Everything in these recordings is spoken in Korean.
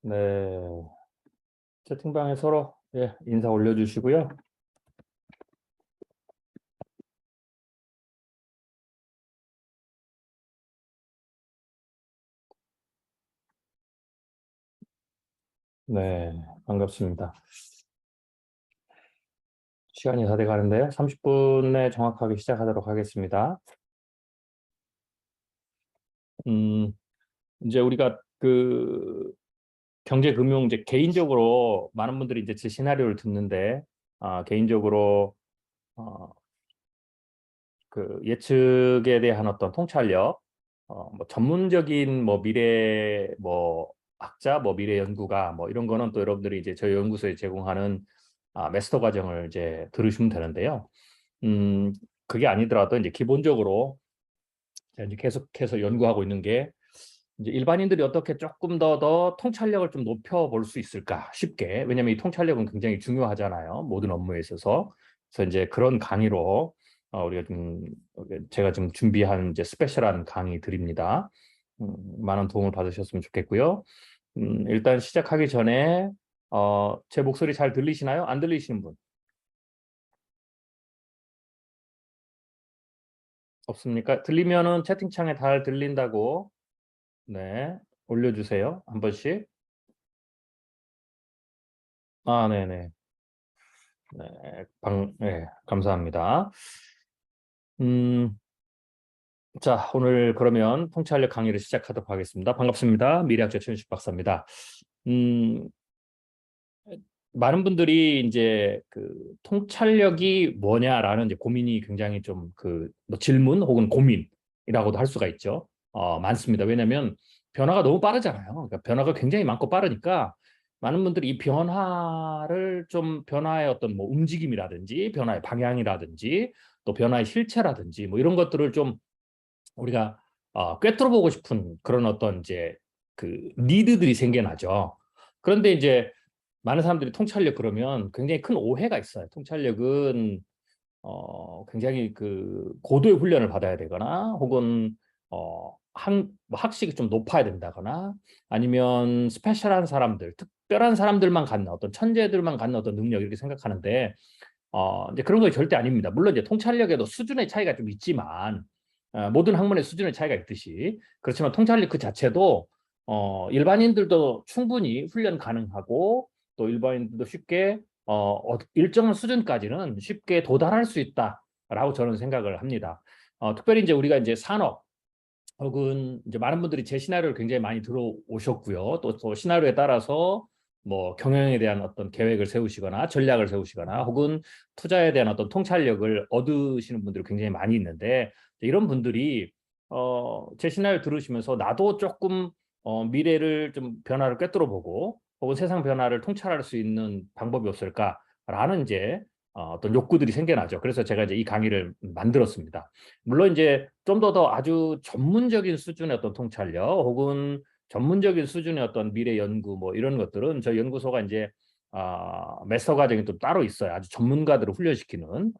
네, 채팅방에 서로 인사 올려주시고요. 네, 반갑습니다. 시간이 다 돼가는데요. 30분에 정확하게 시작하도록 하겠습니다. 이제 우리가 경제 금융 이제 개인적으로 많은 분들이 이제 제 시나리오를 듣는데 개인적으로 어, 그 예측에 대한 어떤 통찰력, 뭐 전문적인 뭐 미래 뭐 학자, 뭐 미래 연구가 뭐 이런 거는 또 여러분들이 이제 저희 연구소에 제공하는 마스터 과정을 이제 들으시면 되는데요. 음, 그게 아니더라도 이제 기본적으로 제가 이제 계속해서 연구하고 있는 게 이제 일반인들이 어떻게 조금 더 통찰력을 좀 높여볼 수 있을까 쉽게. 왜냐하면 이 통찰력은 굉장히 중요하잖아요. 모든 업무에 있어서. 그래서 이제 그런 강의로 우리가 좀 제가 좀 준비한 이제 스페셜한 강의들입니다. 많은 도움을 받으셨으면 좋겠고요. 일단 시작하기 전에 제 목소리 잘 들리시나요? 안 들리시는 분 없습니까? 들리면은 채팅창에 잘 들린다고 네 올려주세요. 한 번씩. 네네. 네, 감사합니다. 음, 자, 오늘 그러면 통찰력 강의를 시작하도록 하겠습니다. 반갑습니다. 미래학자 최윤식 박사입니다. 음, 많은 분들이 이제 그 통찰력이 뭐냐라는 이제 고민이 굉장히 좀 뭐 질문 혹은 고민이라고도 할 수가 있죠. 많습니다. 왜냐하면 변화가 너무 빠르잖아요. 그러니까 변화가 굉장히 많고 빠르니까 많은 분들이 이 변화의 어떤 뭐 움직임이라든지 변화의 방향이라든지 또 변화의 실체라든지 뭐 이런 것들을 좀 우리가 꿰뚫어 보고 싶은 그런 어떤 이제 그 니드들이 생겨나죠. 그런데 이제 많은 사람들이 통찰력 그러면 굉장히 큰 오해가 있어요. 통찰력은 굉장히 그 고도의 훈련을 받아야 되거나 혹은 뭐 학식이 좀 높아야 된다거나 아니면 스페셜한 사람들, 특별한 사람들만 갖는 어떤 천재들만 갖는 어떤 능력 이렇게 생각하는데 이제 그런 거 절대 아닙니다. 물론 이제 통찰력에도 수준의 차이가 좀 있지만 모든 학문의 수준의 차이가 있듯이 그렇지만 통찰력 그 자체도 일반인들도 충분히 훈련 가능하고 또 일반인들도 쉽게 일정한 수준까지는 쉽게 도달할 수 있다라고 저는 생각을 합니다. 특별히 이제 우리가 이제 산업 혹은 이제 많은 분들이 제 시나리오를 굉장히 많이 들어오셨고요. 또 시나리오에 따라서 뭐 경영에 대한 어떤 계획을 세우시거나 전략을 세우시거나 혹은 투자에 대한 어떤 통찰력을 얻으시는 분들이 굉장히 많이 있는데 이런 분들이 제 시나리오 들으시면서 나도 조금 미래를 좀 변화를 꿰뚫어 보고 혹은 세상 변화를 통찰할 수 있는 방법이 없을까라는 이제 어떤 욕구들이 생겨나죠. 그래서 제가 이제 이 강의를 만들었습니다. 물론 이제 좀 더 아주 전문적인 수준의 어떤 통찰력 혹은 전문적인 수준의 어떤 미래 연구 뭐 이런 것들은 저희 연구소가 이제 마스터 과정이 또 따로 있어요. 아주 전문가들을 훈련시키는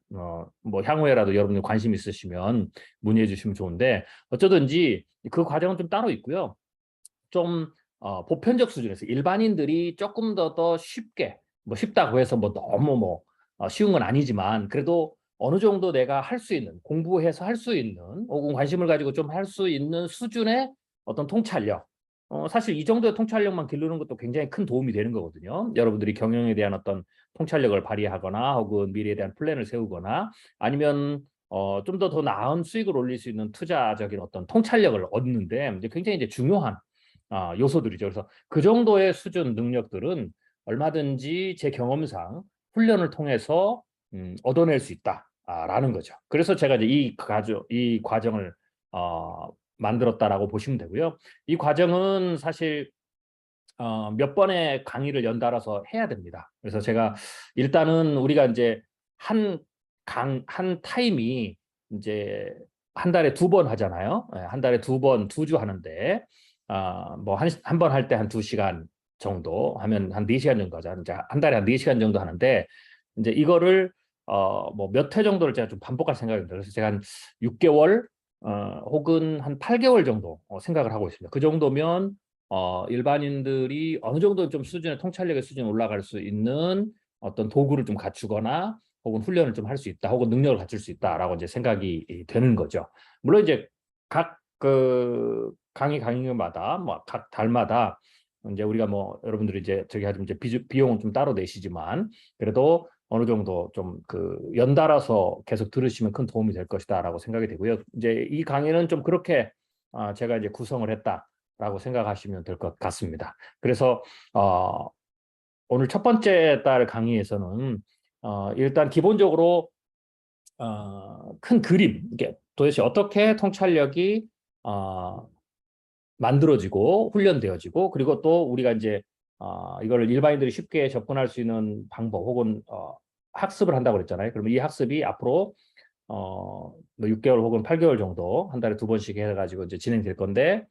뭐 향후에라도 여러분들 관심 있으시면 문의해 주시면 좋은데 어쩌든지 그 과정은 좀 따로 있고요. 좀 보편적 수준에서 일반인들이 조금 더 쉽게 뭐 쉽다고 해서 뭐 너무 뭐 쉬운 건 아니지만 그래도 어느 정도 내가 할 수 있는 공부해서 할 수 있는 혹은 관심을 가지고 좀 할 수 있는 수준의 어떤 통찰력 사실 이 정도의 통찰력만 기르는 것도 굉장히 큰 도움이 되는 거거든요. 여러분들이 경영에 대한 어떤 통찰력을 발휘하거나 혹은 미래에 대한 플랜을 세우거나 아니면 좀 더 나은 수익을 올릴 수 있는 투자적인 어떤 통찰력을 얻는데 이제 굉장히 이제 중요한 요소들이죠. 그래서 그 정도의 수준 능력들은 얼마든지 제 경험상 훈련을 통해서 얻어낼 수 있다라는 거죠. 그래서 제가 이제 이 과정을 만들었다라고 보시면 되고요. 이 과정은 사실 몇 번의 강의를 연달아서 해야 됩니다. 그래서 제가 일단은 우리가 이제 한 타임이 이제 한 달에 2번 하잖아요. 한 달에 2번, 2주 하는데, 뭐 한 번 할 때 한 2시간 정도 하면 한 4시간 정도 하죠. 이제 한 달에 한 4시간 정도 하는데, 이제 이거를 뭐 몇 회 정도를 제가 좀 반복할 생각입니다. 그래서 제가 한 6개월 혹은 한 8개월 정도 생각을 하고 있습니다. 그 정도면 일반인들이 어느 정도 좀 수준의 통찰력의 수준이 올라갈 수 있는 어떤 도구를 좀 갖추거나 혹은 훈련을 좀 할 수 있다, 혹은 능력을 갖출 수 있다라고 이제 생각이 되는 거죠. 물론 이제 각 그 강의마다 뭐 각 달마다 이제 우리가 뭐 여러분들이 이제 저기 하지만 이제 비용은 좀 따로 내시지만 그래도 어느 정도 좀 그 연달아서 계속 들으시면 큰 도움이 될 것이다라고 생각이 되고요. 이제 이 강의는 좀 그렇게 제가 이제 구성을 했다라고 생각하시면 될 것 같습니다. 그래서 오늘 첫 번째 달 강의에서는 일단 기본적으로 큰 그림, 이게 도대체 어떻게 통찰력이 만들어지고 훈련되어지고, 그리고 또 우리가 이제 이걸 일반인들이 쉽게 접근할 수 있는 방법 혹은 학습을 한다고 그랬잖아요. 그러면 이 학습이 앞으로 뭐 6개월 혹은 8개월 정도 한 달에 2번씩 해가지고 이제 진행될 건데,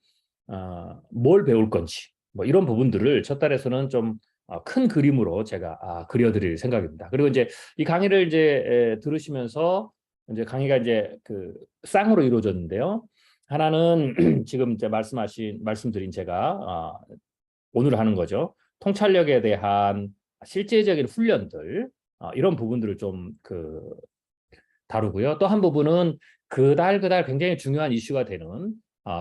뭘 배울 건지 뭐 이런 부분들을 첫 달에서는 좀 큰 그림으로 제가 그려드릴 생각입니다. 그리고 이제 이 강의를 이제 들으시면서 이제 강의가 이제 그 쌍으로 이루어졌는데요. 하나는 지금 이제 말씀드린 제가 오늘 하는 거죠. 통찰력에 대한 실제적인 훈련들, 이런 부분들을 좀 다루고요. 또 한 부분은 그달 굉장히 중요한 이슈가 되는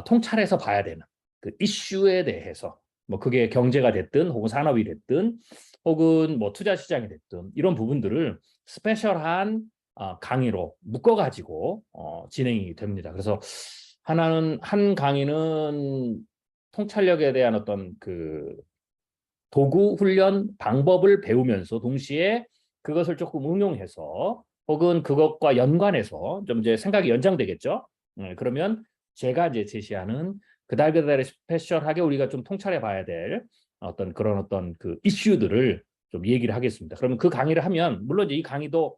통찰해서 봐야 되는 그 이슈에 대해서, 뭐 그게 경제가 됐든 혹은 산업이 됐든 혹은 뭐 투자 시장이 됐든 이런 부분들을 스페셜한 강의로 묶어가지고 진행이 됩니다. 그래서 한 강의는 통찰력에 대한 어떤 그 도구 훈련 방법을 배우면서 동시에 그것을 조금 응용해서 혹은 그것과 연관해서 좀 이제 생각이 연장되겠죠. 그러면 제가 이제 제시하는 그달그달의 스페셜하게 우리가 좀 통찰해 봐야 될 어떤 그런 어떤 그 이슈들을 좀 얘기를 하겠습니다. 그러면 그 강의를 하면, 물론 이제 이 강의도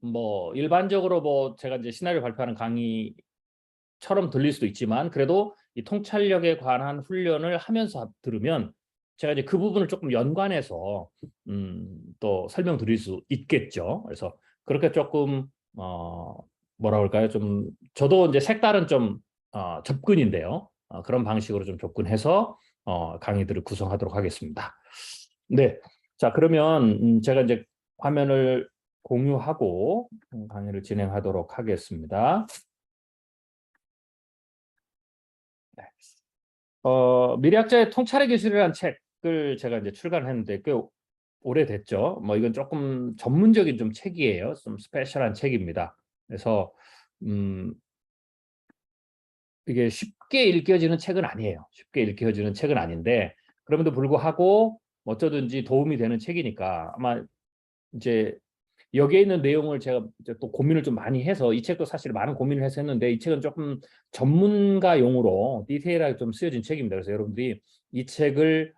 뭐 일반적으로 뭐 제가 이제 시나리오 발표하는 강의처럼 들릴 수도 있지만, 그래도 이 통찰력에 관한 훈련을 하면서 들으면 제가 이제 그 부분을 조금 연관해서 또 설명드릴 수 있겠죠. 그래서 그렇게 조금 뭐라 그럴까요? 좀 저도 이제 색다른 좀 접근인데요. 그런 방식으로 좀 접근해서 강의들을 구성하도록 하겠습니다. 네, 자 그러면 제가 이제 화면을 공유하고 강의를 진행하도록 하겠습니다. 네. 미래학자의 통찰의 기술이라는 책을 제가 이제 출간했는데 꽤 오래됐죠. 뭐 이건 조금 전문적인 좀 책이에요. 좀 스페셜한 책입니다. 그래서 음, 이게 쉽게 읽혀지는 책은 아니에요. 쉽게 읽혀지는 책은 아닌데, 그럼에도 불구하고 어쩌든지 도움이 되는 책이니까 아마 이제 여기에 있는 내용을 제가 이제 또 고민을 좀 많이 해서, 이 책도 사실 많은 고민을 해서 했는데 이 책은 조금 전문가 용어로 디테일하게 좀 쓰여진 책입니다. 그래서 여러분들이 이 책을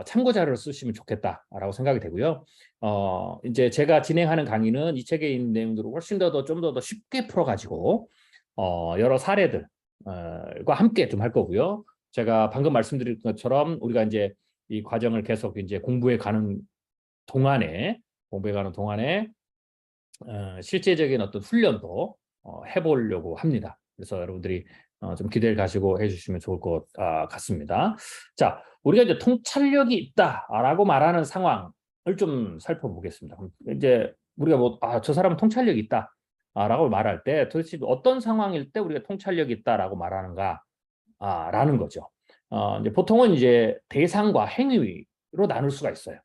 참고 자료로 쓰시면 좋겠다라고 생각이 되고요. 이제 제가 진행하는 강의는 이 책에 있는 내용들을 훨씬 좀 더 쉽게 풀어가지고 여러 사례들과 함께 좀 할 거고요. 제가 방금 말씀드린 것처럼 우리가 이제 이 과정을 계속 이제 공부해 가는 동안에 실제적인 어떤 훈련도 해보려고 합니다. 그래서 여러분들이 좀 기대를 가지고 해주시면 좋을 것 같습니다. 자, 우리가 이제 통찰력이 있다라고 말하는 상황을 좀 살펴보겠습니다. 이제 우리가 뭐, 저 사람은 통찰력이 있다라고 말할 때 도대체 어떤 상황일 때 우리가 통찰력이 있다라고 말하는가? 라는 거죠. 이제 보통은 이제 대상과 행위로 나눌 수가 있어요.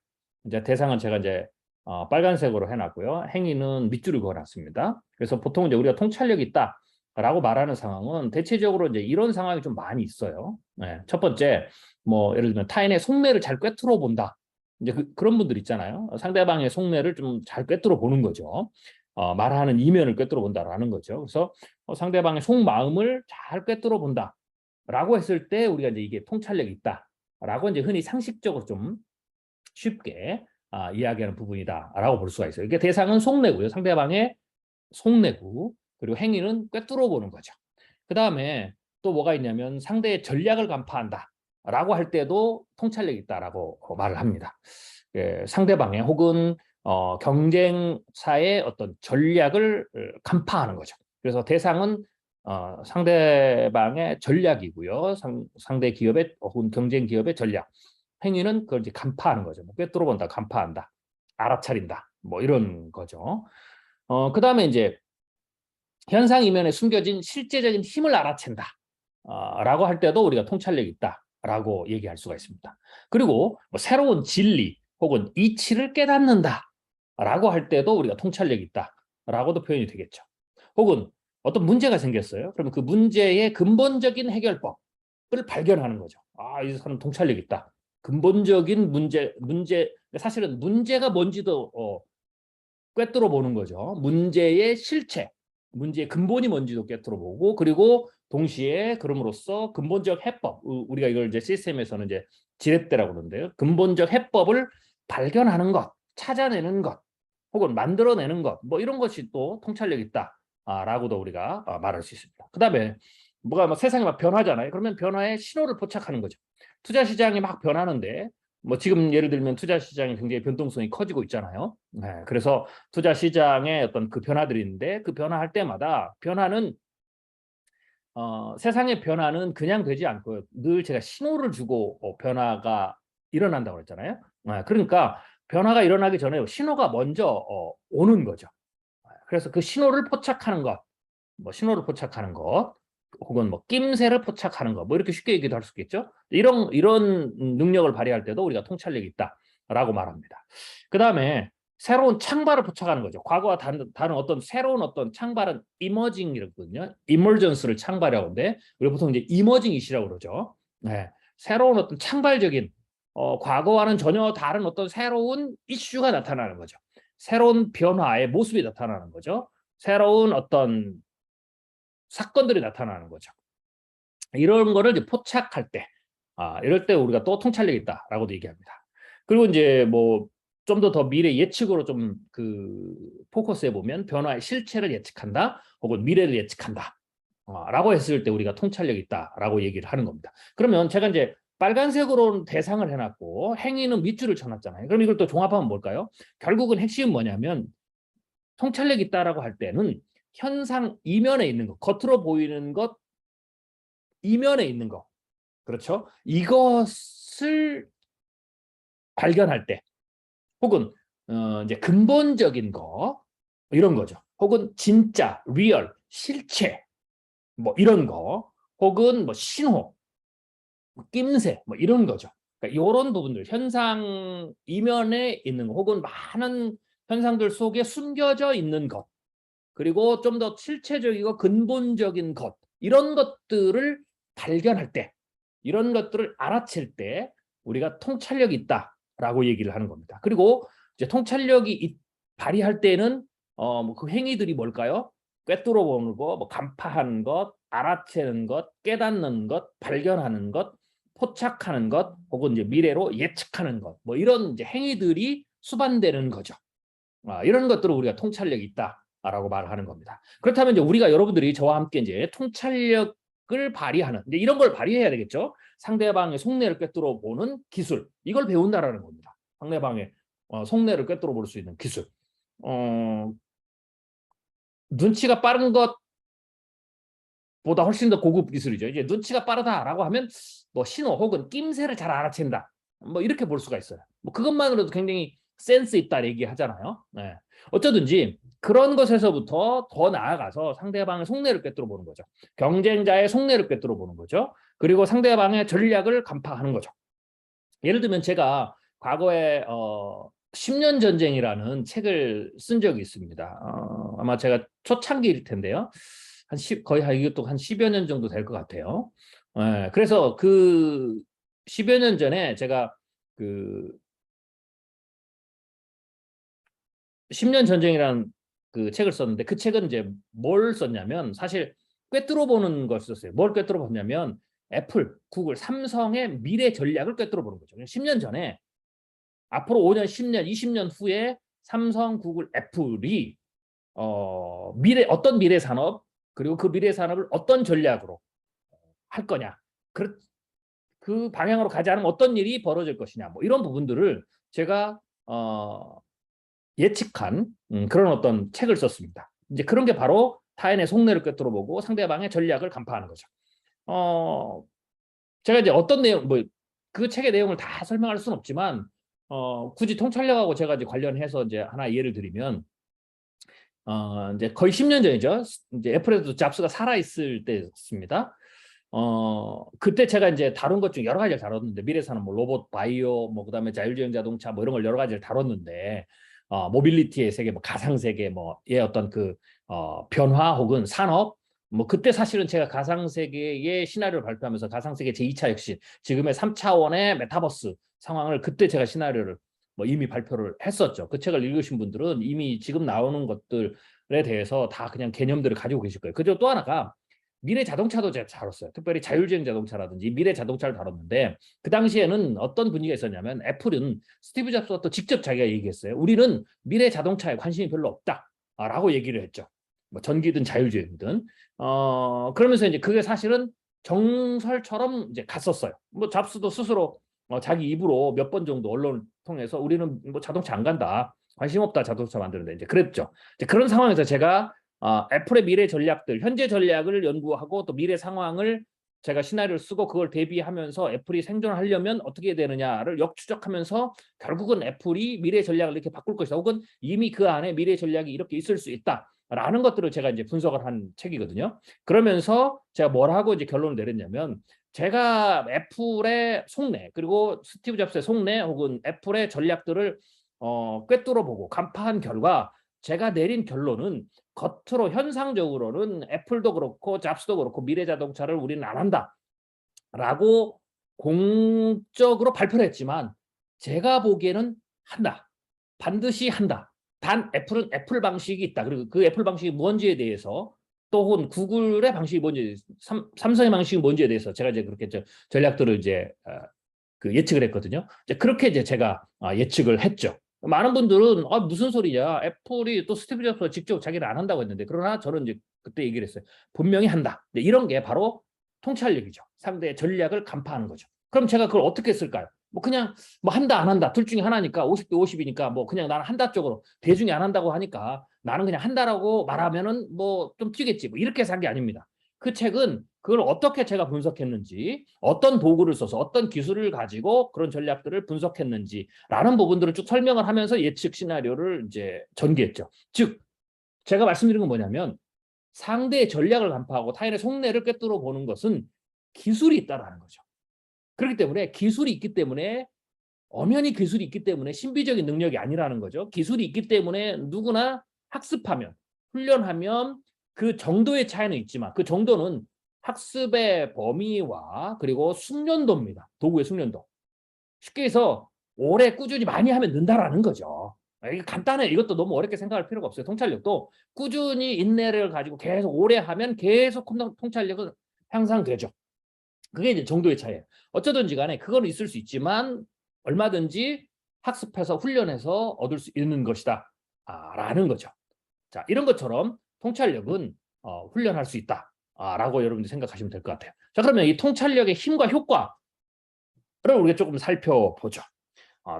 이제 대상은 제가 이제 빨간색으로 해놨고요. 행위는 밑줄을 그어놨습니다. 그래서 보통 이제 우리가 통찰력이 있다라고 말하는 상황은 대체적으로 이제 이런 상황이 좀 많이 있어요. 네. 첫 번째, 뭐 예를 들면 타인의 속내를 잘 꿰뚫어 본다. 이제 그런 분들 있잖아요. 상대방의 속내를 좀 잘 꿰뚫어 보는 거죠. 말하는 이면을 꿰뚫어 본다라는 거죠. 그래서 상대방의 속마음을 잘 꿰뚫어 본다. 라고 했을 때 우리가 이제 이게 통찰력이 있다라고 이제 흔히 상식적으로 좀 쉽게 이야기하는 부분이다라고 볼 수가 있어요. 이게 대상은 속내고요. 상대방의 속내고, 그리고 행위는 꿰뚫어 보는 거죠. 그 다음에 또 뭐가 있냐면 상대의 전략을 간파한다라고 할 때도 통찰력이 있다라고 말을 합니다. 상대방의 혹은 경쟁사의 어떤 전략을 간파하는 거죠. 그래서 대상은 상대방의 전략이고요. 상대 기업의 혹은 경쟁 기업의 전략. 행위는 그걸 이제 간파하는 거죠. 뭐 꿰뚫어 본다, 간파한다, 알아차린다, 뭐 이런 거죠. 그다음에 이제 현상 이면에 숨겨진 실제적인 힘을 알아챈다. 라고 할 때도 우리가 통찰력이 있다라고 얘기할 수가 있습니다. 그리고 뭐 새로운 진리 혹은 이치를 깨닫는다라고 할 때도 우리가 통찰력이 있다라고도 표현이 되겠죠. 혹은 어떤 문제가 생겼어요. 그러면 그 문제의 근본적인 해결법을 발견하는 거죠. 이 사람 통찰력 있다. 근본적인 문제 사실은 문제가 뭔지도 꿰뚫어 보는 거죠. 문제의 실체, 문제의 근본이 뭔지도 꿰뚫어 보고, 그리고 동시에 그럼으로써 근본적 해법, 우리가 이걸 이제 시스템에서는 이제 지렛대라고 그러는데요. 근본적 해법을 발견하는 것, 찾아내는 것, 혹은 만들어내는 것, 뭐 이런 것이 또 통찰력 있다라고도 우리가 말할 수 있습니다. 그다음에 뭐가 뭐 세상이 막 변하잖아요. 그러면 변화에 신호를 포착하는 거죠. 투자 시장이 막 변하는데 뭐 지금 예를 들면 투자 시장이 굉장히 변동성이 커지고 있잖아요. 네, 그래서 투자 시장의 어떤 그 변화들이 있는데 그 변화할 때마다 변화는 세상의 변화는 그냥 되지 않고요. 늘 제가 신호를 주고 변화가 일어난다고 그랬잖아요. 그러니까 변화가 일어나기 전에 신호가 먼저 오는 거죠. 그래서 그 신호를 포착하는 것, 뭐 신호를 포착하는 것, 혹은 뭐 낌새를 포착하는 것, 뭐 이렇게 쉽게 얘기도 할 수 있겠죠. 이런 능력을 발휘할 때도 우리가 통찰력이 있다라고 말합니다. 그 다음에 새로운 창발을 포착하는 거죠. 과거와 다른 어떤 새로운 어떤 창발은 이머징이거든요. 이머전스를 창발이라고 하는데 우리 보통 이제 이머징 이시라고 그러죠. 네. 새로운 어떤 창발적인 과거와는 전혀 다른 어떤 새로운 이슈가 나타나는 거죠. 새로운 변화의 모습이 나타나는 거죠. 새로운 어떤 사건들이 나타나는 거죠. 이런 거를 이제 포착할 때, 이럴 때 우리가 또 통찰력이 있다라고도 얘기합니다. 그리고 이제 뭐 좀 더 미래 예측으로 좀 그 포커스해 보면 변화의 실체를 예측한다, 혹은 미래를 예측한다. 라고 했을 때 우리가 통찰력이 있다라고 얘기를 하는 겁니다. 그러면 제가 이제 빨간색으로 대상을 해놨고 행위는 밑줄을 쳐놨잖아요. 그럼 이걸 또 종합하면 뭘까요? 결국은 핵심은 뭐냐면 통찰력 있다라고 할 때는 현상 이면에 있는 것, 겉으로 보이는 것 이면에 있는 것, 그렇죠? 이것을 발견할 때, 혹은 이제 근본적인 거 이런 거죠. 혹은 진짜, 리얼, 실체, 뭐 이런 거, 혹은 뭐 신호, 뭐 낌새, 뭐 이런 거죠. 그러니까 이런 부분들, 현상 이면에 있는 거, 혹은 많은 현상들 속에 숨겨져 있는 것, 그리고 좀 더 실체적이고 근본적인 것, 이런 것들을 발견할 때, 이런 것들을 알아챌 때 우리가 통찰력이 있다라고 얘기를 하는 겁니다. 그리고 이제 통찰력이 발휘할 때는 뭐그 행위들이 뭘까요? 꿰뚫어 보는 거, 뭐 간파하는 것, 알아채는 것, 깨닫는 것, 발견하는 것, 포착하는 것, 혹은 이제 미래로 예측하는 것, 뭐 이런 이제 행위들이 수반되는 거죠. 이런 것들을 우리가 통찰력이 있다라고 말하는 겁니다. 그렇다면 이제 우리가 여러분들이 저와 함께 이제 통찰력을 발휘하는 이제 이런 걸 발휘해야 되겠죠. 상대방의 속내를 꿰뚫어 보는 기술, 이걸 배운다라는 겁니다. 상대방의 속내를 꿰뚫어 볼 수 있는 기술. 눈치가 빠른 것보다 훨씬 더 고급 기술이죠. 이제 눈치가 빠르다라고 하면 뭐 신호 혹은 낌새를 잘 알아챈다. 뭐 이렇게 볼 수가 있어요. 뭐 그것만으로도 굉장히 센스 있다 얘기하잖아요. 네. 어쩌든지 그런 것에서부터 더 나아가서 상대방의 속내를 꿰뚫어 보는 거죠. 경쟁자의 속내를 꿰뚫어 보는 거죠. 그리고 상대방의 전략을 간파하는 거죠. 예를 들면 제가 과거에 10년 전쟁이라는 책을 쓴 적이 있습니다. 아마 제가 초창기일 텐데요. 거의 이것도 한 10여 년 정도 될 것 같아요. 그래서 그 10여 년 전에 제가 그 10년 전쟁이라는 그 책을 썼는데 그 책은 이제 뭘 썼냐면 사실 꿰뚫어 보는 걸 썼어요. 뭘 꿰뚫어 봤냐면 애플, 구글, 삼성의 미래 전략을 꿰뚫어 보는 거죠. 10년 전에 앞으로 5년, 10년, 20년 후에 삼성, 구글, 애플이 어떤 미래 산업, 그리고 그 미래 산업을 어떤 전략으로 할 거냐, 그 방향으로 가지 않으면 어떤 일이 벌어질 것이냐, 뭐 이런 부분들을 제가 예측한 그런 어떤 책을 썼습니다. 이제 그런 게 바로 타인의 속내를 꿰뚫어보고 상대방의 전략을 간파하는 거죠. 제가 이제 어떤 내용, 뭐 그 책의 내용을 다 설명할 수는 없지만 굳이 통찰력하고 제가 이제 관련해서 이제 하나 예를 드리면 이제 거의 10년 전이죠. 이제 애플에도 잡스가 살아있을 때였습니다. 그때 제가 이제 다룬 것 중 여러 가지를 다뤘는데 미래사는 뭐 로봇, 바이오, 뭐 그다음에 자율주행 자동차 뭐 이런 걸 여러 가지를 다뤘는데 모빌리티의 세계, 뭐 가상 세계, 뭐의 어떤 그 변화 혹은 산업, 뭐 그때 사실은 제가 가상 세계의 시나리오를 발표하면서 가상 세계 제2차 혁신, 지금의 3차원의 메타버스 상황을 그때 제가 시나리오를 뭐 이미 발표를 했었죠. 그 책을 읽으신 분들은 이미 지금 나오는 것들에 대해서 다 그냥 개념들을 가지고 계실 거예요. 그리고 또 하나가 미래 자동차도 제가 다뤘어요. 특별히 자율주행 자동차라든지 미래 자동차를 다뤘는데 그 당시에는 어떤 분위기가 있었냐면 애플은 스티브 잡스가 또 직접 자기가 얘기했어요. 우리는 미래 자동차에 관심이 별로 없다라고 얘기를 했죠. 뭐 전기든 자율주행이든. 그러면서 이제 그게 사실은 정설처럼 이제 갔었어요. 뭐 잡스도 스스로 자기 입으로 몇 번 정도 언론을 통해서 우리는 뭐 자동차 안 간다. 관심 없다. 자동차 만드는데 이제 그랬죠. 이제 그런 상황에서 제가 애플의 미래 전략들, 현재 전략을 연구하고 또 미래 상황을 제가 시나리오를 쓰고 그걸 대비하면서 애플이 생존하려면 어떻게 되느냐를 역추적하면서 결국은 애플이 미래 전략을 이렇게 바꿀 것이다. 혹은 이미 그 안에 미래 전략이 이렇게 있을 수 있다라는 것들을 제가 이제 분석을 한 책이거든요. 그러면서 제가 뭘 하고 이제 결론을 내렸냐면 제가 애플의 속내 그리고 스티브 잡스의 속내 혹은 애플의 전략들을 꿰뚫어보고 간파한 결과 제가 내린 결론은 겉으로 현상적으로는 애플도 그렇고 잡스도 그렇고 미래 자동차를 우리는 안 한다라고 공적으로 발표를 했지만 제가 보기에는 한다. 반드시 한다. 단 애플은 애플 방식이 있다. 그리고 그 애플 방식이 뭔지에 대해서 또 혹은 구글의 방식이 뭔지, 삼성의 방식이 뭔지에 대해서 제가 이제 그렇게 전략들을 이제 그 예측을 했거든요. 이제 그렇게 이제 제가 예측을 했죠. 많은 분들은 무슨 소리냐, 애플이 또 스티브 잡스가 직접 자기는 안 한다고 했는데, 그러나 저는 이제 그때 얘기를 했어요. 분명히 한다. 이런 게 바로 통찰력이죠. 상대의 전략을 간파하는 거죠. 그럼 제가 그걸 어떻게 쓸까요? 뭐 그냥 뭐 한다 안 한다 둘 중에 하나니까 50대 50이니까 뭐 그냥 나는 한다 쪽으로, 대중이 안 한다고 하니까 나는 그냥 한다라고 말하면은 뭐 좀 튀겠지, 뭐 이렇게 해서 한 게 아닙니다. 그 책은 그걸 어떻게 제가 분석했는지, 어떤 도구를 써서 어떤 기술을 가지고 그런 전략들을 분석했는지라는 부분들을 쭉 설명을 하면서 예측 시나리오를 이제 전개했죠. 즉 제가 말씀드린 건 뭐냐면 상대의 전략을 간파하고 타인의 속내를 꿰뚫어 보는 것은 기술이 있다라는 거죠. 그렇기 때문에 기술이 있기 때문에, 엄연히 기술이 있기 때문에 신비적인 능력이 아니라는 거죠. 기술이 있기 때문에 누구나 학습하면, 훈련하면 그 정도의 차이는 있지만 그 정도는 학습의 범위와 그리고 숙련도입니다. 도구의 숙련도. 쉽게 해서 오래 꾸준히 많이 하면 는다라는 거죠. 이게 간단해. 이것도 너무 어렵게 생각할 필요가 없어요. 통찰력도 꾸준히 인내를 가지고 계속 오래 하면 계속 통찰력은 향상되죠. 그게 이제 정도의 차이예요. 어쩌든지 간에 그건 있을 수 있지만 얼마든지 학습해서 훈련해서 얻을 수 있는 것이다 라는 거죠. 자, 이런 것처럼 통찰력은 훈련할 수 있다 라고 여러분들이 생각하시면 될 것 같아요. 자, 그러면 이 통찰력의 힘과 효과를 우리가 조금 살펴보죠.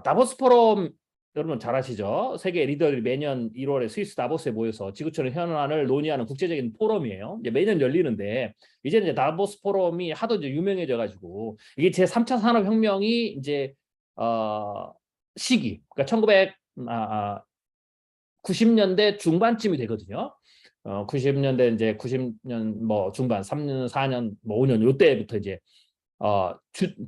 다보스 포럼 여러분 잘 아시죠? 세계 리더들이 매년 1월에 스위스 다보스에 모여서 지구촌의 현안을 논의하는 국제적인 포럼이에요. 이제 매년 열리는데 이제는 이제 다보스 포럼이 하도 이제 유명해져 가지고 이게 제 3차 산업혁명이 이제 시기, 그러니까 1990년대 중반쯤이 되거든요. 90년대 이제 90년 뭐 중반 3년, 4년, 뭐 5년 요때부터 이제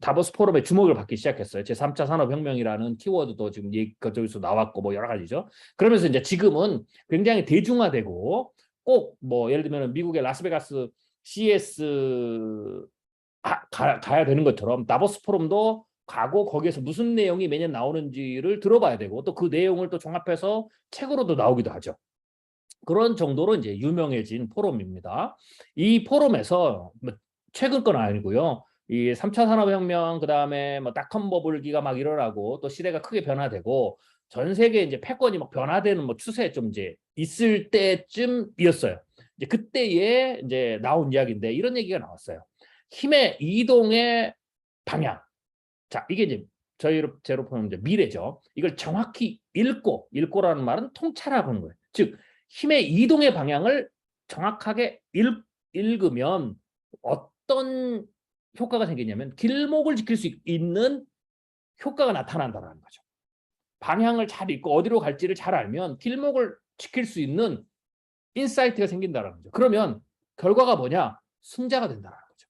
다보스 포럼의 주목을 받기 시작했어요. 제3차 산업혁명이라는 키워드도 지금 그쪽에서 나왔고 뭐 여러 가지죠. 그러면서 이제 지금은 굉장히 대중화되고 꼭 뭐 예를 들면 미국의 라스베가스 CS 가야 되는 것처럼 다보스 포럼도 가고 거기에서 무슨 내용이 매년 나오는지를 들어봐야 되고 또 그 내용을 또 종합해서 책으로도 나오기도 하죠. 그런 정도로 이제 유명해진 포럼입니다. 이 포럼에서 뭐 최근 건 아니고요. 이 3차 산업혁명 그다음에 뭐 닷컴 버블기가 막 일어나고 또 시대가 크게 변화되고 전 세계 이제 패권이 막 변화되는 뭐 추세 좀 이제 있을 때쯤이었어요. 이제 그때에 이제 나온 이야기인데 이런 얘기가 나왔어요. 힘의 이동의 방향. 자, 이게 이제 제로 보면 이제 미래죠. 이걸 정확히 읽고라는 말은 통찰하고 하는 거예요. 즉 힘의 이동의 방향을 정확하게 읽으면 어떤 효과가 생기냐면 길목을 지킬 수 있는 효과가 나타난다는 거죠. 방향을 잘 읽고 어디로 갈지를 잘 알면 길목을 지킬 수 있는 인사이트가 생긴다는 거죠. 그러면 결과가 뭐냐? 승자가 된다는 거죠.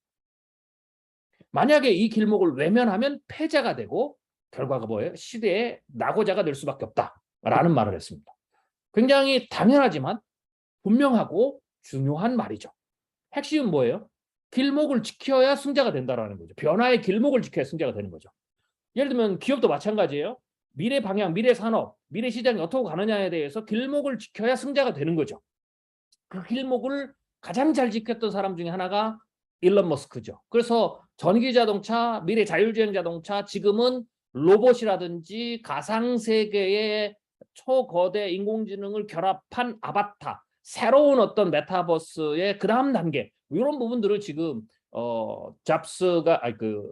만약에 이 길목을 외면하면 패자가 되고 결과가 뭐예요? 시대의 낙오자가 될 수밖에 없다라는 말을 했습니다. 굉장히 당연하지만 분명하고 중요한 말이죠. 핵심은 뭐예요? 길목을 지켜야 승자가 된다는 거죠. 변화의 길목을 지켜야 승자가 되는 거죠. 예를 들면 기업도 마찬가지예요. 미래 방향, 미래 산업, 미래 시장이 어떻게 가느냐에 대해서 길목을 지켜야 승자가 되는 거죠. 그 길목을 가장 잘 지켰던 사람 중에 하나가 일론 머스크죠. 그래서 전기 자동차, 미래 자율주행 자동차, 지금은 로봇이라든지 가상세계의 초거대 인공지능을 결합한 아바타, 새로운 어떤 메타버스의 그 다음 단계, 이런 부분들을 지금 잡스가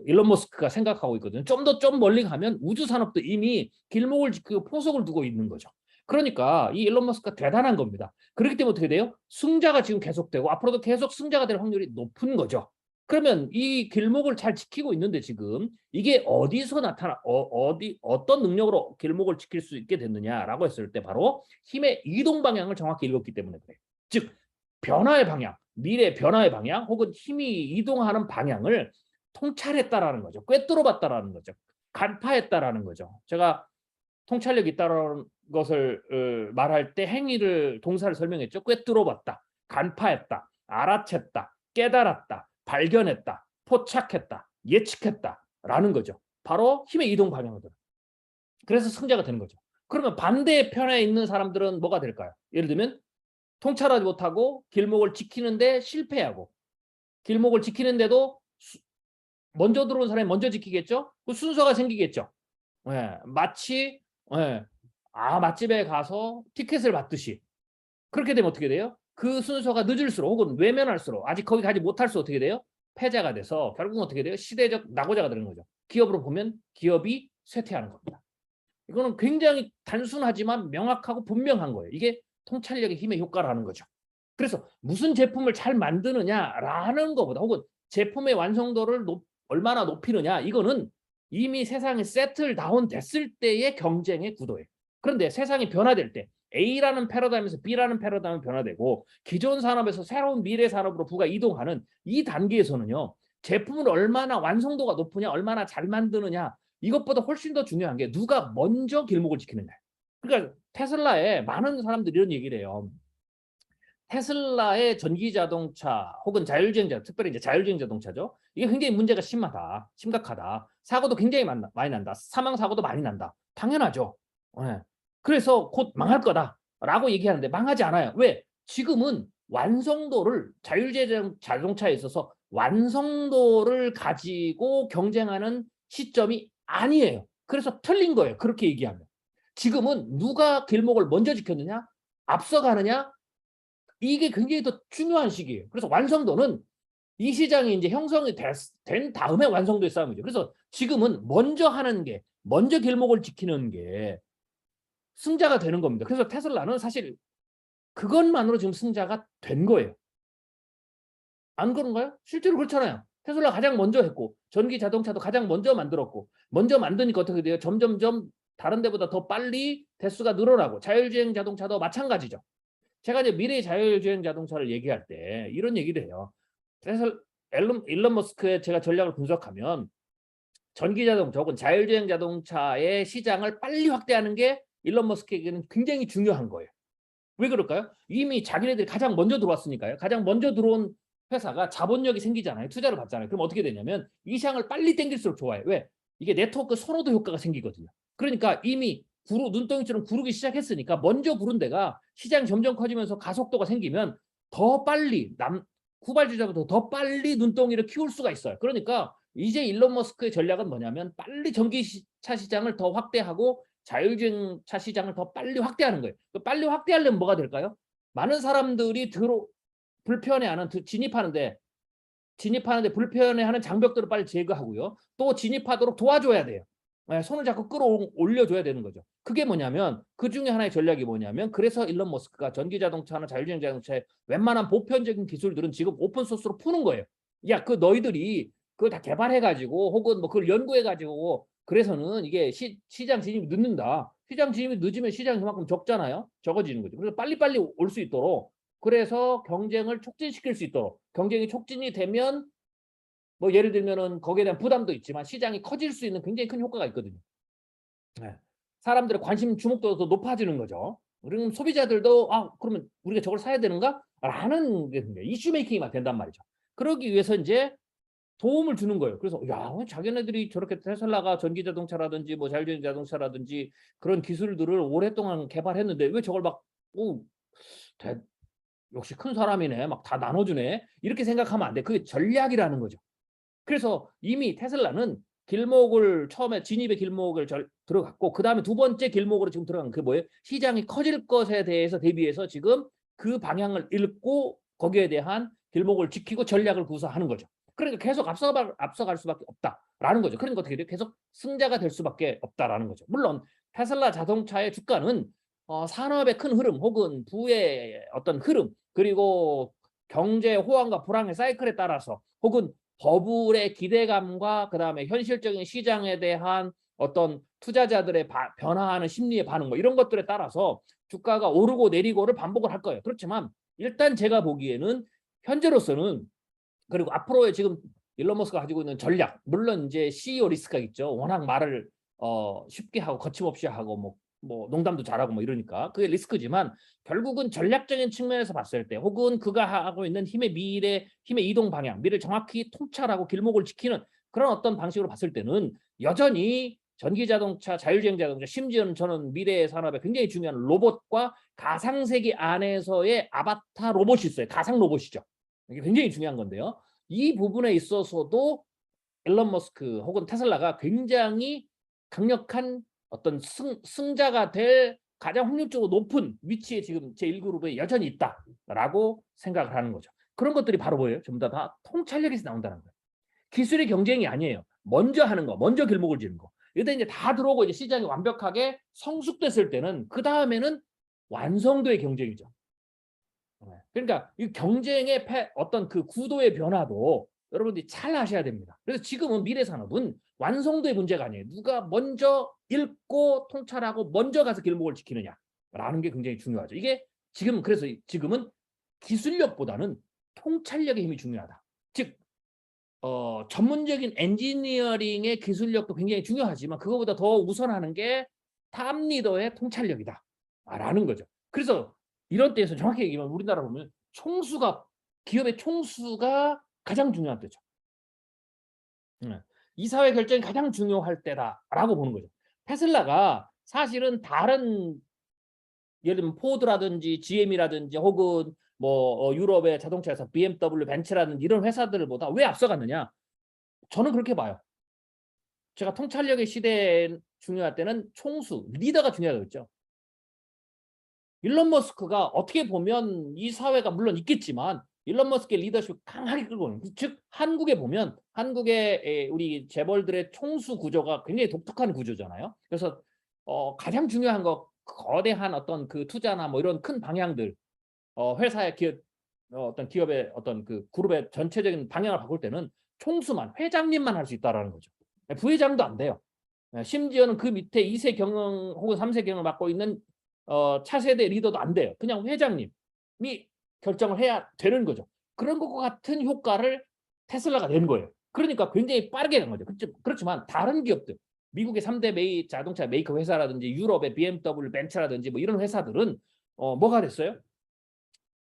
일론 머스크가 생각하고 있거든요. 좀 멀리 가면 우주 산업도 이미 길목을 지키고 포석을 두고 있는 거죠. 그러니까 이 일론 머스크가 대단한 겁니다. 그렇기 때문에 어떻게 돼요? 승자가 지금 계속되고 앞으로도 계속 승자가 될 확률이 높은 거죠. 그러면 이 길목을 잘 지키고 있는데 지금 이게 어디서 어떤 능력으로 길목을 지킬 수 있게 됐느냐라고 했을 때 바로 힘의 이동 방향을 정확히 읽었기 때문에 그래요. 즉 변화의 방향, 미래 변화의 방향 혹은 힘이 이동하는 방향을 통찰했다라는 거죠. 꿰뚫어봤다라는 거죠. 간파했다라는 거죠. 제가 통찰력이 있다는 것을 말할 때 행위를 동사를 설명했죠. 꿰뚫어봤다, 간파했다, 알아챘다, 깨달았다, 발견했다, 포착했다, 예측했다라는 거죠. 바로 힘의 이동 방향이거든. 그래서 승자가 되는 거죠. 그러면 반대 편에 있는 사람들은 뭐가 될까요? 예를 들면 통찰하지 못하고 길목을 지키는데 실패하고 길목을 지키는데도 먼저 들어온 사람이 먼저 지키겠죠? 그 순서가 생기겠죠. 예, 마치 맛집에 가서 티켓을 받듯이 그렇게 되면 어떻게 돼요? 그 순서가 늦을수록 혹은 외면할수록 아직 거기 가지 못할수록 어떻게 돼요? 패자가 돼서 결국은 어떻게 돼요? 시대적 낙오자가 되는 거죠. 기업으로 보면 기업이 쇠퇴하는 겁니다. 이거는 굉장히 단순하지만 명확하고 분명한 거예요. 이게 통찰력의 힘의 효과라는 거죠. 그래서 무슨 제품을 잘 만드느냐라는 것보다 혹은 제품의 완성도를 얼마나 높이느냐 이거는 이미 세상이 세틀 다운 됐을 때의 경쟁의 구도예요. 그런데 세상이 변화될 때 A라는 패러다임에서 B라는 패러다임이 변화되고 기존 산업에서 새로운 미래 산업으로 부가 이동하는 이 단계에서는요. 제품을 얼마나 완성도가 높으냐 얼마나 잘 만드느냐 이것보다 훨씬 더 중요한 게 누가 먼저 길목을 지키느냐. 그러니까 테슬라에 많은 사람들이 이런 얘기를 해요. 테슬라의 전기 자동차 혹은 자율주행 자동차, 특별히 이제 자율주행 자동차죠. 이게 굉장히 문제가 심각하다. 사고도 굉장히 많이 난다. 사망 사고도 많이 난다. 당연하죠. 네. 그래서 곧 망할 거다라고 얘기하는데 망하지 않아요. 왜? 지금은 완성도를 자율주행 자동차에 있어서 완성도를 가지고 경쟁하는 시점이 아니에요. 그래서 틀린 거예요. 그렇게 얘기하면. 지금은 누가 길목을 먼저 지켰느냐? 앞서가느냐? 이게 굉장히 더 중요한 시기예요. 그래서 완성도는 이 시장이 이제 형성이 된 다음에 완성도의 싸움이죠. 그래서 지금은 먼저 하는 게, 먼저 길목을 지키는 게 승자가 되는 겁니다. 그래서 테슬라는 사실 그것만으로 지금 승자가 된 거예요. 안 그런가요? 실제로 그렇잖아요. 테슬라 가장 먼저 했고 전기 자동차도 가장 먼저 만들었고 먼저 만드니까 어떻게 돼요? 점점점 다른 데보다 더 빨리 대수가 늘어나고 자율주행 자동차도 마찬가지죠. 제가 이제 미래 자율주행 자동차를 얘기할 때 이런 얘기를 해요. 그래서 일론 머스크의 제가 전략을 분석하면 전기 자동차 혹은 자율주행 자동차의 시장을 빨리 확대하는 게 일론 머스크에게는 굉장히 중요한 거예요. 왜 그럴까요? 이미 자기네들이 가장 먼저 들어왔으니까요. 가장 먼저 들어온 회사가 자본력이 생기잖아요. 투자를 받잖아요. 그럼 어떻게 되냐면 이 시장을 빨리 땡길수록 좋아요. 왜? 이게 네트워크 선호도 효과가 생기거든요. 그러니까 이미 눈덩이처럼 구르기 시작했으니까 먼저 구른 데가 시장이 점점 커지면서 가속도가 생기면 더 빨리 후발주자부터 더 빨리 눈덩이를 키울 수가 있어요. 그러니까 이제 일론 머스크의 전략은 뭐냐면 빨리 전기차 시장을 더 확대하고 자율주행차 시장을 더 빨리 확대하는 거예요. 빨리 확대하려면 뭐가 될까요? 많은 사람들이 불편해하는 진입하는데 불편해하는 장벽들을 빨리 제거하고요. 또 진입하도록 도와줘야 돼요. 손을 자꾸 끌어올려줘야 되는 거죠. 그게 뭐냐면 그 중에 하나의 전략이 뭐냐면 그래서 일론 머스크가 전기자동차나 자율주행 자동차의 웬만한 보편적인 기술들은 지금 오픈소스로 푸는 거예요. 야, 그 너희들이 그걸 다 개발해가지고 혹은 뭐 그걸 연구해가지고 그래서는 이게 시장 진입이 늦는다. 시장 진입이 늦으면 시장이 그만큼 적잖아요. 적어지는 거죠. 그래서 빨리빨리 올 수 있도록 그래서 경쟁을 촉진시킬 수 있도록 경쟁이 촉진이 되면 뭐 예를 들면은 거기에 대한 부담도 있지만 시장이 커질 수 있는 굉장히 큰 효과가 있거든요. 네. 사람들의 관심 주목도도 높아지는 거죠. 그럼 소비자들도 그러면 우리가 저걸 사야 되는가? 라는 게 이슈 메이킹이 된단 말이죠. 그러기 위해서 이제 도움을 주는 거예요. 그래서 야, 자기네들이 저렇게 테슬라가 전기 자동차라든지 뭐 자율주행 자동차라든지 그런 기술들을 오랫동안 개발했는데 왜 저걸 막 역시 큰 사람이네. 막 다 나눠주네. 이렇게 생각하면 안 돼. 그게 전략이라는 거죠. 그래서 이미 테슬라는 길목을 처음에 진입의 길목을 들어갔고 그 다음에 두 번째 길목으로 지금 들어간 그 뭐예요? 시장이 커질 것에 대해서 대비해서 지금 그 방향을 읽고 거기에 대한 길목을 지키고 전략을 구사하는 거죠. 그러니까 계속 앞서갈 수밖에 없다라는 거죠. 그러니까 어떻게 돼요? 계속 승자가 될 수밖에 없다라는 거죠. 물론 테슬라 자동차의 주가는 산업의 큰 흐름 혹은 부의 어떤 흐름 그리고 경제 호황과 불황의 사이클에 따라서 혹은 버블의 기대감과 그다음에 현실적인 시장에 대한 어떤 투자자들의 변화하는 심리의 반응 뭐 이런 것들에 따라서 주가가 오르고 내리고를 반복을 할 거예요. 그렇지만 일단 제가 보기에는 현재로서는 그리고 앞으로의 지금 일론 머스크가 가지고 있는 전략 물론 이제 CEO 리스크가 있죠. 워낙 말을 쉽게 하고 거침없이 하고 뭐 농담도 잘하고 뭐 이러니까 그게 리스크지만 결국은 전략적인 측면에서 봤을 때 혹은 그가 하고 있는 힘의 이동 방향 미래를 정확히 통찰하고 길목을 지키는 그런 어떤 방식으로 봤을 때는 여전히 전기자동차, 자율주행자동차 심지어는 저는 미래의 산업에 굉장히 중요한 로봇과 가상세계 안에서의 아바타 로봇이 있어요. 가상 로봇이죠. 이게 굉장히 중요한 건데요. 이 부분에 있어서도 일론 머스크 혹은 테슬라가 굉장히 강력한 어떤 승자가 될 가장 확률적으로 높은 위치에 지금 제1그룹에 여전히 있다라고 생각을 하는 거죠. 그런 것들이 바로 뭐예요? 전부 다 통찰력에서 나온다는 거예요. 기술의 경쟁이 아니에요. 먼저 하는 거, 먼저 길목을 지는 거. 이때 이제 다 들어오고 이제 시장이 완벽하게 성숙됐을 때는 그 다음에는 완성도의 경쟁이죠. 그러니까 이 경쟁의 어떤 그 구도의 변화도 여러분들이 잘 아셔야 됩니다. 그래서 지금은 미래 산업은 완성도의 문제가 아니에요. 누가 먼저 읽고 통찰하고 먼저 가서 길목을 지키느냐라는 게 굉장히 중요하죠. 이게 그래서 지금은 기술력보다는 통찰력의 힘이 중요하다. 즉 전문적인 엔지니어링의 기술력도 굉장히 중요하지만 그거보다 더 우선하는 게 탑 리더의 통찰력이다. 라는 거죠. 그래서 이런 때에서 정확히 얘기하면 우리나라 보면 기업의 총수가 가장 중요한 때죠. 이 사회 결정이 가장 중요할 때다라고 보는 거죠. 테슬라가 사실은 다른 예를 들면 포드라든지 GM이라든지 혹은 뭐 유럽의 자동차에서 BMW, 벤츠라든지 이런 회사들보다 왜 앞서갔느냐? 저는 그렇게 봐요. 제가 통찰력의 시대에 중요할 때는 총수, 리더가 중요하겠죠. 일론 머스크가 어떻게 보면 이 사회가 물론 있겠지만 일론 머스크의 리더십을 강하게 끌고 오는 즉 한국에 보면 한국의 우리 재벌들의 총수 구조가 굉장히 독특한 구조잖아요. 그래서 가장 중요한 거 거대한 어떤 그 투자나 뭐 이런 큰 방향들 회사의 어떤 기업의 어떤 그 그룹의 전체적인 방향을 바꿀 때는 총수만 회장님만 할 수 있다라는 거죠. 부회장도 안 돼요. 심지어는 그 밑에 2세 경영 혹은 3세 경영을 맡고 있는 차세대 리더도 안 돼요. 그냥 회장님이 결정을 해야 되는 거죠. 그런 것과 같은 효과를 테슬라가 낸 거예요. 그러니까 굉장히 빠르게 간 거죠. 그렇지만 다른 기업들 미국의 3대 자동차 메이커 회사라든지 유럽의 BMW, 벤츠라든지 뭐 이런 회사들은 뭐가 됐어요?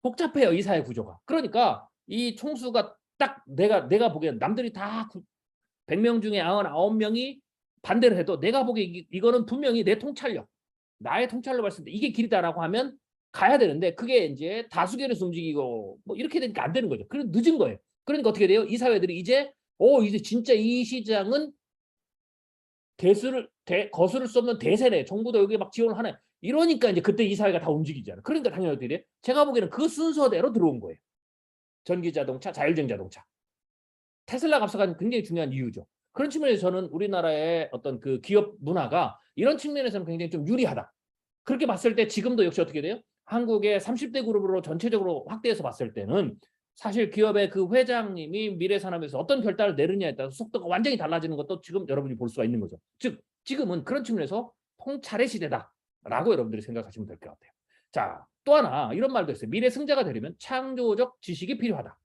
복잡해요. 이 사회 구조가. 그러니까 이 총수가 딱 내가 보기엔 남들이 다 100명 중에 99명이 반대를 해도 내가 보기에 이거는 분명히 내 통찰력 나의 통찰로 봤을 때 이게 길이다라고 하면 가야 되는데 그게 이제 다수결에서 움직이고 뭐 이렇게 되니까 안 되는 거죠. 그래서 늦은 거예요. 그러니까 어떻게 돼요? 이 사회들이 이제 진짜 이 시장은 거스를 수 없는 대세네. 정부도 여기 막 지원을 하네. 이러니까 이제 그때 이 사회가 다 움직이잖아요. 그러니까 당연히 어떻게 돼요? 제가 보기에는 그 순서대로 들어온 거예요. 전기자동차, 자율주행 자동차. 테슬라가 앞서간 굉장히 중요한 이유죠. 그런 측면에서 저는 우리나라의 어떤 그 기업 문화가 이런 측면에서는 굉장히 좀 유리하다. 그렇게 봤을 때 지금도 역시 어떻게 돼요? 한국의 30대 그룹으로 전체적으로 확대해서 봤을 때는 사실 기업의 그 회장님이 미래산업에서 어떤 결단을 내느냐에 따라서 속도가 완전히 달라지는 것도 지금 여러분이 볼 수가 있는 거죠. 즉 지금은 그런 측면에서 통찰의 시대다라고 여러분들이 생각하시면 될 것 같아요. 자, 또 하나 이런 말도 있어요. 미래 승자가 되려면 창조적 지식이 필요하다.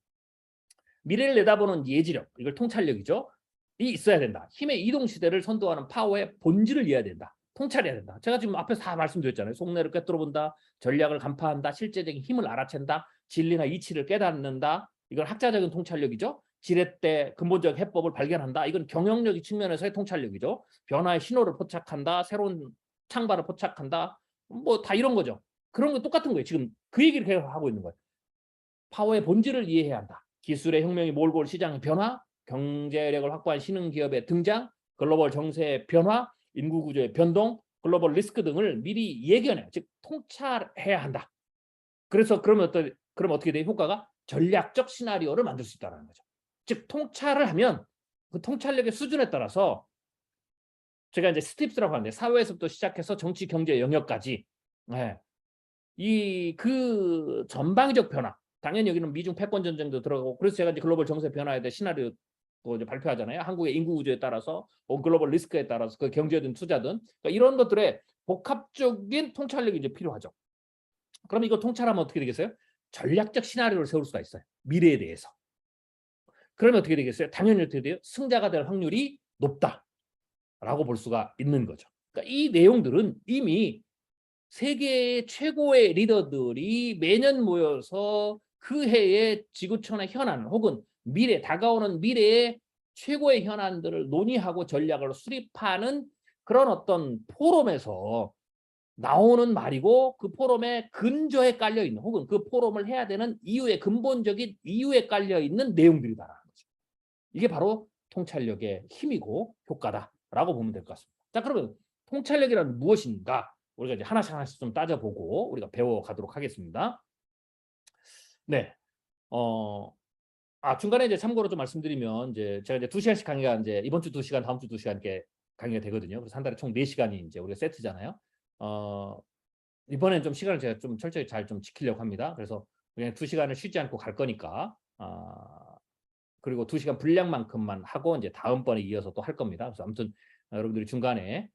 미래를 내다보는 예지력, 이걸 통찰력이죠. 이 있어야 된다. 힘의 이동 시대를 선도하는 파워의 본질을 이해해야 된다. 통찰해야 된다. 제가 지금 앞에서 다 말씀드렸잖아요. 속내를 꿰뚫어 본다. 전략을 간파한다. 실제적인 힘을 알아챈다. 진리나 이치를 깨닫는다. 이건 학자적인 통찰력이죠. 지렛대 근본적 해법을 발견한다. 이건 경영력의 측면에서의 통찰력이죠. 변화의 신호를 포착한다. 새로운 창발을 포착한다. 뭐 다 이런 거죠. 그런 거 똑같은 거예요. 지금 그 얘기를 계속 하고 있는 거예요. 파워의 본질을 이해해야 한다. 기술의 혁명이 몰고 올 시장의 변화, 경제력을 확보한 신흥기업의 등장, 글로벌 정세의 변화, 인구 구조의 변동, 글로벌 리스크 등을 미리 예견해, 즉 통찰해야 한다. 그래서 그러면 어떻게 돼? 효과가 전략적 시나리오를 만들 수 있다는 거죠. 즉 통찰을 하면 그 통찰력의 수준에 따라서 제가 이제 스팁스라고 하는데 사회에서부터 시작해서 정치, 경제 영역까지 이 그 전방위적 변화. 당연히 여기는 미중 패권 전쟁도 들어가고 그래서 제가 이제 글로벌 정세 변화에 대해 시나리오 이제 발표하잖아요. 한국의 인구 구조에 따라서 글로벌 리스크에 따라서 그 경제든 투자든 그러니까 이런 것들의 복합적인 통찰력이 이제 필요하죠. 그럼 이거 통찰하면 어떻게 되겠어요? 전략적 시나리오를 세울 수가 있어요. 미래에 대해서. 그러면 어떻게 되겠어요? 당연히 어떻게 돼요? 승자가 될 확률이 높다라고 볼 수가 있는 거죠. 그러니까 이 내용들은 이미 세계의 최고의 리더들이 매년 모여서 그 해의 지구촌의 현안 혹은 다가오는 미래의 최고의 현안들을 논의하고 전략을 수립하는 그런 어떤 포럼에서 나오는 말이고 그 포럼의 근저에 깔려있는 혹은 그 포럼을 해야 되는 이유의 근본적인 이유에 깔려있는 내용들이다라는 거죠. 이게 바로 통찰력의 힘이고 효과다라고 보면 될 것 같습니다. 자, 그러면 통찰력이란 무엇인가? 우리가 이제 하나씩 좀 따져보고 우리가 배워가도록 하겠습니다. 네. 중간에 이제 참고로 좀 말씀드리면 이제 제가 이제 2시간씩 강의가 이제 이번 주 2시간, 다음 주 2시간 이렇게 강의가 되거든요. 그래서 한 달에 총 4시간이 이제 우리가 세트잖아요. 이번엔 좀 시간을 제가 좀 철저히 잘 좀 지키려고 합니다. 그래서 그냥 2시간을 쉬지 않고 갈 거니까 그리고 2시간 분량만큼만 하고 이제 다음번에 이어서 또 할 겁니다. 그래서 아무튼 여러분들이 중간에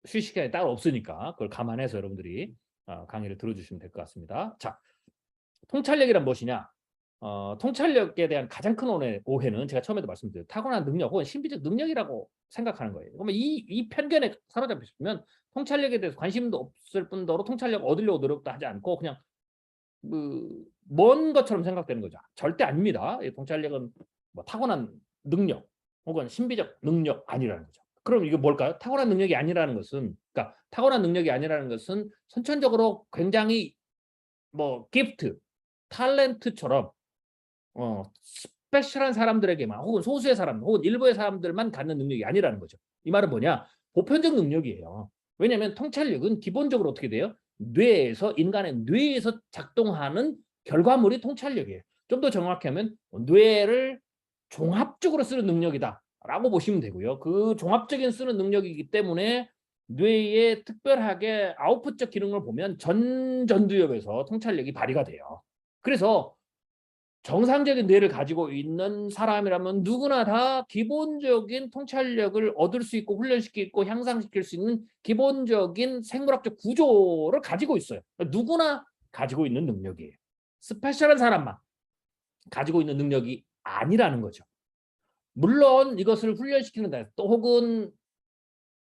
쉴 시간이 따로 없으니까 그걸 감안해서 여러분들이 강의를 들어주시면 될 것 같습니다. 자, 통찰력이란 무엇이냐? 통찰력에 대한 가장 큰 오해는 제가 처음에도 말씀드렸죠. 타고난 능력 혹은 신비적 능력이라고 생각하는 거예요. 그러면 이 편견에 사로잡히시면 통찰력에 대해서 관심도 없을 뿐더러 통찰력 얻으려고 노력도 하지 않고 그냥 먼 것처럼 생각되는 거죠. 절대 아닙니다. 통찰력은 뭐 타고난 능력 혹은 신비적 능력 아니라는 거죠. 그럼 이게 뭘까요? 타고난 능력이 아니라는 것은 그러니까 타고난 능력이 아니라는 것은 선천적으로 굉장히 뭐 기프트, 탤런트처럼 스페셜한 사람들에게만 혹은 소수의 사람 혹은 일부의 사람들만 갖는 능력이 아니라는 거죠. 이 말은 뭐냐? 보편적 능력이에요. 왜냐하면 통찰력은 기본적으로 어떻게 돼요? 인간의 뇌에서 작동하는 결과물이 통찰력이에요. 좀 더 정확히 하면 뇌를 종합적으로 쓰는 능력이다라고 보시면 되고요. 그 종합적인 쓰는 능력이기 때문에 뇌의 특별하게 아웃풋적 기능을 보면 전두엽에서 통찰력이 발휘가 돼요. 그래서 정상적인 뇌를 가지고 있는 사람이라면 누구나 다 기본적인 통찰력을 얻을 수 있고 훈련시키고 향상시킬 수 있는 기본적인 생물학적 구조를 가지고 있어요. 누구나 가지고 있는 능력이에요. 스페셜한 사람만 가지고 있는 능력이 아니라는 거죠. 물론 이것을 훈련시키는다 또 혹은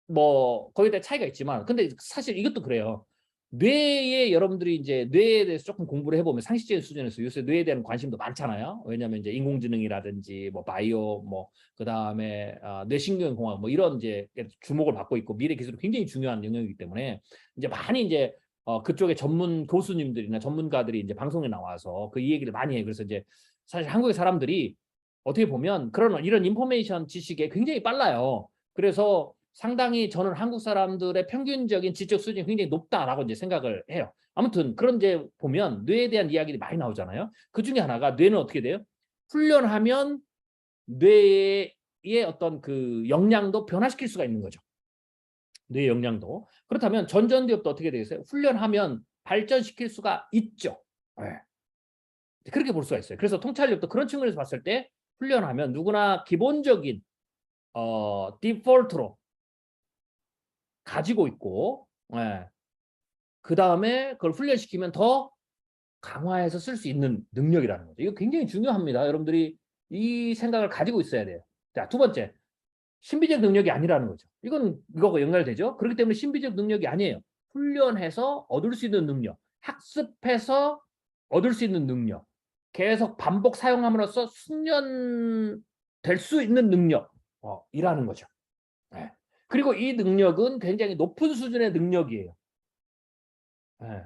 뭐 거기에 대해 차이가 있지만 근데 사실 이것도 그래요. 뇌에 여러분들이 이제 뇌에 대해서 조금 공부를 해보면 상식적인 수준에서 요새 뇌에 대한 관심도 많잖아요. 왜냐하면 이제 인공지능이라든지 뭐 바이오 뭐 그다음에 뇌신경공학 뭐 이런 이제 주목을 받고 있고 미래 기술이 굉장히 중요한 영역이기 때문에 이제 많이 이제 그쪽에 전문 교수님들이나 전문가들이 이제 방송에 나와서 그 이 얘기를 많이 해요. 그래서 이제 사실 한국의 사람들이 어떻게 보면 이런 인포메이션 지식에 굉장히 빨라요. 그래서 상당히 저는 한국 사람들의 평균적인 지적 수준이 굉장히 높다라고 이제 생각을 해요. 아무튼 그런 이제 보면 뇌에 대한 이야기들이 많이 나오잖아요. 그 중에 하나가 뇌는 어떻게 돼요? 훈련하면 뇌의 어떤 그 역량도 변화시킬 수가 있는 거죠. 뇌 역량도. 그렇다면 전전기업도 어떻게 되겠어요? 훈련하면 발전시킬 수가 있죠. 네. 그렇게 볼 수가 있어요. 그래서 통찰력도 그런 측면에서 봤을 때 훈련하면 누구나 기본적인 디폴트로 가지고 있고, 예. 그 다음에 그걸 훈련시키면 더 강화해서 쓸 수 있는 능력이라는 거죠. 이거 굉장히 중요합니다. 여러분들이 이 생각을 가지고 있어야 돼요. 자, 두 번째, 신비적 능력이 아니라는 거죠. 이건 이거가 연결되죠. 그렇기 때문에 신비적 능력이 아니에요. 훈련해서 얻을 수 있는 능력, 학습해서 얻을 수 있는 능력, 계속 반복 사용함으로써 숙련될 수 있는 능력이라는 거죠. 네. 그리고 이 능력은 굉장히 높은 수준의 능력이에요. 네.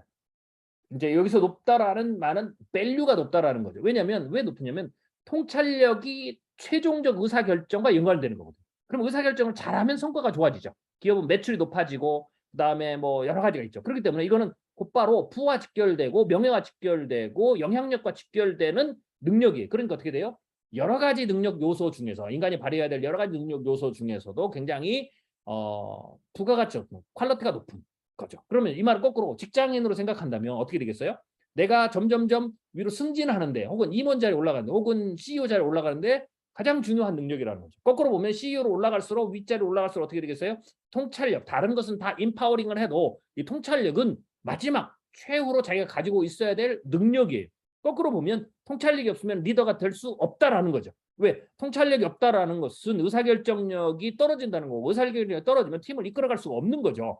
이제 여기서 높다라는 말은 밸류가 높다라는 거죠. 왜냐하면 왜 높으냐면 통찰력이 최종적 의사결정과 연관되는 거거든요. 그럼 의사결정을 잘하면 성과가 좋아지죠. 기업은 매출이 높아지고 그다음에 뭐 여러 가지가 있죠. 그렇기 때문에 이거는 곧바로 부와 직결되고 명예와 직결되고 영향력과 직결되는 능력이에요. 그러니까 어떻게 돼요? 여러 가지 능력 요소 중에서 인간이 발휘해야 될 여러 가지 능력 요소 중에서도 굉장히 부가가치 높은, 퀄리티가 높은 거죠. 그러면 이 말은 거꾸로 직장인으로 생각한다면 어떻게 되겠어요? 내가 점점점 위로 승진하는데 혹은 임원 자리에 올라가는데 혹은 CEO 자리에 올라가는데 가장 중요한 능력이라는 거죠. 거꾸로 보면 CEO로 올라갈수록 윗자리로 올라갈수록 어떻게 되겠어요? 통찰력. 다른 것은 다 임파워링을 해도 이 통찰력은 마지막 최후로 자기가 가지고 있어야 될 능력이에요. 거꾸로 보면 통찰력이 없으면 리더가 될 수 없다라는 거죠. 왜? 통찰력이 없다라는 것은 의사결정력이 떨어진다는 거고 의사결정력이 떨어지면 팀을 이끌어갈 수가 없는 거죠.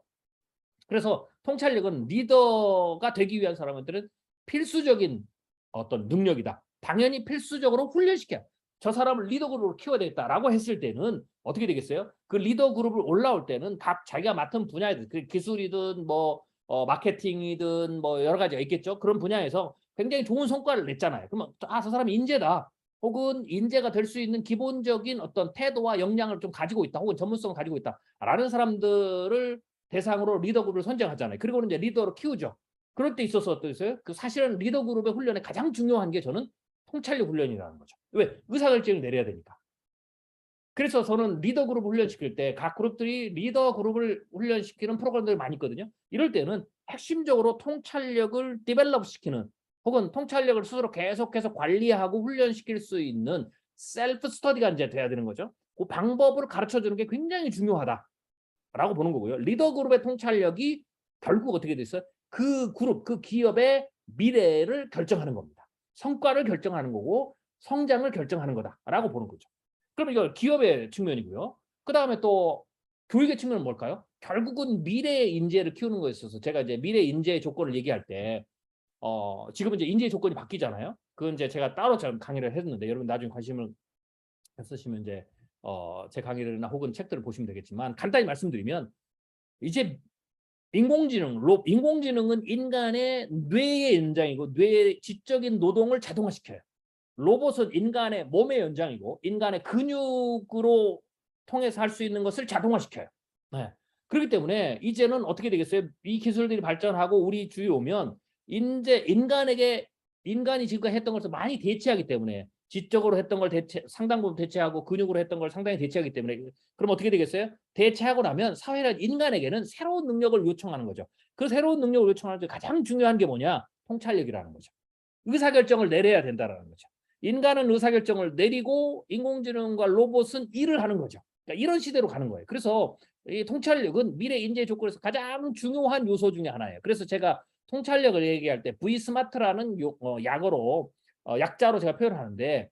그래서 통찰력은 리더가 되기 위한 사람들은 필수적인 어떤 능력이다. 당연히 필수적으로 훈련시켜. 저 사람을 리더 그룹으로 키워야 되겠다라고 했을 때는 어떻게 되겠어요? 그 리더 그룹을 올라올 때는 각 자기가 맡은 분야에 그 기술이든 뭐 마케팅이든 뭐 여러 가지가 있겠죠. 그런 분야에서 굉장히 좋은 성과를 냈잖아요. 그러면 저 사람이 인재다. 혹은 인재가 될 수 있는 기본적인 어떤 태도와 역량을 좀 가지고 있다. 혹은 전문성을 가지고 있다라는 사람들을 대상으로 리더 그룹을 선정하잖아요. 그리고는 이제 리더로 키우죠. 그럴 때 있어서 어떠세요? 그 사실은 리더 그룹의 훈련에 가장 중요한 게 저는 통찰력 훈련이라는 거죠. 왜? 의사결정을 내려야 되니까. 그래서 저는 리더 그룹을 훈련시킬 때 각 그룹들이 리더 그룹을 훈련시키는 프로그램들이 많이 있거든요. 이럴 때는 핵심적으로 통찰력을 디벨롭 시키는 혹은 통찰력을 스스로 계속해서 관리하고 훈련시킬 수 있는 셀프 스터디가 이제 돼야 되는 거죠. 그 방법을 가르쳐 주는 게 굉장히 중요하다라고 보는 거고요. 리더 그룹의 통찰력이 결국 어떻게 됐어요? 그 그룹, 그 기업의 미래를 결정하는 겁니다. 성과를 결정하는 거고 성장을 결정하는 거다라고 보는 거죠. 그럼 이거 기업의 측면이고요. 그 다음에 또 교육의 측면은 뭘까요? 결국은 미래의 인재를 키우는 거에 있어서 제가 이제 미래 인재의 조건을 얘기할 때 지금은 이제 인재의 조건이 바뀌잖아요. 그건 이제 제가 따로 강의를 했는데 여러분 나중에 관심을 있으시면 이제 제 강의나 혹은 책들을 보시면 되겠지만 간단히 말씀드리면 이제 인공지능은 인간의 뇌의 연장이고 뇌의 지적인 노동을 자동화시켜요. 로봇은 인간의 몸의 연장이고 인간의 근육으로 통해서 할 수 있는 것을 자동화시켜요. 네. 그렇기 때문에 이제는 어떻게 되겠어요? 이 기술들이 발전하고 우리 주위에 오면 이제 인간이 지금까지 했던 것을 많이 대체하기 때문에 지적으로 했던 걸 상당 부분 대체하고 근육으로 했던 걸 상당히 대체하기 때문에 그럼 어떻게 되겠어요? 대체하고 나면 사회는 인간에게는 새로운 능력을 요청하는 거죠. 그 새로운 능력을 요청하는 데 가장 중요한 게 뭐냐? 통찰력이라는 거죠. 의사결정을 내려야 된다는 거죠. 인간은 의사결정을 내리고 인공지능과 로봇은 일을 하는 거죠. 그러니까 이런 시대로 가는 거예요. 그래서 이 통찰력은 미래 인재 조건에서 가장 중요한 요소 중에 하나예요. 그래서 제가 통찰력을 얘기할 때 V스마트라는 약어로 약자로 제가 표현하는데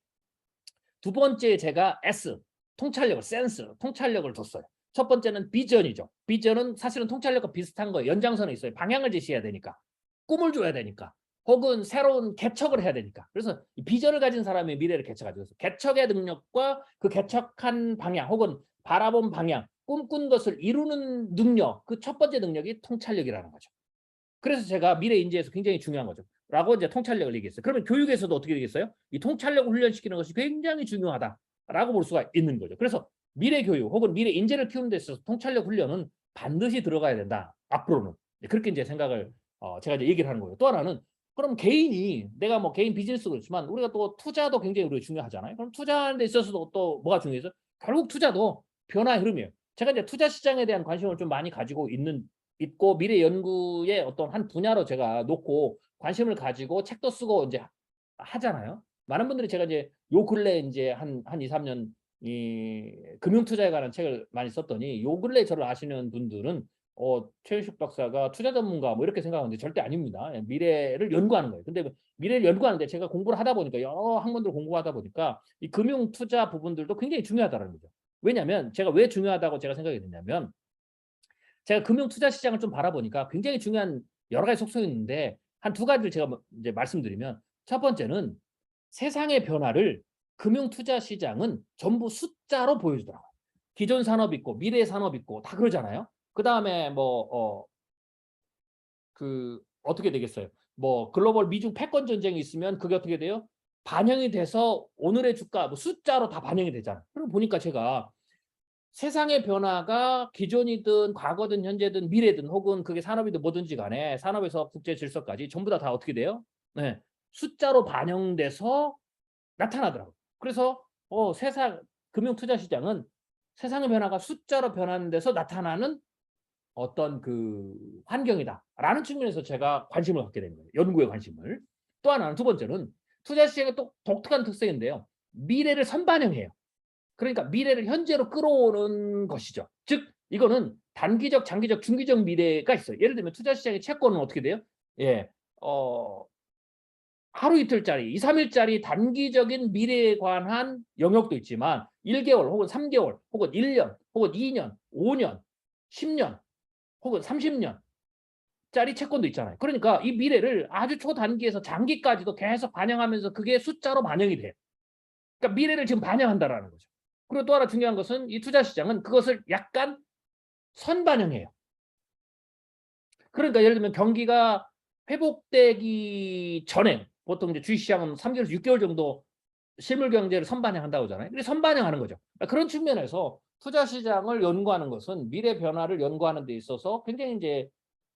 두 번째 제가 S 통찰력을 센스 통찰력을 줬어요. 첫 번째는 비전이죠. 비전은 사실은 통찰력과 비슷한 거예요. 연장선에 있어요. 방향을 제시해야 되니까. 꿈을 줘야 되니까. 혹은 새로운 개척을 해야 되니까. 그래서 비전을 가진 사람의 미래를 개척하죠. 개척의 능력과 그 개척한 방향 혹은 바라본 방향, 꿈꾼 것을 이루는 능력, 그 첫 번째 능력이 통찰력이라는 거죠. 그래서 제가 미래 인재에서 굉장히 중요한 거죠. 라고 이제 통찰력을 얘기했어요. 그러면 교육에서도 어떻게 되겠어요? 이 통찰력을 훈련시키는 것이 굉장히 중요하다라고 볼 수가 있는 거죠. 그래서 미래 교육 혹은 미래 인재를 키우는 데 있어서 통찰력 훈련은 반드시 들어가야 된다. 앞으로는. 그렇게 이제 생각을 제가 이제 얘기를 하는 거예요. 또 하나는 그럼 개인이 내가 뭐 개인 비즈니스도 그렇지만 우리가 또 투자도 굉장히 우리가 중요하잖아요. 그럼 투자하는 데 있어서도 또 뭐가 중요해서 결국 투자도 변화의 흐름이에요. 제가 이제 투자 시장에 대한 관심을 좀 많이 가지고 있고 미래 연구의 어떤 한 분야로 제가 놓고 관심을 가지고 책도 쓰고 이제 하잖아요. 많은 분들이 제가 이제 요 근래 이제 한 2, 3년 이 금융 투자에 관한 책을 많이 썼더니 요 근래 저를 아시는 분들은 최윤식 박사가 투자 전문가 뭐 이렇게 생각하는데 절대 아닙니다. 미래를 연구하는 거예요. 근데 미래를 연구하는데 제가 공부를 하다 보니까 여러 학문들 공부하다 보니까 이 금융 투자 부분들도 굉장히 중요하다는 거죠. 왜냐하면 제가 왜 중요하다고 제가 생각이 됐냐면 제가 금융 투자 시장을 좀 바라보니까 굉장히 중요한 여러 가지 속성이 있는데 한 두 가지를 제가 이제 말씀드리면 첫 번째는 세상의 변화를 금융 투자 시장은 전부 숫자로 보여주더라고요. 기존 산업 있고 미래 산업 있고 다 그러잖아요. 그다음에 어떻게 되겠어요? 뭐 글로벌 미중 패권 전쟁이 있으면 그게 어떻게 돼요? 반영이 돼서 오늘의 주가 뭐 숫자로 다 반영이 되잖아요. 그럼 보니까 제가 세상의 변화가 기존이든 과거든 현재든 미래든 혹은 그게 산업이든 뭐든지 간에 산업에서 국제 질서까지 전부 다 어떻게 돼요? 네. 숫자로 반영돼서 나타나더라고요. 그래서 세상 금융 투자 시장은 세상의 변화가 숫자로 변하는 데서 나타나는 어떤 그 환경이다라는 측면에서 제가 관심을 갖게 된 거예요. 연구에 관심을. 또 하나는 두 번째는 투자 시장의 또 독특한 특성인데요. 미래를 선반영해요. 그러니까 미래를 현재로 끌어오는 것이죠. 즉 이거는 단기적, 장기적, 중기적 미래가 있어요. 예를 들면 투자 시장의 채권은 어떻게 돼요? 예, 하루 이틀짜리, 2, 3일짜리 단기적인 미래에 관한 영역도 있지만 1개월 혹은 3개월 혹은 1년 혹은 2년, 5년, 10년 혹은 30년 짜리 채권도 있잖아요. 그러니까 이 미래를 아주 초단기에서 장기까지도 계속 반영하면서 그게 숫자로 반영이 돼요. 그러니까 미래를 지금 반영한다라는 거죠. 그리고 또 하나 중요한 것은 이 투자 시장은 그것을 약간 선반영해요. 그러니까 예를 들면 경기가 회복되기 전에 보통 이제 주식시장은 3개월에서 6개월 정도 실물 경제를 선반영한다고 하잖아요. 근데 선반영하는 거죠. 그러니까 그런 측면에서 투자 시장을 연구하는 것은 미래 변화를 연구하는 데 있어서 굉장히 이제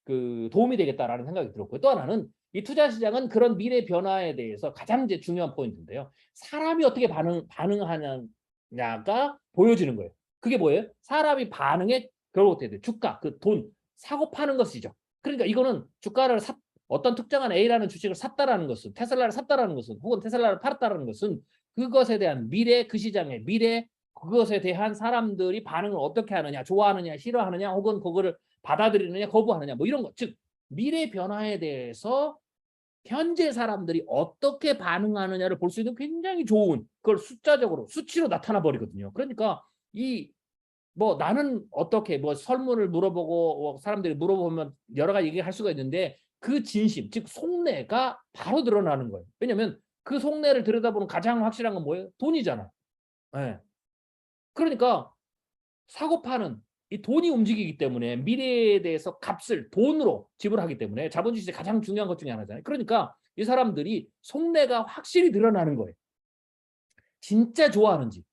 그 도움이 되겠다라는 생각이 들었고요. 또 하나는 이 투자 시장은 그런 미래 변화에 대해서 가장 이제 중요한 포인트인데요. 사람이 어떻게 반응하느냐가 보여지는 거예요. 그게 뭐예요? 사람이 반응에 결국 어떻게 돼요? 주가, 그 돈, 사고 파는 것이죠. 그러니까 이거는 주가를 어떤 특정한 A라는 주식을 샀다라는 것은 테슬라를 샀다라는 것은 혹은 테슬라를 팔았다라는 것은 그것에 대한 미래, 그 시장의 미래, 그것에 대한 사람들이 반응을 어떻게 하느냐, 좋아하느냐, 싫어하느냐, 혹은 그거를 받아들이느냐, 거부하느냐, 뭐 이런 것. 즉 미래 변화에 대해서 현재 사람들이 어떻게 반응하느냐를 볼 수 있는 굉장히 좋은 그걸 숫자적으로 수치로 나타나 버리거든요. 그러니까 이 뭐 나는 어떻게 뭐 설문을 물어보고 사람들이 물어보면 여러 가지 얘기할 수가 있는데 그 진심, 즉 속내가 바로 드러나는 거예요. 왜냐하면 그 속내를 들여다보는 가장 확실한 건 뭐예요? 돈이잖아. 네. 그러니까 사고 파는 이 돈이 움직이기 때문에 미래에 대해서 값을 돈으로 지불하기 때문에 자본주의 시대 가장 중요한 것 중에 하나잖아요. 그러니까 이 사람들이 속내가 확실히 드러나는 거예요. 진짜 좋아하는지.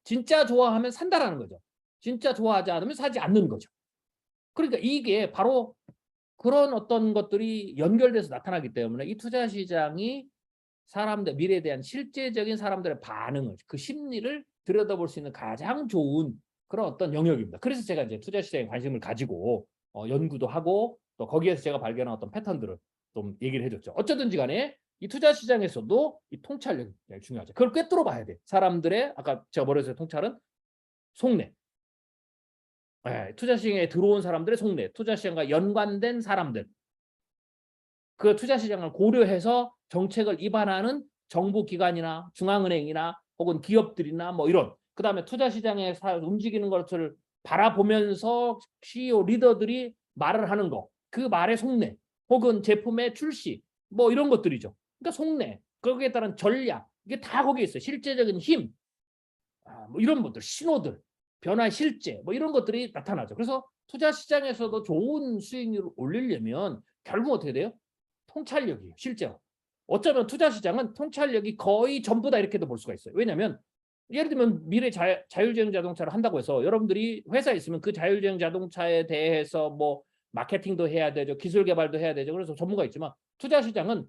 진짜 좋아하면 산다라는 거죠. 진짜 좋아하지 않으면 사지 않는 거죠. 그러니까 이게 바로 그런 어떤 것들이 연결돼서 나타나기 때문에 이 투자 시장이 사람들 미래에 대한 실제적인 사람들의 반응을 그 심리를 들여다볼 수 있는 가장 좋은 그런 어떤 영역입니다. 그래서 제가 이제 투자 시장에 관심을 가지고 연구도 하고 또 거기에서 제가 발견한 어떤 패턴들을 좀 얘기를 해줬죠. 어쩌든지 간에 이 투자 시장에서도 이 통찰력이 중요하죠. 그걸 꿰뚫어 봐야 돼. 사람들의 아까 제가 뭐랬어요? 통찰은 속내. 네, 투자 시장에 들어온 사람들의 속내, 투자 시장과 연관된 사람들, 그 투자 시장을 고려해서 정책을 입안하는 정부 기관이나 중앙은행이나 혹은 기업들이나 뭐 이런 그다음에 투자 시장에 움직이는 것을 바라보면서 CEO 리더들이 말을 하는 거, 그 말의 속내 혹은 제품의 출시 뭐 이런 것들이죠. 그러니까 속내, 거기에 따른 전략 이게 다 거기에 있어요. 실제적인 힘, 뭐 이런 것들, 신호들, 변화 실제 뭐 이런 것들이 나타나죠. 그래서 투자 시장에서도 좋은 수익률을 올리려면 결국 어떻게 돼요? 통찰력이에요. 실제로. 어쩌면 투자 시장은 통찰력이 거의 전부다 이렇게도 볼 수가 있어요. 왜냐하면 예를 들면 미래 자율주행 자동차를 한다고 해서 여러분들이 회사에 있으면 그 자율주행 자동차에 대해서 뭐 마케팅도 해야 되죠. 기술 개발도 해야 되죠. 그래서 전문가 있지만 투자 시장은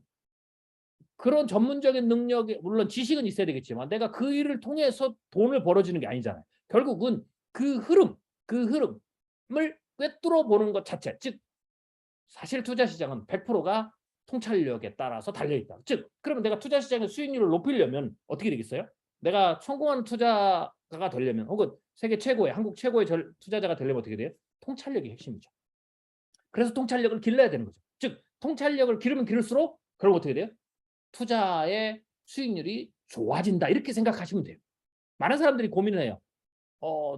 그런 전문적인 능력이 물론 지식은 있어야 되겠지만 내가 그 일을 통해서 돈을 벌어주는 게 아니잖아요. 결국은 그 흐름을 꿰뚫어 보는 것 자체, 즉 사실 투자 시장은 100%가 통찰력에 따라서 달려 있다. 즉 그러면 내가 투자 시장의 수익률을 높이려면 어떻게 되겠어요? 내가 성공하는 투자가가 되려면 혹은 세계 최고의 한국 최고의 투자자가 되려면 어떻게 돼요? 통찰력이 핵심이죠. 그래서 통찰력을 길러야 되는 거죠. 즉 통찰력을 기르면 기를수록 그럼 어떻게 돼요? 투자의 수익률이 좋아진다 이렇게 생각하시면 돼요. 많은 사람들이 고민을 해요.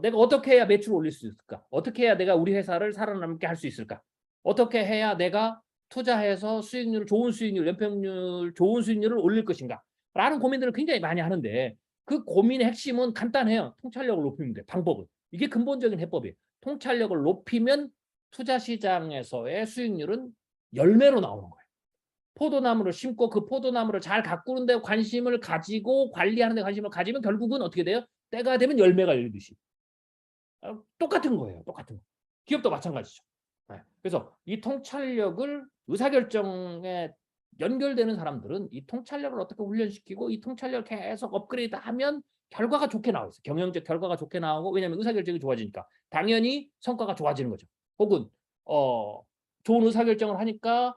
내가 어떻게 해야 매출을 올릴 수 있을까? 어떻게 해야 내가 우리 회사를 살아남게 할 수 있을까? 어떻게 해야 내가 투자해서 수익률, 좋은 수익률, 연평률, 좋은 수익률을 올릴 것인가? 라는 고민들을 굉장히 많이 하는데 그 고민의 핵심은 간단해요. 통찰력을 높이면 돼. 방법은. 이게 근본적인 해법이에요. 통찰력을 높이면 투자 시장에서의 수익률은 열매로 나오는 거예요. 포도나무를 심고 그 포도나무를 잘 가꾸는 데 관심을 가지고 관리하는 데 관심을 가지면 결국은 어떻게 돼요? 때가 되면 열매가 열리듯이. 똑같은 거예요. 똑같은 거. 기업도 마찬가지죠. 네. 그래서 이 통찰력을 의사결정에 연결되는 사람들은 이 통찰력을 어떻게 훈련시키고 이 통찰력을 계속 업그레이드하면 결과가 좋게 나와 있어요. 경영적 결과가 좋게 나오고 왜냐하면 의사결정이 좋아지니까 당연히 성과가 좋아지는 거죠. 혹은 좋은 의사결정을 하니까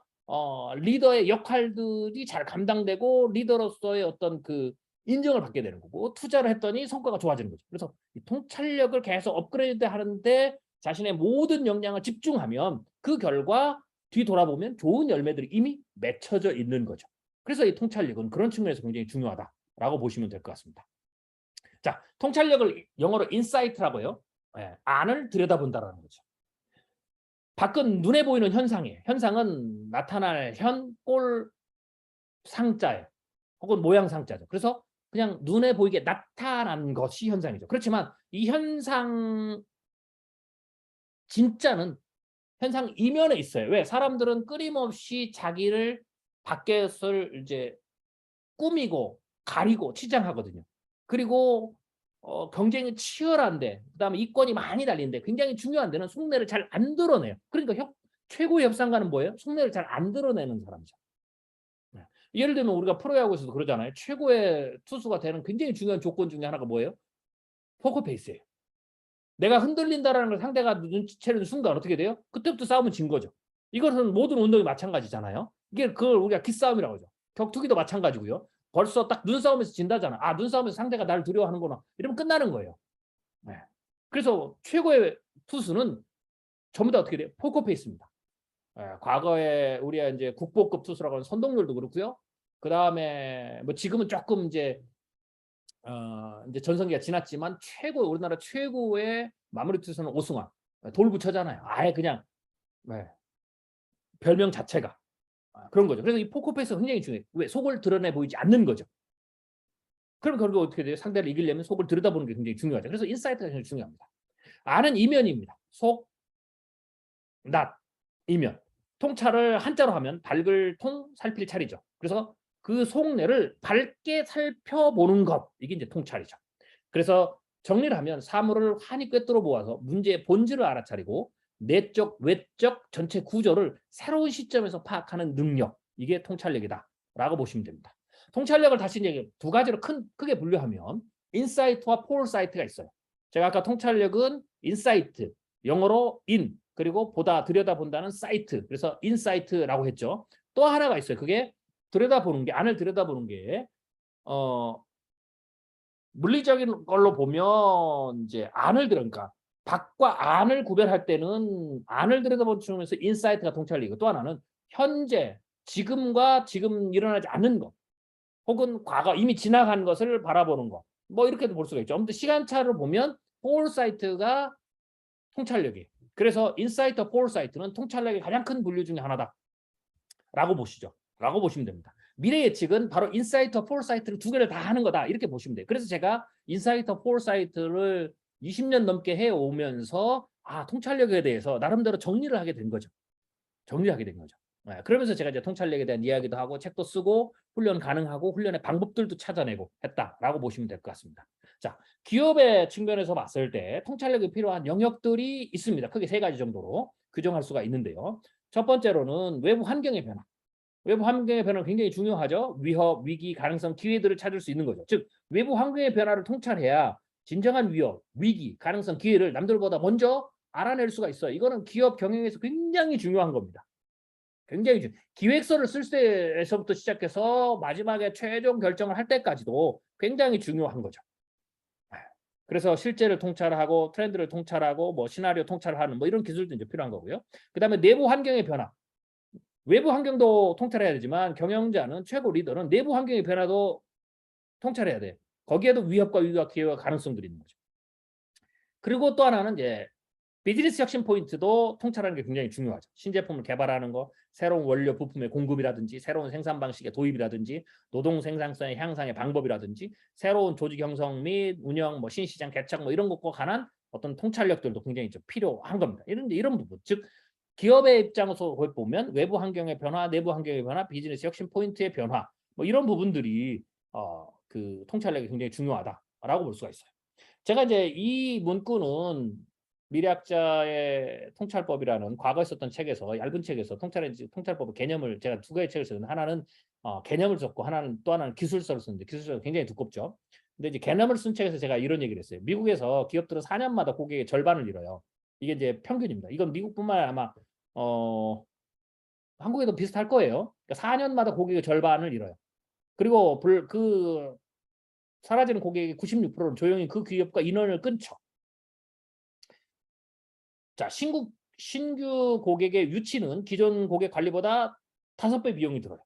리더의 역할들이 잘 감당되고 리더로서의 어떤 그 인정을 받게 되는 거고 투자를 했더니 성과가 좋아지는 거죠. 그래서 이 통찰력을 계속 업그레이드 하는데 자신의 모든 역량을 집중하면 그 결과 뒤돌아보면 좋은 열매들이 이미 맺혀져 있는 거죠. 그래서 이 통찰력은 그런 측면에서 굉장히 중요하다라고 보시면 될 것 같습니다. 자, 통찰력을 영어로 인사이트라고 해요. 네, 안을 들여다본다라는 거죠. 밖은 눈에 보이는 현상이에요. 현상은 나타날 현, 꼴, 상자예요. 혹은 모양 상자죠. 그래서 그냥 눈에 보이게 나타난 것이 현상이죠. 그렇지만 이 현상 진짜는 현상 이면에 있어요. 왜? 사람들은 끊임없이 자기를 밖에서 이제 꾸미고 가리고 치장하거든요. 그리고 경쟁이 치열한데 그다음에 이권이 많이 달리는데 굉장히 중요한 데는 속내를 잘 안 드러내요. 그러니까 최고의 협상가는 뭐예요? 속내를 잘 안 드러내는 사람이죠. 네. 예를 들면 우리가 프로야구에서도 그러잖아요. 최고의 투수가 되는 굉장히 중요한 조건 중에 하나가 뭐예요? 포커페이스예요. 내가 흔들린다라는 걸 상대가 눈치채는 순간 어떻게 돼요? 그때부터 싸움은 진 거죠. 이것은 모든 운동이 마찬가지잖아요. 이게 그걸 우리가 기싸움이라고 하죠. 격투기도 마찬가지고요. 벌써 딱 눈싸움에서 진다잖아. 아, 눈싸움에서 상대가 나를 두려워하는구나. 이러면 끝나는 거예요. 네. 그래서 최고의 투수는 전부 다 어떻게 돼요? 포커페이스입니다. 네. 과거에 우리가 이제 국보급 투수라고 하는 선동열도 그렇고요. 그 다음에 뭐 지금은 조금 이제 전성기가 지났지만 우리나라 최고의 마무리 투수는 오승환. 돌 붙여잖아요. 아예 그냥 네. 별명 자체가 그런 거죠. 그래서 이 포커페이스가 굉장히 중요해요. 왜? 속을 드러내 보이지 않는 거죠. 그럼 결국 어떻게 돼요? 상대를 이기려면 속을 들여다보는 게 굉장히 중요하죠. 그래서 인사이트가 굉장히 중요합니다. 아는 이면입니다. 속, 낫, 이면. 통찰을 한자로 하면 밝을 통, 살필 찰이죠. 그래서 그 속내를 밝게 살펴보는 것. 이게 이제 통찰이죠. 그래서 정리를 하면 사물을 환히 꿰뚫어 보아서 문제의 본질을 알아차리고 내적, 외적 전체 구조를 새로운 시점에서 파악하는 능력. 이게 통찰력이다라고 보시면 됩니다. 통찰력을 다시 이제 두 가지로 크게 분류하면 인사이트와 포얼사이트가 있어요. 제가 아까 통찰력은 인사이트, 영어로 인, 그리고 보다, 들여다본다는 사이트. 그래서 인사이트라고 했죠. 또 하나가 있어요. 그게 들여다보는 게, 안을 들여다보는 게 물리적인 걸로 보면 이제 그러니까 밖과 안을 구별할 때는 안을 들여다보면서 인사이트가 통찰력이고 또 하나는 현재, 지금과 지금 일어나지 않는 것 혹은 과거 이미 지나간 것을 바라보는 것 뭐 이렇게도 볼 수가 있죠. 아무튼 시간차를 보면 포얼사이트가 통찰력이에요. 그래서 인사이트, 포얼사이트는 통찰력의 가장 큰 분류 중에 하나다라고 보시죠. 라고 보시면 됩니다. 미래 예측은 바로 인사이트, 포얼사이트를 두 개를 다 하는 거다 이렇게 보시면 돼요. 그래서 제가 인사이트, 포얼사이트를 20년 넘게 해오면서 통찰력에 대해서 나름대로 정리를 하게 된 거죠. 네, 그러면서 제가 이제 통찰력에 대한 이야기도 하고 책도 쓰고 훈련 가능하고 훈련의 방법들도 찾아내고 했다라고 보시면 될 것 같습니다. 자, 기업의 측면에서 봤을 때 통찰력이 필요한 영역들이 있습니다. 크게 세 가지 정도로 규정할 수가 있는데요. 첫 번째로는 외부 환경의 변화. 외부 환경의 변화는 굉장히 중요하죠. 위협, 위기, 가능성, 기회들을 찾을 수 있는 거죠. 즉 외부 환경의 변화를 통찰해야 진정한 위협, 위기, 가능성, 기회를 남들보다 먼저 알아낼 수가 있어요. 이거는 기업 경영에서 굉장히 중요한 겁니다. 굉장히 기획서를 쓸 때에서부터 시작해서 마지막에 최종 결정을 할 때까지도 굉장히 중요한 거죠. 그래서 실제를 통찰하고 트렌드를 통찰하고 뭐 시나리오 통찰하는 뭐 이런 기술도 이제 필요한 거고요. 그다음에 내부 환경의 변화. 외부 환경도 통찰해야 되지만 경영자는 최고 리더는 내부 환경의 변화도 통찰해야 돼. 거기에도 위협과 위기와 기회와 가능성들이 있는 거죠. 그리고 또 하나는 이제 비즈니스 혁신 포인트도 통찰하는 게 굉장히 중요하죠. 신제품을 개발하는 거, 새로운 원료 부품의 공급이라든지 새로운 생산 방식의 도입이라든지 노동 생산성의 향상의 방법이라든지 새로운 조직 형성 및 운영, 뭐 신시장 개척 뭐 이런 것과 관한 어떤 통찰력들도 굉장히 좀 필요한 겁니다. 이런 부분, 즉 기업의 입장에서 보면 외부 환경의 변화, 내부 환경의 변화, 비즈니스 혁신 포인트의 변화 뭐 이런 부분들이 그 통찰력이 굉장히 중요하다라고 볼 수가 있어요. 제가 이제 이 문구는 미래학자의 통찰법이라는 과거에 썼던 책에서 얇은 책에서 통찰법의 개념을 제가 두 가지 책을 썼는데 하나는 개념을 썼고 또 하나는 기술서를 썼는데 기술서가 굉장히 두껍죠. 근데 이제 개념을 쓴 책에서 제가 이런 얘기를 했어요. 미국에서 기업들은 4년마다 고객의 절반을 잃어요. 이게 이제 평균입니다. 이건 미국뿐만 아니라 아마 한국에도 비슷할 거예요. 그러니까 4년마다 고객의 절반을 잃어요. 그리고 사라지는 고객의 96%는 조용히 그 기업과 인연을 끊죠. 자, 신규 고객의 유치는 기존 고객 관리보다 5배 비용이 들어요.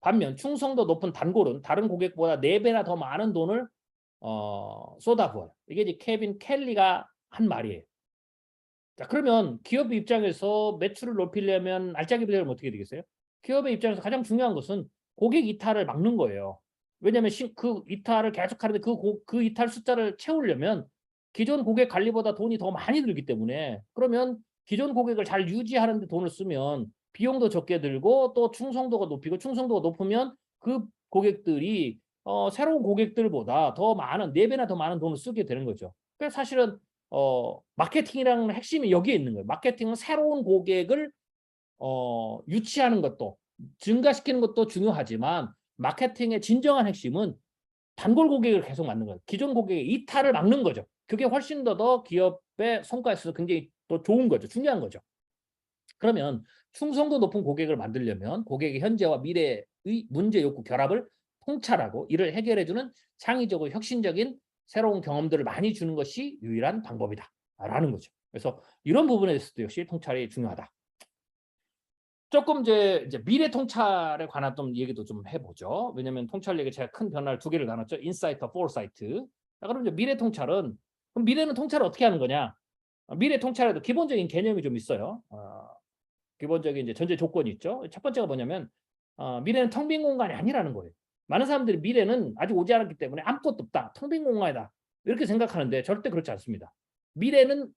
반면 충성도 높은 단골은 다른 고객보다 4배나 더 많은 돈을 쏟아부어요. 이게 이제 케빈 켈리가 한 말이에요. 자, 그러면 기업 입장에서 매출을 높이려면 알짜기 비율은 어떻게 되겠어요? 기업의 입장에서 가장 중요한 것은 고객 이탈을 막는 거예요. 왜냐하면 그 이탈을 계속 하는데 그 이탈 숫자를 채우려면 기존 고객 관리보다 돈이 더 많이 들기 때문에 그러면 기존 고객을 잘 유지하는 데 돈을 쓰면 비용도 적게 들고 또 충성도가 높이고 충성도가 높으면 그 고객들이 새로운 고객들보다 더 많은 4배나 더 많은 돈을 쓰게 되는 거죠. 그래서 사실은 마케팅이라는 핵심이 여기에 있는 거예요. 마케팅은 새로운 고객을 유치하는 것도 증가시키는 것도 중요하지만 마케팅의 진정한 핵심은 단골 고객을 계속 만드는 거예요. 기존 고객의 이탈을 막는 거죠. 그게 훨씬 더 기업의 성과에 있어서 굉장히 더 좋은 거죠. 중요한 거죠. 그러면 충성도 높은 고객을 만들려면 고객의 현재와 미래의 문제 욕구 결합을 통찰하고 이를 해결해주는 창의적이고 혁신적인 새로운 경험들을 많이 주는 것이 유일한 방법이다라는 거죠. 그래서 이런 부분에 대해서도 역시 통찰이 중요하다. 조금 이제 미래 통찰에 관한 좀 얘기도 좀 해보죠. 왜냐하면 통찰 얘기 제가 큰 변화를 2개를 나눴죠. 인사이트, 포사이트. 그럼 이제 미래 통찰은 그럼 미래는 통찰을 어떻게 하는 거냐? 미래 통찰에도 기본적인 개념이 좀 있어요. 기본적인 이제 전제 조건이 있죠. 첫 번째가 뭐냐면 미래는 텅 빈 공간이 아니라는 거예요. 많은 사람들이 미래는 아직 오지 않았기 때문에 아무것도 없다. 텅 빈 공간이다. 이렇게 생각하는데 절대 그렇지 않습니다. 미래는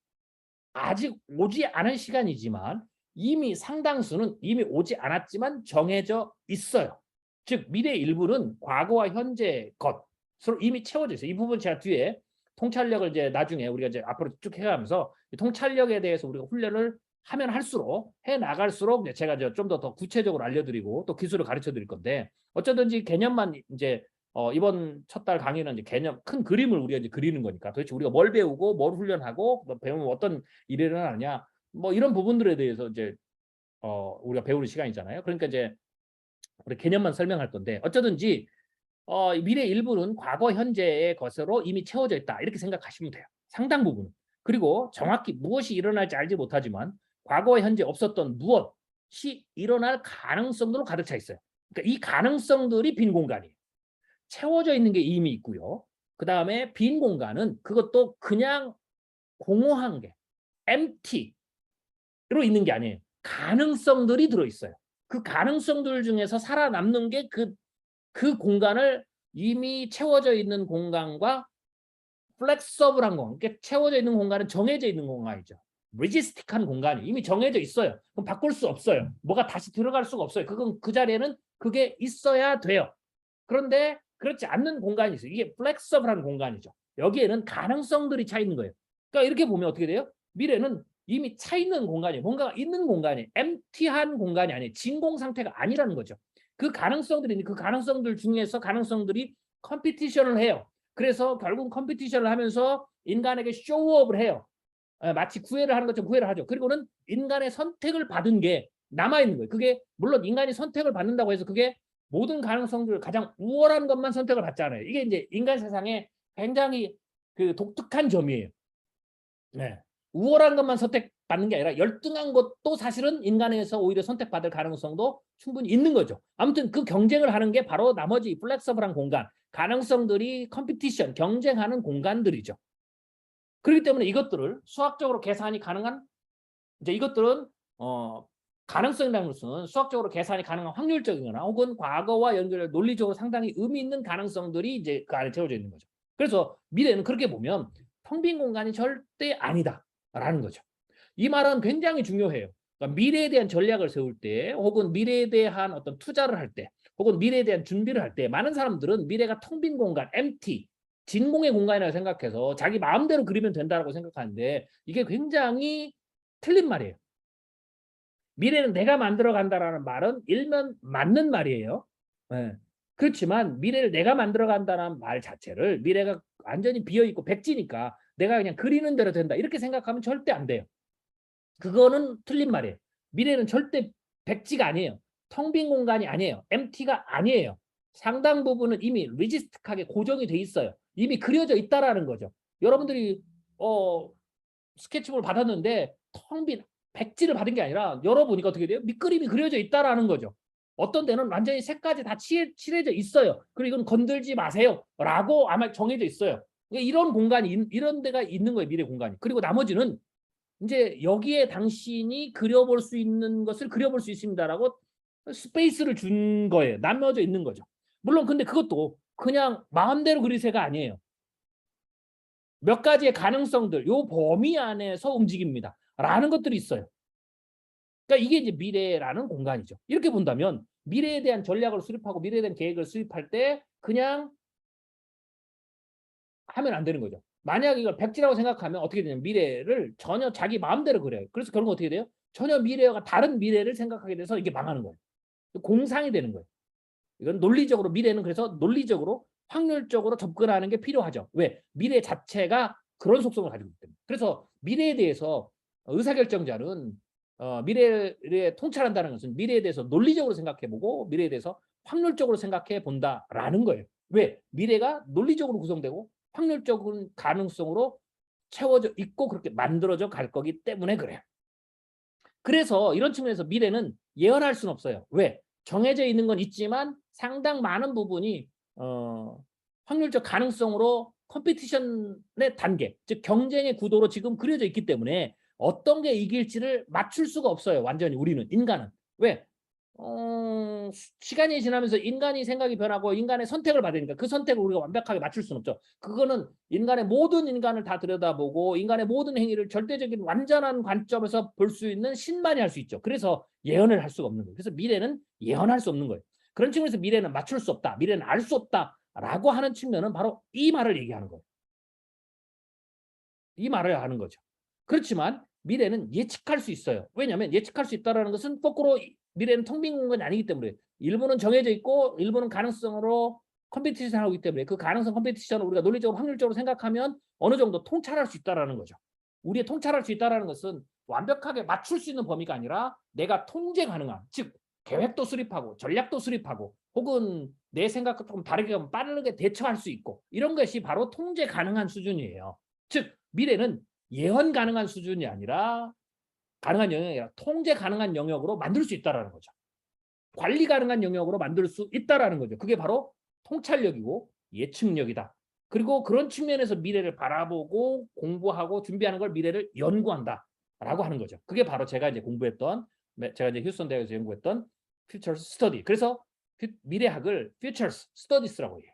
아직 오지 않은 시간이지만 이미 상당수는 이미 오지 않았지만 정해져 있어요. 즉 미래의 일부는 과거와 현재 것으로 이미 채워져 있어요. 이 부분 제가 뒤에 통찰력을 이제 나중에 우리가 이제 앞으로 쭉 해가면서 통찰력에 대해서 우리가 훈련을 하면 할수록 해 나갈수록 제가 좀 더 구체적으로 알려드리고 또 기술을 가르쳐 드릴 건데 어쩌든지 개념만 이제 이번 첫 달 강의는 이제 개념 큰 그림을 우리가 이제 그리는 거니까 도대체 우리가 뭘 배우고 뭘 훈련하고 뭐 배우면 어떤 일을 일어나느냐 뭐 이런 부분들에 대해서 이제 우리가 배우는 시간이잖아요. 그러니까 이제 우리 개념만 설명할 건데 어쩌든지 미래 일부는 과거 현재의 것으로 이미 채워져 있다 이렇게 생각하시면 돼요. 상당 부분. 그리고 정확히 무엇이 일어날지 알지 못하지만 과거와 현재 없었던 무엇이 일어날 가능성들로 가득 차 있어요. 그러니까 이 가능성들이 빈 공간이에요. 채워져 있는 게 이미 있고요. 그 다음에 빈 공간은 그것도 그냥 공허한 게 empty로 있는 게 아니에요. 가능성들이 들어있어요. 그 가능성들 중에서 살아남는 게 그 공간을 이미 채워져 있는 공간과 플렉서블한 공간, 그러니까 채워져 있는 공간은 정해져 있는 공간이죠. 리지스틱한 공간이 이미 정해져 있어요. 그럼 바꿀 수 없어요. 뭐가 다시 들어갈 수가 없어요. 그건 그 자리에는 그게 있어야 돼요. 그런데 그렇지 않는 공간이 있어요. 이게 플렉서블한 공간이죠. 여기에는 가능성들이 차 있는 거예요. 그러니까 이렇게 보면 어떻게 돼요? 미래는 이미 차 있는 공간이에요. 뭔가가 있는 공간이 empty한 공간이 아니에요. 진공 상태가 아니라는 거죠. 그 가능성들이 그 가능성들 중에서 가능성들이 컴피티션을 해요. 그래서 결국 컴피티션을 하면서 인간에게 쇼업을 해요. 마치 구애를 하는 것처럼 구애를 하죠. 그리고는 인간의 선택을 받은 게 남아있는 거예요. 그게 물론 인간이 선택을 받는다고 해서 그게 모든 가능성들 가장 우월한 것만 선택을 받잖아요. 이게 이제 인간 세상에 굉장히 그 독특한 점이에요. 네. 우월한 것만 선택받는 게 아니라 열등한 것도 사실은 인간에서 오히려 선택받을 가능성도 충분히 있는 거죠. 아무튼 그 경쟁을 하는 게 바로 나머지 플렉서블한 공간, 가능성들이 컴피티션, 경쟁하는 공간들이죠. 그렇기 때문에 이것들을 수학적으로 계산이 가능한 이제 이것들은 가능성이라는 것은 수학적으로 계산이 가능한 확률적이거나 혹은 과거와 연결해 논리적으로 상당히 의미 있는 가능성들이 이제 그 안에 채워져 있는 거죠. 그래서 미래는 그렇게 보면 텅 빈 공간이 절대 아니다라는 거죠. 이 말은 굉장히 중요해요. 그러니까 미래에 대한 전략을 세울 때 혹은 미래에 대한 어떤 투자를 할 때 혹은 미래에 대한 준비를 할 때 많은 사람들은 미래가 텅 빈 공간, empty, 진공의 공간이라고 생각해서 자기 마음대로 그리면 된다고 생각하는데 이게 굉장히 틀린 말이에요. 미래는 내가 만들어 간다라는 말은 일면 맞는 말이에요. 네. 그렇지만 미래를 내가 만들어 간다는 말 자체를 미래가 완전히 비어 있고 백지니까 내가 그냥 그리는 대로 된다 이렇게 생각하면 절대 안 돼요. 그거는 틀린 말이에요. 미래는 절대 백지가 아니에요. 텅 빈 공간이 아니에요. empty가 아니에요. 상당 부분은 이미 리지스틱하게 고정이 돼 있어요. 이미 그려져 있다라는 거죠. 여러분들이 스케치북을 받았는데 텅 빈 백지를 받은 게 아니라 열어보니까 어떻게 돼요? 밑그림이 그려져 있다라는 거죠. 어떤 데는 완전히 색까지 다 칠해져 있어요. 그리고 이건 건들지 마세요 라고 아마 정해져 있어요. 이런 공간이 이런 데가 있는 거예요. 미래 공간이. 그리고 나머지는 이제 여기에 당신이 그려볼 수 있는 것을 그려볼 수 있습니다라고 스페이스를 준 거예요. 나눠져 있는 거죠. 물론 근데 그것도 그냥 마음대로 그리세가 아니에요. 몇 가지의 가능성들, 요 범위 안에서 움직입니다. 라는 것들이 있어요. 그러니까 이게 이제 미래라는 공간이죠. 이렇게 본다면 미래에 대한 전략을 수립하고 미래에 대한 계획을 수립할 때 그냥 하면 안 되는 거죠. 만약 이걸 백지라고 생각하면 어떻게 되냐면 미래를 전혀 자기 마음대로 그려요. 그래서 결국 어떻게 돼요? 전혀 미래와 다른 미래를 생각하게 돼서 이게 망하는 거예요. 공상이 되는 거예요. 이건 논리적으로 미래는 그래서 논리적으로 확률적으로 접근하는 게 필요하죠. 왜? 미래 자체가 그런 속성을 가지고 있기 때문에. 그래서 미래에 대해서 의사결정자는 미래에 통찰한다는 것은 미래에 대해서 논리적으로 생각해보고 미래에 대해서 확률적으로 생각해 본다라는 거예요. 왜? 미래가 논리적으로 구성되고 확률적인 가능성으로 채워져 있고 그렇게 만들어져 갈 거기 때문에 그래요. 그래서 이런 측면에서 미래는 예언할 수는 없어요. 왜? 정해져 있는 건 있지만 상당 많은 부분이 확률적 가능성으로 컴피티션의 단계, 즉 경쟁의 구도로 지금 그려져 있기 때문에 어떤 게 이길지를 맞출 수가 없어요. 완전히 우리는 인간은. 왜? 시간이 지나면서 인간이 생각이 변하고 인간의 선택을 받으니까 그 선택을 우리가 완벽하게 맞출 수는 없죠. 그거는 인간의 모든 인간을 다 들여다보고 인간의 모든 행위를 절대적인 완전한 관점에서 볼 수 있는 신만이 할 수 있죠. 그래서 예언을 할 수가 없는 거예요. 그래서 미래는 예언할 수 없는 거예요. 그런 측면에서 미래는 맞출 수 없다. 미래는 알 수 없다라고 하는 측면은 바로 이 말을 얘기하는 거예요. 이 말을 하는 거죠. 그렇지만 미래는 예측할 수 있어요. 왜냐하면 예측할 수 있다는 것은 거꾸로 미래는 텅 빈 공간이 아니기 때문에 일부는 정해져 있고 일부는 가능성으로 컴피티션을 하기 때문에 그 가능성 컴피티션을 우리가 논리적으로 확률적으로 생각하면 어느 정도 통찰할 수 있다는 거죠. 우리의 통찰할 수 있다는 것은 완벽하게 맞출 수 있는 범위가 아니라 내가 통제 가능한, 즉 계획도 수립하고 전략도 수립하고 혹은 내 생각과 조금 다르게 하면 빠르게 대처할 수 있고 이런 것이 바로 통제 가능한 수준이에요. 즉 미래는 예언 가능한 수준이 아니라 가능한 영역이 아니라 통제 가능한 영역으로 만들 수 있다는 거죠. 관리 가능한 영역으로 만들 수 있다는 거죠. 그게 바로 통찰력이고 예측력이다. 그리고 그런 측면에서 미래를 바라보고 공부하고 준비하는 걸 미래를 연구한다라고 하는 거죠. 그게 바로 제가 이제 공부했던 제가 이제 휴스턴 대학에서 연구했던 Futures Study. 그래서 미래학을 Futures Studies라고 해요.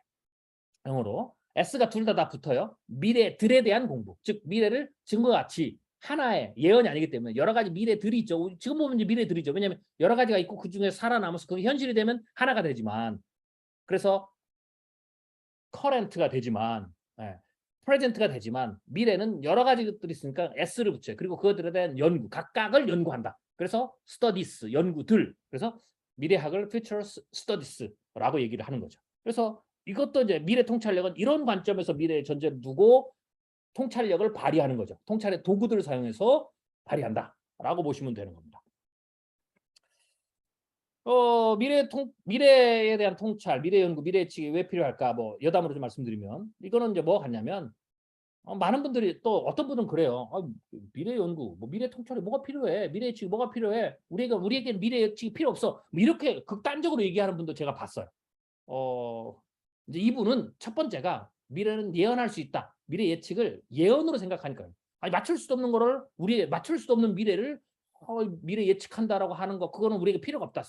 영어로. S가 둘 다 붙어요. 미래들에 대한 공부. 즉 미래를 지금과 같이 하나의 예언이 아니기 때문에 여러 가지 미래들이 있죠. 지금 보면 이제 미래들이죠. 왜냐하면 여러 가지가 있고 그중에 살아남아서 그게 현실이 되면 하나가 되지만 그래서 커런트가 되지만 프레젠트가 되지만 미래는 여러 가지 것들이 있으니까 s를 붙여요. 그리고 그것들에 대한 연구, 각각을 연구한다. 그래서 studies, 연구들. 그래서 미래학을 future studies라고 얘기를 하는 거죠. 그래서 이것도 이제 미래 통찰력은 이런 관점에서 미래의 전제를 두고 통찰력을 발휘하는 거죠. 통찰의 도구들을 사용해서 발휘한다라고 보시면 되는 겁니다. 미래에 대한 통찰, 미래 연구, 미래 예측이 왜 필요할까? 뭐 여담으로 좀 말씀드리면 이거는 이제 뭐 같냐면 많은 분들이 또 어떤 분은 그래요. 미래 연구, 뭐 미래 통찰이 뭐가 필요해? 미래 예측이 뭐가 필요해? 우리에게 미래 예측이 필요 없어. 뭐 이렇게 극단적으로 얘기하는 분도 제가 봤어요. 이제 이분은 첫 번째가 미래는 예언할 수 있다. 미래 예측을 예언으로 생각하니까요. 아니 맞출 수도 없는 거를 맞출 수도 없는 미래를 미래 예측한다라고 하는 거 그거는 우리에게 필요가 없다.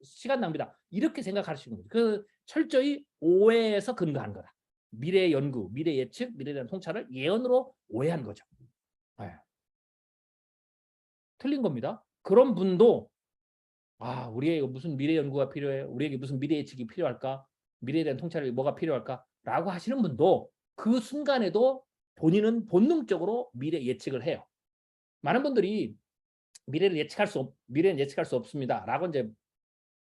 시간 낭비다. 이렇게 생각하시는 거죠. 그 철저히 오해에서 근거한 거다. 미래 연구, 미래 예측, 미래에 대한 통찰을 예언으로 오해한 거죠. 네. 틀린 겁니다. 그런 분도 우리에게 무슨 미래 연구가 필요해? 우리에게 무슨 미래 예측이 필요할까? 미래에 대한 통찰이 뭐가 필요할까? 라고 하시는 분도 그 순간에도 본인은 본능적으로 미래 예측을 해요. 많은 분들이 미래는 예측할 수 없습니다. 라고 이제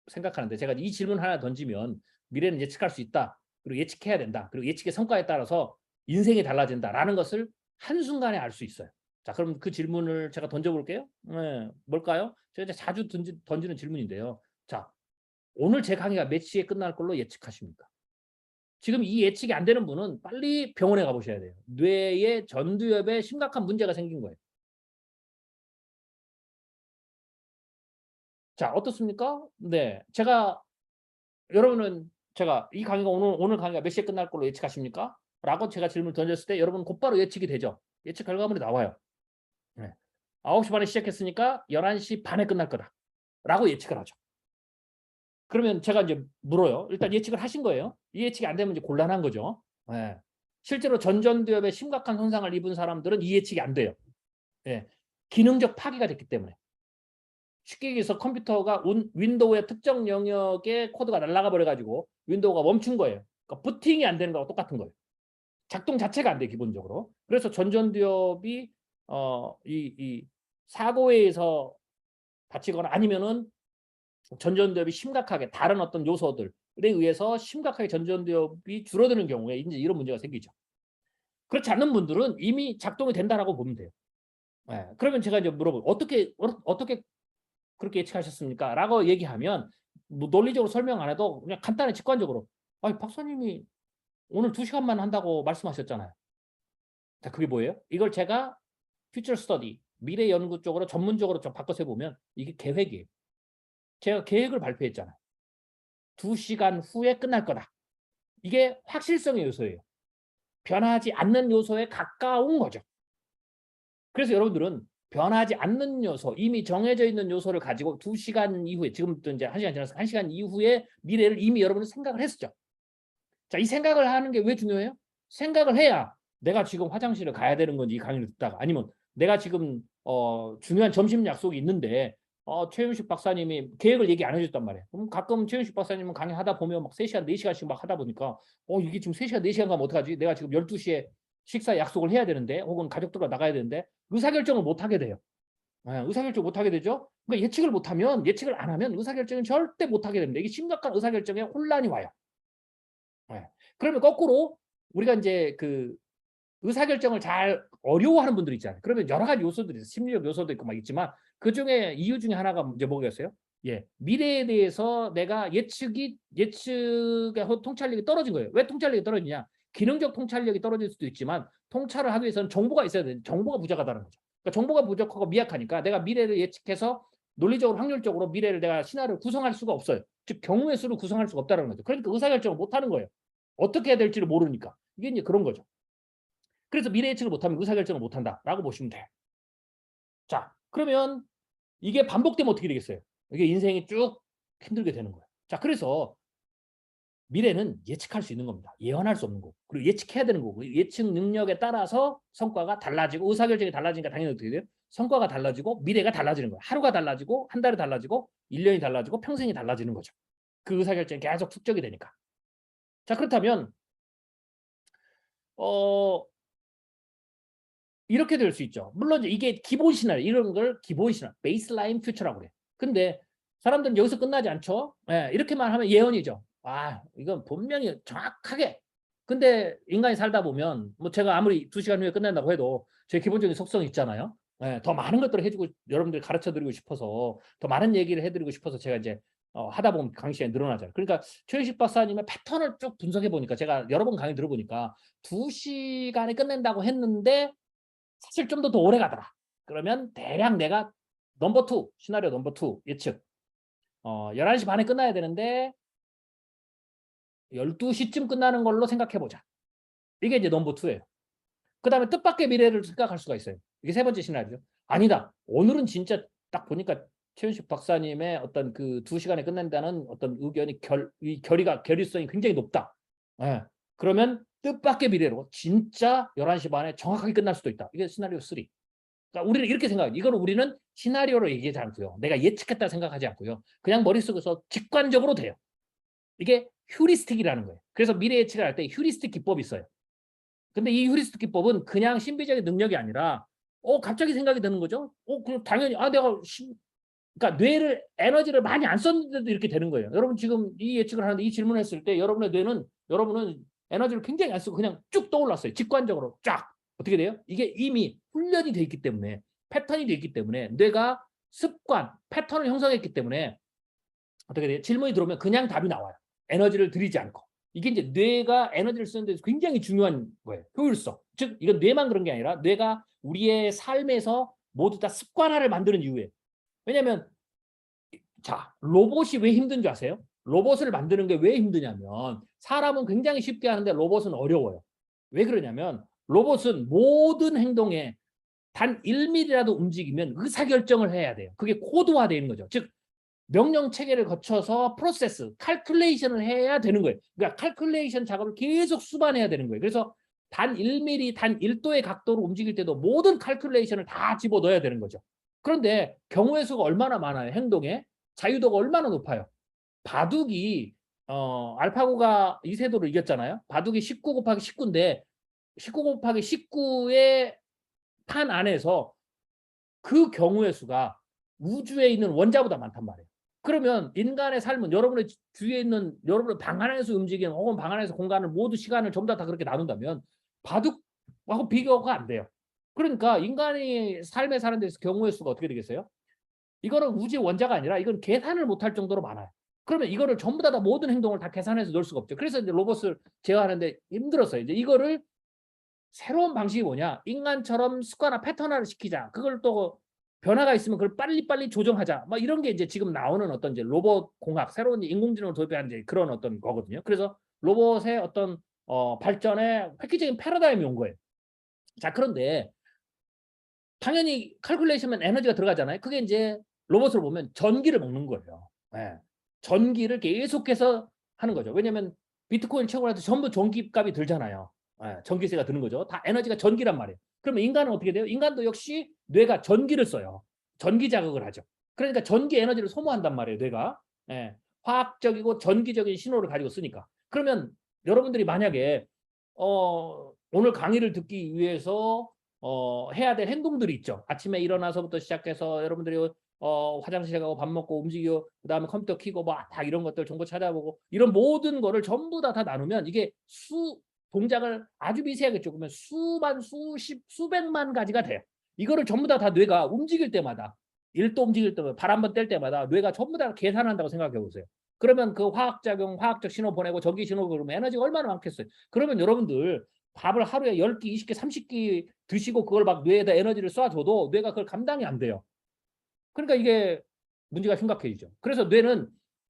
생각하는데 제가 이 질문 하나 던지면 미래는 예측할 수 있다. 그리고 예측해야 된다. 그리고 예측의 성과에 따라서 인생이 달라진다라는 것을 한순간에 알 수 있어요. 자, 그럼 그 질문을 제가 던져볼게요. 네, 뭘까요? 제가 자주 던지는 질문인데요. 자, 오늘 제 강의가 몇 시에 끝날 걸로 예측하십니까? 지금 이 예측이 안 되는 분은 빨리 병원에 가보셔야 돼요. 뇌에 전두엽에 심각한 문제가 생긴 거예요. 자, 어떻습니까? 네, 여러분은 제가 이 강의가 오늘 강의가 몇 시에 끝날 걸로 예측하십니까? 라고 제가 질문을 던졌을 때 여러분 곧바로 예측이 되죠. 예측 결과물이 나와요. 네. 9시 반에 시작했으니까 11시 반에 끝날 거다. 라고 예측을 하죠. 그러면 제가 이제 물어요. 일단 예측을 하신 거예요. 이 예측이 안 되면 이제 곤란한 거죠. 네. 실제로 전두엽에 심각한 손상을 입은 사람들은 이 예측이 안 돼요. 네. 기능적 파괴가 됐기 때문에. 쉽게 얘기해서 컴퓨터가 윈도우의 특정 영역의 코드가 날아가 버려가지고 윈도우가 멈춘 거예요. 그러니까 부팅이 안 되는 거하고 똑같은 거예요. 작동 자체가 안 돼, 기본적으로. 그래서 전전두엽이 이 사고에 의해서 다치거나 아니면은 전전두엽이 심각하게 다른 어떤 요소들에 의해서 심각하게 전전두엽이 줄어드는 경우에 이제 이런 문제가 생기죠. 그렇지 않는 분들은 이미 작동이 된다라고 보면 돼요. 네. 그러면 제가 이제 물어보고 어떻게 그렇게 예측하셨습니까? 라고 얘기하면 뭐 논리적으로 설명 안 해도 그냥 간단히 직관적으로 박사님이 오늘 2시간만 한다고 말씀하셨잖아요. 자, 그게 뭐예요? 이걸 제가 퓨처 스터디, 미래 연구 쪽으로 전문적으로 좀 바꿔서 해보면 이게 계획이에요. 제가 계획을 발표했잖아요. 2시간 후에 끝날 거다. 이게 확실성의 요소예요. 변하지 않는 요소에 가까운 거죠. 그래서 여러분들은 변하지 않는 요소, 이미 정해져 있는 요소를 가지고 2시간 이후에, 지금부터 이제 1시간 지나서 1시간 이후에 미래를 이미 여러분은 생각을 했었죠. 자, 이 생각을 하는 게 왜 중요해요? 생각을 해야 내가 지금 화장실을 가야 되는 건지 이 강의를 듣다가 아니면 내가 지금 중요한 점심 약속이 있는데 최윤식 박사님이 계획을 얘기 안 해줬단 말이에요. 그럼 가끔 최윤식 박사님은 강의하다 보면 막 3시간, 4시간씩 막 하다 보니까 이게 지금 3시간, 4시간 가면 어떡하지? 내가 지금 12시에 식사 약속을 해야 되는데 혹은 가족들과 나가야 되는데 의사결정을 못 하게 돼요. 의사결정 못 하게 되죠. 그러니까 예측을 안 하면 의사결정은 절대 못 하게 됩니다. 이게 심각한 의사결정에 혼란이 와요. 그러면 거꾸로 우리가 이제 그 의사결정을 잘 어려워하는 분들 있잖아요. 그러면 여러 가지 요소들이 있어요. 심리적 요소도 있고 막 있지만 그 중에 이유 중에 하나가 이제 뭐겠어요? 미래에 대해서 내가 예측의 통찰력이 떨어진 거예요. 왜 통찰력이 떨어지냐? 기능적 통찰력이 떨어질 수도 있지만 통찰을 하기 위해서는 정보가 있어야 되는데 정보가 부족하다는 거죠. 그러니까 정보가 부족하고 미약하니까 내가 미래를 예측해서 논리적으로 확률적으로 미래를 내가 시나리오를 구성할 수가 없어요. 즉 경우의 수를 구성할 수가 없다는 거죠. 그러니까 의사결정을 못 하는 거예요. 어떻게 해야 될지를 모르니까. 이게 이제 그런 거죠. 그래서 미래 예측을 못하면 의사결정을 못한다라고 보시면 돼요. 자, 그러면 이게 반복되면 어떻게 되겠어요? 이게 인생이 쭉 힘들게 되는 거예요. 자, 그래서 미래는 예측할 수 있는 겁니다. 예언할 수 없는 거고. 그리고 예측해야 되는 거고. 예측 능력에 따라서 성과가 달라지고 의사결정이 달라지니까 당연히 어떻게 돼요? 성과가 달라지고 미래가 달라지는 거예요. 하루가 달라지고 한 달이 달라지고 1년이 달라지고 평생이 달라지는 거죠. 그 의사결정이 계속 축적이 되니까. 자, 그렇다면 이렇게 될 수 있죠. 물론 이게 기본 시나리오, 이런 걸 기본 시나리오, 베이스라인 퓨처라고 그래. 근데 사람들은 여기서 끝나지 않죠. 예, 이렇게만 하면 예언이죠. 아, 이건 분명히 정확하게. 근데 인간이 살다 보면 뭐 제가 아무리 2시간 후에 끝낸다고 해도 제 기본적인 속성이 있잖아요. 예, 더 많은 것들을 해주고 여러분들 가르쳐 드리고 싶어서 더 많은 얘기를 해드리고 싶어서 제가 이제 하다 보면 강의 시간이 늘어나잖아요. 그러니까 최윤식 박사님의 패턴을 쭉 분석해 보니까 제가 여러 번 강의 들어보니까 2시간에 끝낸다고 했는데 사실 좀 더 오래 가더라. 그러면 대략 내가 넘버 2, 시나리오 넘버 2 예측. 11시 반에 끝나야 되는데 12시쯤 끝나는 걸로 생각해 보자. 이게 이제 넘버 2예요. 그 다음에 뜻밖의 미래를 생각할 수가 있어요. 이게 세 번째 시나리오죠. 아니다. 오늘은 진짜 딱 보니까 최윤식 박사님의 어떤 그 2시간에 끝낸다는 어떤 의견이 결의성이 굉장히 높다. 예. 그러면 뜻밖의 미래로 진짜 11시 반에 정확하게 끝날 수도 있다. 이게 시나리오 3. 그러니까 우리는 이렇게 생각해요. 이건 우리는 시나리오로 얘기하지 않고요. 내가 예측했다 생각하지 않고요. 그냥 머릿속에서 직관적으로 돼요. 이게 휴리스틱이라는 거예요. 그래서 미래 예측을 할 때 휴리스틱 기법이 있어요. 근데 이 휴리스틱 기법은 그냥 신비적인 능력이 아니라 갑자기 생각이 드는 거죠. 그럼 당연히 내가 그러니까 뇌를 에너지를 많이 안 썼는데도 이렇게 되는 거예요. 여러분 지금 이 예측을 하는데 이 질문을 했을 때 여러분은 에너지를 굉장히 안 쓰고 그냥 쭉 떠올랐어요. 직관적으로 쫙. 어떻게 돼요? 이게 이미 훈련이 돼 있기 때문에 패턴이 돼 있기 때문에 뇌가 습관, 패턴을 형성했기 때문에 어떻게 돼요? 질문이 들어오면 그냥 답이 나와요. 에너지를 들이지 않고. 이게 이제 뇌가 에너지를 쓰는 데 굉장히 중요한 거예요. 효율성. 즉 이건 뇌만 그런 게 아니라 뇌가 우리의 삶에서 모두 다 습관화를 만드는 이유예요. 왜냐하면 자, 로봇이 왜 힘든 줄 아세요? 로봇을 만드는 게 왜 힘드냐면 사람은 굉장히 쉽게 하는데 로봇은 어려워요. 왜 그러냐면 로봇은 모든 행동에 단 1mm라도 움직이면 의사결정을 해야 돼요. 그게 코드화되어 있는 거죠. 즉 명령 체계를 거쳐서 프로세스, 칼큘레이션을 해야 되는 거예요. 그러니까 칼큘레이션 작업을 계속 수반해야 되는 거예요. 그래서 단 1mm, 단 1도의 각도로 움직일 때도 모든 칼큘레이션을 다 집어넣어야 되는 거죠. 그런데 경우의 수가 얼마나 많아요? 행동에 자유도가 얼마나 높아요? 바둑이 알파고가 이세돌을 이겼잖아요. 바둑이 19 곱하기 19인데 19 곱하기 19의 판 안에서 그 경우의 수가 우주에 있는 원자보다 많단 말이에요. 그러면 인간의 삶은 여러분의 주위에 있는 여러분의 방 안에서 움직이는 혹은 방 안에서 공간을 모두 시간을 전부 다 그렇게 나눈다면 바둑하고 비교가 안 돼요. 그러니까 인간이 삶에 사는 데서 경우의 수가 어떻게 되겠어요? 이거는 우주의 원자가 아니라 이건 계산을 못할 정도로 많아요. 그러면 이거를 전부 다 모든 행동을 다 계산해서 넣을 수가 없죠. 그래서 이제 로봇을 제어하는데 힘들었어요. 이제 이거를 새로운 방식이 뭐냐? 인간처럼 습관화 패턴화를 시키자. 그걸 또 변화가 있으면 그걸 빨리빨리 조정하자. 막 이런 게 이제 지금 나오는 어떤 이제 로봇 공학, 새로운 인공지능을 도입한 이제 그런 어떤 거거든요. 그래서 로봇의 어떤 발전의 획기적인 패러다임이 온 거예요. 자, 그런데 당연히 칼큘레이션은 에너지가 들어가잖아요. 그게 이제 로봇을 보면 전기를 먹는 거예요. 네. 전기를 계속해서 하는 거죠. 왜냐하면 비트코인 채굴할 때 전부 전기값이 들잖아요. 네. 전기세가 드는 거죠. 다 에너지가 전기란 말이에요. 그러면 인간은 어떻게 돼요? 인간도 역시 뇌가 전기를 써요. 전기 자극을 하죠. 그러니까 전기 에너지를 소모한단 말이에요. 뇌가. 네. 화학적이고 전기적인 신호를 가지고 쓰니까. 그러면 여러분들이 만약에 오늘 강의를 듣기 위해서 해야 될 행동들이 있죠. 아침에 일어나서부터 시작해서 여러분들이 화장실 가고 밥 먹고 움직이고 그다음에 컴퓨터 켜고 뭐 다 이런 것들 정보 찾아보고 이런 모든 거를 전부 다 나누면 이게 동작을 아주 미세하게 조금면 수만 수십 수백만 가지가 돼요. 이거를 전부 다 뇌가 움직일 때마다 1도 움직일 때마다 발 한 번 뗄 때마다 뇌가 전부 다 계산한다고 생각해 보세요. 그러면 그 화학작용, 화학적 신호 보내고 전기 신호 보내면 에너지가 얼마나 많겠어요. 그러면 여러분들 밥을 하루에 10끼, 20끼, 30끼 드시고 그걸 막 뇌에다 에너지를 쏴줘도 뇌가 그걸 감당이 안 돼요. 그러니까 이게 문제가 심각해지죠. 그래서 뇌는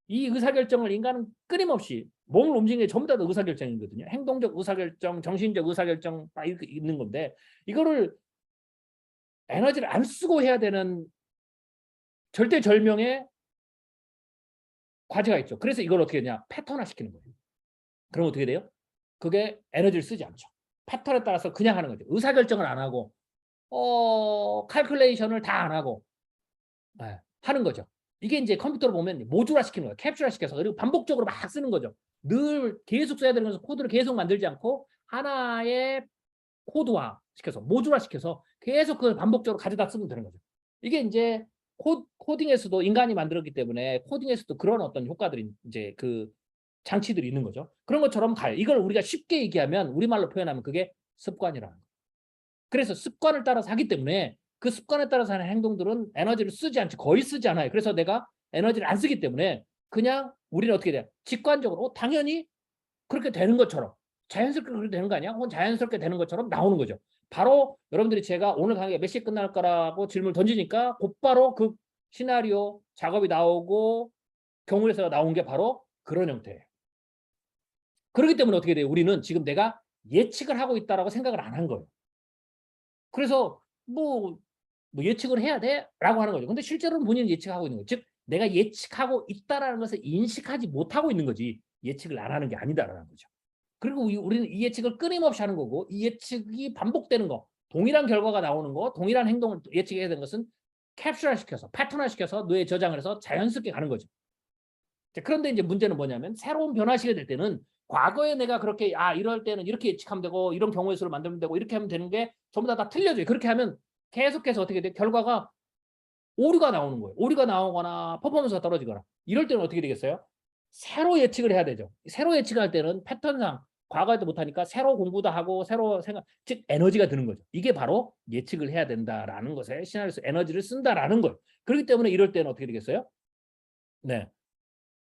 이 의사결정을 인간은 끊임없이 몸을 움직이는 게 전부 다 의사결정이거든요. 행동적 의사결정, 정신적 의사결정 다 이렇게 있는 건데 이거를 에너지를 안 쓰고 해야 되는 절대절명의 과제가 있죠. 그래서 이걸 어떻게 하냐? 패턴화 시키는 거예요. 그럼 어떻게 돼요? 그게 에너지를 쓰지 않죠. 패턴에 따라서 그냥 하는 거죠. 의사결정을 안 하고 칼큘레이션을 다 안 하고 하는 거죠. 이게 이제 컴퓨터로 보면 모듈화 시키는 거예요. 캡슐화 시켜서 그리고 반복적으로 막 쓰는 거죠. 늘 계속 써야 되는 거서 코드를 계속 만들지 않고 하나의 코드화 시켜서 모듈화 시켜서 계속 그걸 반복적으로 가져다 쓰면 되는 거죠. 이게 이제 코딩에서도 인간이 만들었기 때문에 코딩에서도 그런 어떤 효과들이 이제 그 장치들이 있는 거죠. 그런 것처럼 가요. 이걸 우리가 쉽게 얘기하면 우리말로 표현하면 그게 습관이라는 거예요. 그래서 습관을 따라서 하기 때문에 그 습관에 따라서 하는 행동들은 에너지를 쓰지 않지, 거의 쓰지 않아요. 그래서 내가 에너지를 안 쓰기 때문에 그냥 우리는 어떻게 돼요? 직관적으로 당연히 그렇게 되는 것처럼 자연스럽게 그렇게 되는 거 아니야? 혹은 자연스럽게 되는 것처럼 나오는 거죠. 바로 여러분들이 제가 오늘 강의가 몇 시에 끝날 거라고 질문을 던지니까 곧바로 그 시나리오 작업이 나오고 경우에서 나온 게 바로 그런 형태예요. 그렇기 때문에 어떻게 돼요? 우리는 지금 내가 예측을 하고 있다라고 생각을 안 한 거예요. 그래서 뭐 예측을 해야 돼? 라고 하는 거죠. 근데 실제로는 본인은 예측하고 있는 거죠. 즉 내가 예측하고 있다라는 것을 인식하지 못하고 있는 거지 예측을 안 하는 게 아니다라는 거죠. 그리고 우리는 이 예측을 끊임없이 하는 거고 이 예측이 반복되는 거, 동일한 결과가 나오는 거, 동일한 행동을 예측해야 되는 것은 캡슐화시켜서 패턴화시켜서 뇌에 저장을 해서 자연스럽게 가는 거죠. 그런데 이제 문제는 뭐냐면 새로운 변화시가 될 때는 과거에 내가 그렇게 이럴 때는 이렇게 예측하면 되고 이런 경우의 수를 만들면 되고 이렇게 하면 되는 게 전부 다 틀려져요. 그렇게 하면 계속해서 어떻게 돼? 결과가 오류가 나오는 거예요. 오류가 나오거나 퍼포먼스가 떨어지거나 이럴 때는 어떻게 되겠어요? 새로 예측을 해야 되죠. 새로 예측할 때는 패턴상 과거에도 못하니까 새로 공부도 하고 새로 생각, 즉 에너지가 드는 거죠. 이게 바로 예측을 해야 된다라는 것에 시나리오에서 에너지를 쓴다라는 거예요. 그렇기 때문에 이럴 때는 어떻게 되겠어요? 네.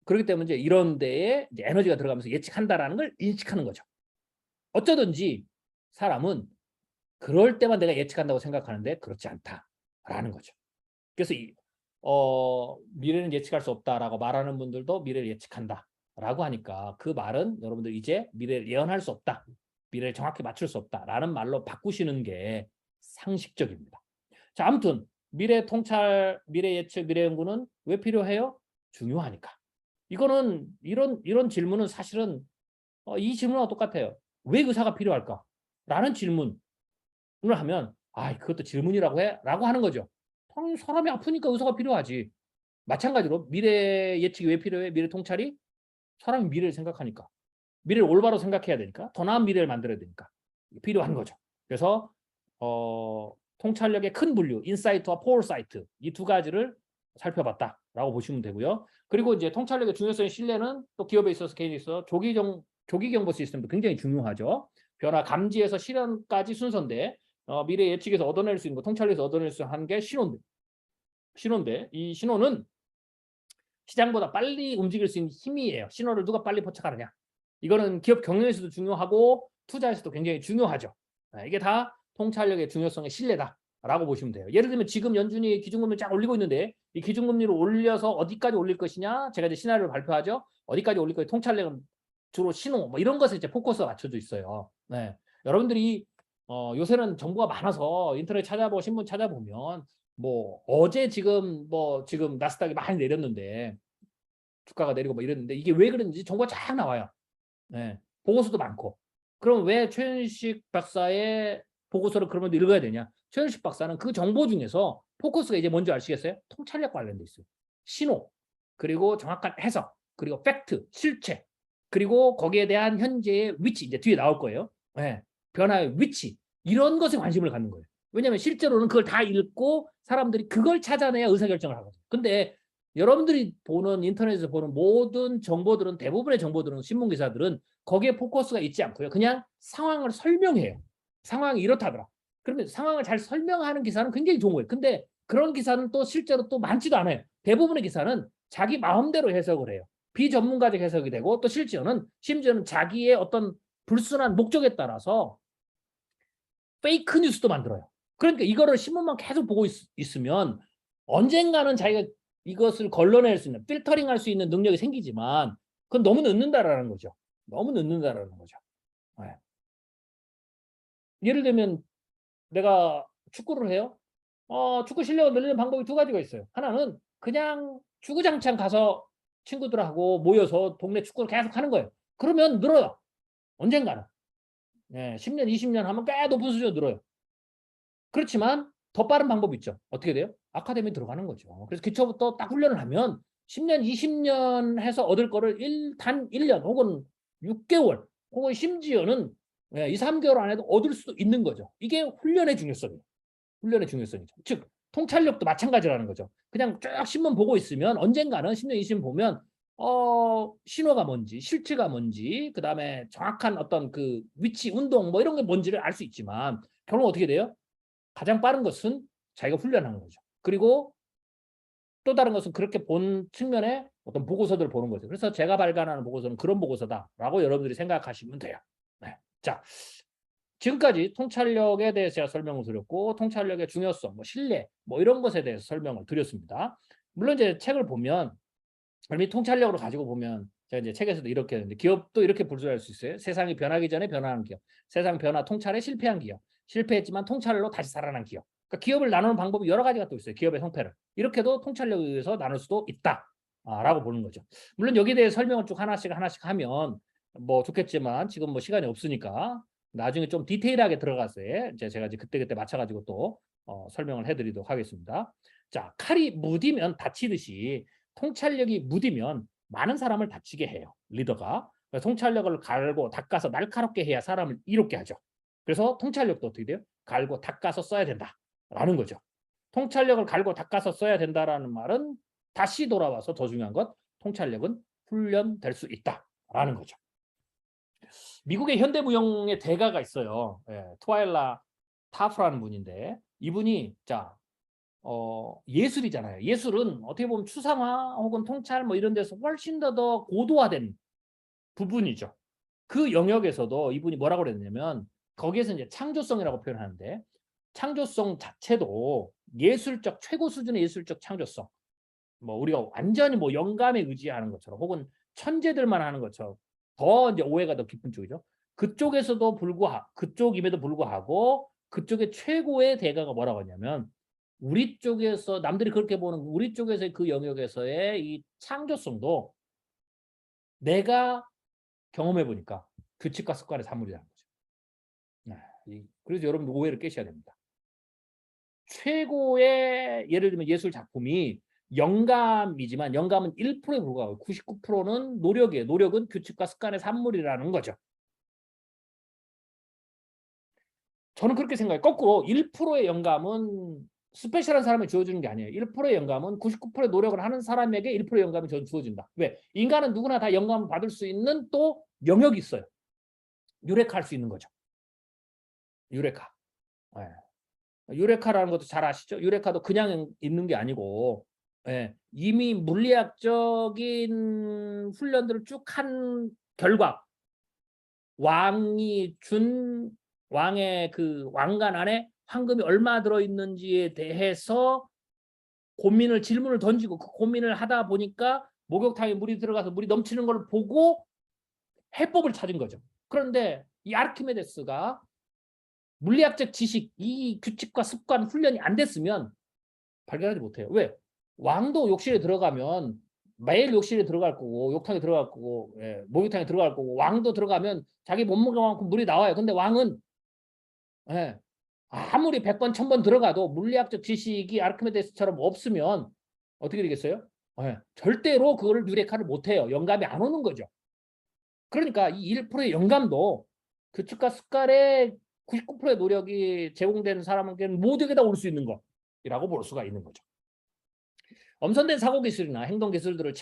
그렇기 때문에 이제 이런 데에 이제 에너지가 들어가면서 예측한다라는 걸 인식하는 거죠. 어쩌든지 사람은 그럴 때만 내가 예측한다고 생각하는데 그렇지 않다라는 거죠. 그래서 미래는 예측할 수 없다라고 말하는 분들도 미래를 예측한다라고 하니까 그 말은 여러분들 이제 미래를 예언할 수 없다. 미래를 정확히 맞출 수 없다라는 말로 바꾸시는 게 상식적입니다. 자, 아무튼 미래 통찰, 미래 예측, 미래 연구는 왜 필요해요? 중요하니까. 이거는 이런 질문은 사실은 이 질문과 똑같아요. 왜 의사가 필요할까? 라는 질문을 하면 그것도 질문이라고 해? 라고 하는 거죠. 당연히 사람이 아프니까 의사가 필요하지. 마찬가지로 미래 예측이 왜 필요해? 미래 통찰이 사람이 미래를 생각하니까. 미래를 올바로 생각해야 되니까. 더 나은 미래를 만들어야 되니까. 필요한 거죠. 그래서 통찰력의 큰 분류, 인사이트와 포얼사이트 이 두 가지를 살펴봤다라고 보시면 되고요. 그리고 이제 통찰력의 중요성의 신뢰는 또 기업에 있어서 개인에 있어서 조기 경보 시스템도 굉장히 중요하죠. 변화 감지에서 실현까지 순서인데 미래 예측에서 얻어낼 수 있는 거, 통찰력에서 얻어낼 수 있는 게 신호인데 이 신호는 시장보다 빨리 움직일 수 있는 힘이에요. 신호를 누가 빨리 포착하느냐. 이거는 기업 경영에서도 중요하고 투자에서도 굉장히 중요하죠. 이게 다 통찰력의 중요성의 신뢰다라고 보시면 돼요. 예를 들면 지금 연준이 기준금리를 쫙 올리고 있는데 이 기준금리를 올려서 어디까지 올릴 것이냐. 제가 이제 시나리오를 발표하죠. 어디까지 올릴 것이냐. 통찰력은 주로 신호 뭐 이런 것에 이제 포커스가 맞춰져 있어요. 네. 여러분들이 요새는 정보가 많아서 인터넷 찾아보고 신문 찾아보면 뭐 어제 지금 나스닥이 많이 내렸는데 주가가 내리고 뭐 이랬는데 이게 왜 그런지 정보가 쫙 나와요. 네. 보고서도 많고. 그럼 왜 최윤식 박사의 보고서를 그러면 읽어야 되냐? 최윤식 박사는 그 정보 중에서 포커스가 이제 뭔지 아시겠어요? 통찰력 관련돼 있어요. 신호, 그리고 정확한 해석, 그리고 팩트, 실체, 그리고 거기에 대한 현재의 위치, 이제 뒤에 나올 거예요. 네. 변화의 위치, 이런 것에 관심을 갖는 거예요. 왜냐하면 실제로는 그걸 다 읽고 사람들이 그걸 찾아내야 의사결정을 하거든요. 근데 여러분들이 보는 인터넷에서 보는 모든 정보들은 대부분의 정보들은 신문 기사들은 거기에 포커스가 있지 않고요. 그냥 상황을 설명해요. 상황이 이렇다더라. 그러면 상황을 잘 설명하는 기사는 굉장히 좋은 거예요. 근데 그런 기사는 또 실제로 또 많지도 않아요. 대부분의 기사는 자기 마음대로 해석을 해요. 비전문가적 해석이 되고 또 심지어는 자기의 어떤 불순한 목적에 따라서 페이크 뉴스도 만들어요. 그러니까 이거를 신문만 계속 보고 있으면 언젠가는 자기가 이것을 걸러낼 수 있는, 필터링할 수 있는 능력이 생기지만 그건 너무 늦는다라는 거죠. 너무 늦는다라는 거죠. 네. 예를 들면 내가 축구를 해요. 축구 실력을 늘리는 방법이 두 가지가 있어요. 하나는 그냥 주구장창 가서 친구들하고 모여서 동네 축구를 계속 하는 거예요. 그러면 늘어요. 언젠가는. 네, 10년, 20년 하면 꽤 높은 수준으로 늘어요. 그렇지만 더 빠른 방법이 있죠. 어떻게 돼요? 아카데미 들어가는 거죠. 그래서 기초부터 딱 훈련을 하면 10년, 20년 해서 얻을 거를 단 1년 혹은 6개월 혹은 심지어는 2, 3개월 안에도 얻을 수도 있는 거죠. 이게 훈련의 중요성이에요. 훈련의 중요성이죠. 즉 통찰력도 마찬가지라는 거죠. 그냥 쭉 신문 보고 있으면 언젠가는 10년, 20년 보면 신호가 뭔지, 실체가 뭔지, 그 다음에 정확한 어떤 그 위치, 운동 뭐 이런 게 뭔지를 알 수 있지만 결국 어떻게 돼요? 가장 빠른 것은 자기가 훈련하는 거죠. 그리고 또 다른 것은 그렇게 본 측면에 어떤 보고서들을 보는 거죠. 그래서 제가 발간하는 보고서는 그런 보고서다라고 여러분들이 생각하시면 돼요. 네. 자, 지금까지 통찰력에 대해서 제가 설명을 드렸고 통찰력의 중요성, 뭐 신뢰, 뭐 이런 것에 대해서 설명을 드렸습니다. 물론 이제 책을 보면 이 통찰력으로 가지고 보면 제가 이제 책에서도 이렇게 했는데 기업도 이렇게 분류할 수 있어요. 세상이 변하기 전에 변화한 기업, 세상 변화 통찰에 실패한 기업, 실패했지만 통찰로 다시 살아난 기업. 그러니까 기업을 나누는 방법이 여러 가지가 또 있어요. 기업의 형태를 이렇게도 통찰력에 의해서 나눌 수도 있다라고 보는 거죠. 물론 여기에 대해 설명을 쭉 하나씩 하면 뭐 좋겠지만 지금 뭐 시간이 없으니까 나중에 좀 디테일하게 들어가서 제가 이제 그때 맞춰가지고 또 설명을 해드리도록 하겠습니다. 자, 칼이 무디면 다치듯이 통찰력이 무디면 많은 사람을 다치게 해요. 리더가. 통찰력을 갈고 닦아서 날카롭게 해야 사람을 이롭게 하죠. 그래서 통찰력도 어떻게 돼요? 갈고 닦아서 써야 된다라는 거죠. 통찰력을 갈고 닦아서 써야 된다라는 말은 다시 돌아와서 더 중요한 것, 통찰력은 훈련될 수 있다라는 거죠. 미국의 현대무용의 대가가 있어요. 트와일라 타프라는 분인데 이분이 예술이잖아요. 예술은 어떻게 보면 추상화 혹은 통찰 뭐 이런 데서 훨씬 더 고도화된 부분이죠. 그 영역에서도 이분이 뭐라고 그랬냐면 거기에서 이제 창조성이라고 표현하는데 창조성 자체도 예술적 최고 수준의 예술적 창조성. 뭐 우리가 완전히 뭐 영감에 의지하는 것처럼 혹은 천재들만 하는 것처럼 더 이제 오해가 더 깊은 쪽이죠. 그쪽에서도 그쪽임에도 불구하고 그쪽의 최고의 대가가 뭐라고 하냐면 우리 쪽에서 남들이 그렇게 보는 우리 쪽에서의 그 영역에서의 이 창조성도 내가 경험해 보니까 규칙과 습관의 산물이라는 거죠. 그래서 여러분 오해를 깨셔야 됩니다. 최고의 예를 들면 예술 작품이 영감이지만 영감은 1%에 불과하고 99%는 노력이에요. 노력은 규칙과 습관의 산물이라는 거죠. 저는 그렇게 생각해요. 거꾸로 1%의 영감은 스페셜한 사람이 주어지는 게 아니에요. 1%의 영감은 99%의 노력을 하는 사람에게 1%의 영감이 주어진다. 왜? 인간은 누구나 다 영감을 받을 수 있는 또 영역이 있어요. 유레카할 수 있는 거죠. 유레카. 네. 유레카라는 것도 잘 아시죠? 유레카도 그냥 있는 게 아니고 이미 물리학적인 훈련들을 쭉 한 결과 왕이 준 왕의 그 왕관 안에 황금이 얼마 들어있는지에 대해서 질문을 던지고 그 고민을 하다 보니까 목욕탕에 물이 들어가서 물이 넘치는 걸 보고 해법을 찾은 거죠. 그런데 이 아르키메데스가 물리학적 지식, 이 규칙과 습관 훈련이 안 됐으면 발견하지 못해요. 왜? 왕도 욕실에 들어가면 매일 욕실에 들어갈 거고 욕탕에 들어갈 거고 목욕탕에 들어갈 거고 왕도 들어가면 자기 몸무게만큼 물이 나와요. 근데 왕은 아무리 100번, 1000번 들어가도 물리학적 지식이 아르키메데스처럼 없으면 어떻게 되겠어요? 절대로 그거를 유레카를 못해요. 영감이 안 오는 거죠. 그러니까 이 1%의 영감도 규칙과 습관의 99%의 노력이 제공되는 사람에게는 모두에게 다 올 수 있는 것이라고 볼 수가 있는 거죠. 엄선된 사고 기술이나 행동 기술들을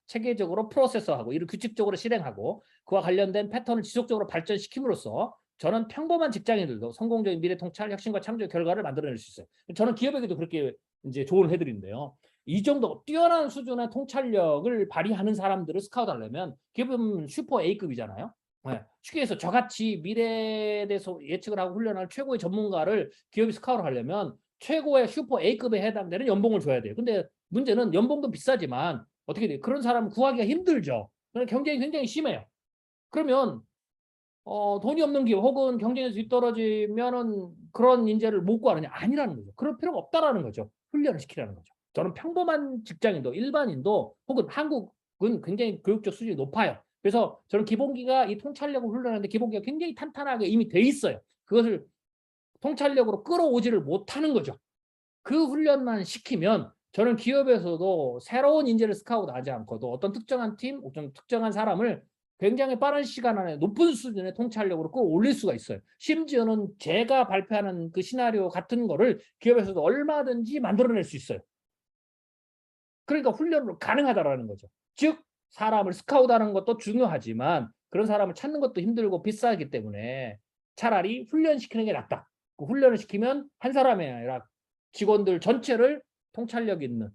체계적으로 프로세서하고 이를 규칙적으로 실행하고 그와 관련된 패턴을 지속적으로 발전시킴으로써 저는 평범한 직장인들도 성공적인 미래 통찰, 혁신과 창조의 결과를 만들어낼 수 있어요. 저는 기업에게도 그렇게 이제 조언을 해드리는데요. 이 정도 뛰어난 수준의 통찰력을 발휘하는 사람들을 스카우트하려면 기업은 슈퍼 A급이잖아요. 쉽게 해서 저같이 미래에 대해서 예측을 하고 훈련할 최고의 전문가를 기업이 스카우트 하려면 최고의 슈퍼 A급에 해당되는 연봉을 줘야 돼요. 근데 문제는 연봉도 비싸지만 어떻게 돼요? 그런 사람을 구하기가 힘들죠. 경쟁이 굉장히 심해요. 그러면 돈이 없는 기업 혹은 경쟁에서 뒤떨어지면은 그런 인재를 못 구하느냐? 아니라는 거죠. 그럴 필요가 없다라는 거죠. 훈련을 시키라는 거죠. 저는 평범한 직장인도 일반인도 혹은 한국은 굉장히 교육적 수준이 높아요. 그래서 저는 기본기가 이 통찰력을 훈련하는데 기본기가 굉장히 탄탄하게 이미 돼 있어요. 그것을 통찰력으로 끌어오지를 못하는 거죠. 그 훈련만 시키면 저는 기업에서도 새로운 인재를 스카우트하지 않고도 어떤 특정한 팀, 어떤 특정한 사람을 굉장히 빠른 시간 안에 높은 수준의 통찰력으로 끌어올릴 수가 있어요. 심지어는 제가 발표하는 그 시나리오 같은 거를 기업에서도 얼마든지 만들어낼 수 있어요. 그러니까 훈련으로 가능하다라는 거죠. 즉 사람을 스카우트하는 것도 중요하지만 그런 사람을 찾는 것도 힘들고 비싸기 때문에 차라리 훈련시키는 게 낫다. 그 훈련을 시키면 한 사람이 아니라 직원들 전체를 통찰력 있는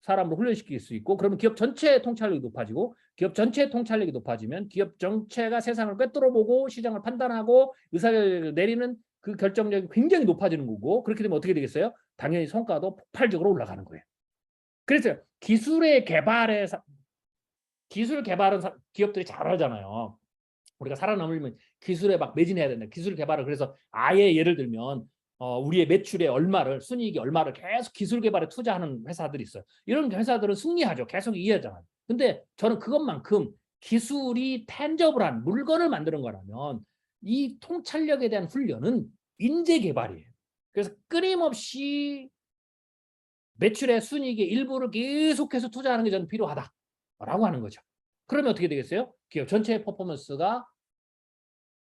사람으로 훈련시킬 수 있고, 그러면 기업 전체의 통찰력이 높아지고, 기업 전체의 통찰력이 높아지면 기업 전체가 세상을 꿰뚫어보고 시장을 판단하고 의사를 내리는 그 결정력이 굉장히 높아지는 거고, 그렇게 되면 어떻게 되겠어요? 당연히 성과도 폭발적으로 올라가는 거예요. 그래서 기술의 개발에 기술 개발은 기업들이 잘하잖아요. 우리가 살아남으려면 기술에 막 매진해야 된다. 기술 개발을 그래서 아예 예를 들면 우리의 매출의 얼마를 순이익이 얼마를 계속 기술 개발에 투자하는 회사들이 있어요. 이런 회사들은 승리하죠. 계속 이해하잖아요. 근데 저는 그것만큼 기술이 텐저블한 물건을 만드는 거라면 이 통찰력에 대한 훈련은 인재 개발이에요. 그래서 끊임없이 매출의 순이익의 일부를 계속해서 투자하는 게 저는 필요하다라고 하는 거죠. 그러면 어떻게 되겠어요? 기업 전체의 퍼포먼스가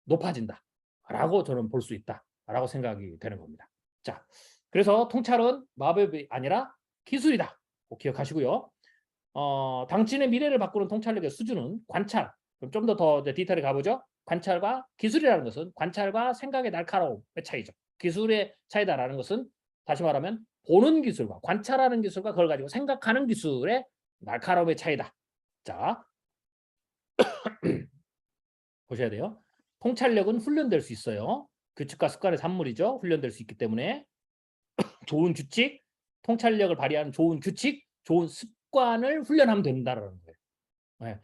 높아진다라고 저는 볼 수 있다라고 생각이 되는 겁니다. 자, 그래서 통찰은 마법이 아니라 기술이다. 꼭 기억하시고요. 당신의 미래를 바꾸는 통찰력의 수준은 관찰. 그럼 좀 더 디테일에 가보죠. 관찰과 기술이라는 것은 관찰과 생각의 날카로움의 차이죠. 기술의 차이다라는 것은 다시 말하면 보는 기술과 관찰하는 기술과 그걸 가지고 생각하는 기술의 날카로움의 차이다. 자, 보셔야 돼요. 통찰력은 훈련될 수 있어요. 규칙과 습관의 산물이죠. 훈련될 수 있기 때문에 좋은 규칙, 통찰력을 발휘하는 좋은 규칙, 좋은 습관을 훈련하면 된다는 거예요. 네.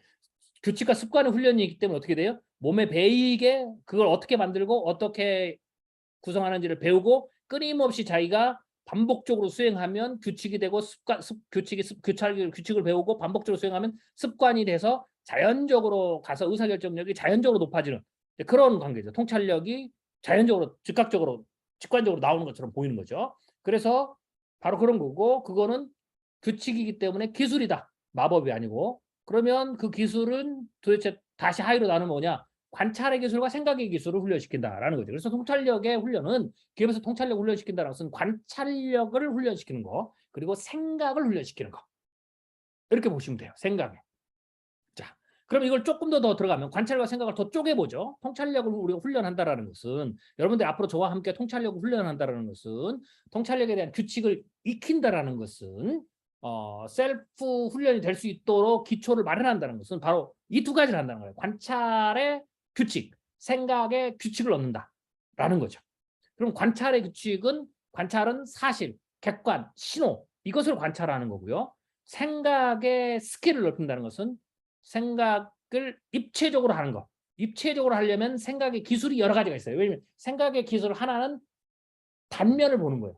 규칙과 습관의 훈련이기 때문에 어떻게 돼요? 몸에 배이게 그걸 어떻게 만들고 어떻게 구성하는지를 배우고 끊임없이 자기가 반복적으로 수행하면 규칙이 되고 규칙을 배우고 반복적으로 수행하면 습관이 돼서 자연적으로 가서 의사결정력이 자연적으로 높아지는 그런 관계죠. 통찰력이 자연적으로 즉각적으로 직관적으로 나오는 것처럼 보이는 거죠. 그래서 바로 그런 거고, 그거는 규칙이기 때문에 기술이다. 마법이 아니고. 그러면 그 기술은 도대체 다시 하이로 나누면 뭐냐? 관찰의 기술과 생각의 기술을 훈련시킨다라는 거죠. 그래서 통찰력의 훈련은 기업에서 통찰력 훈련시킨다는 것은 관찰력을 훈련시키는 거, 그리고 생각을 훈련시키는 거. 이렇게 보시면 돼요. 생각에. 자, 그럼 이걸 조금 더 들어가면 관찰과 생각을 더 쪼개보죠. 통찰력을 우리가 훈련한다라는 것은, 여러분들 앞으로 저와 함께 통찰력을 훈련한다라는 것은, 통찰력에 대한 규칙을 익힌다라는 것은 셀프 훈련이 될 수 있도록 기초를 마련한다는 것은 바로 이 두 가지를 한다는 거예요. 관찰의 규칙, 생각의 규칙을 얻는다라는 거죠. 그럼 관찰의 관찰은 사실, 객관, 신호 이것을 관찰하는 거고요. 생각의 스킬을 넓힌다는 것은 생각을 입체적으로 하는 거. 입체적으로 하려면 생각의 기술이 여러 가지가 있어요. 왜냐하면 생각의 기술 하나는 단면을 보는 거예요.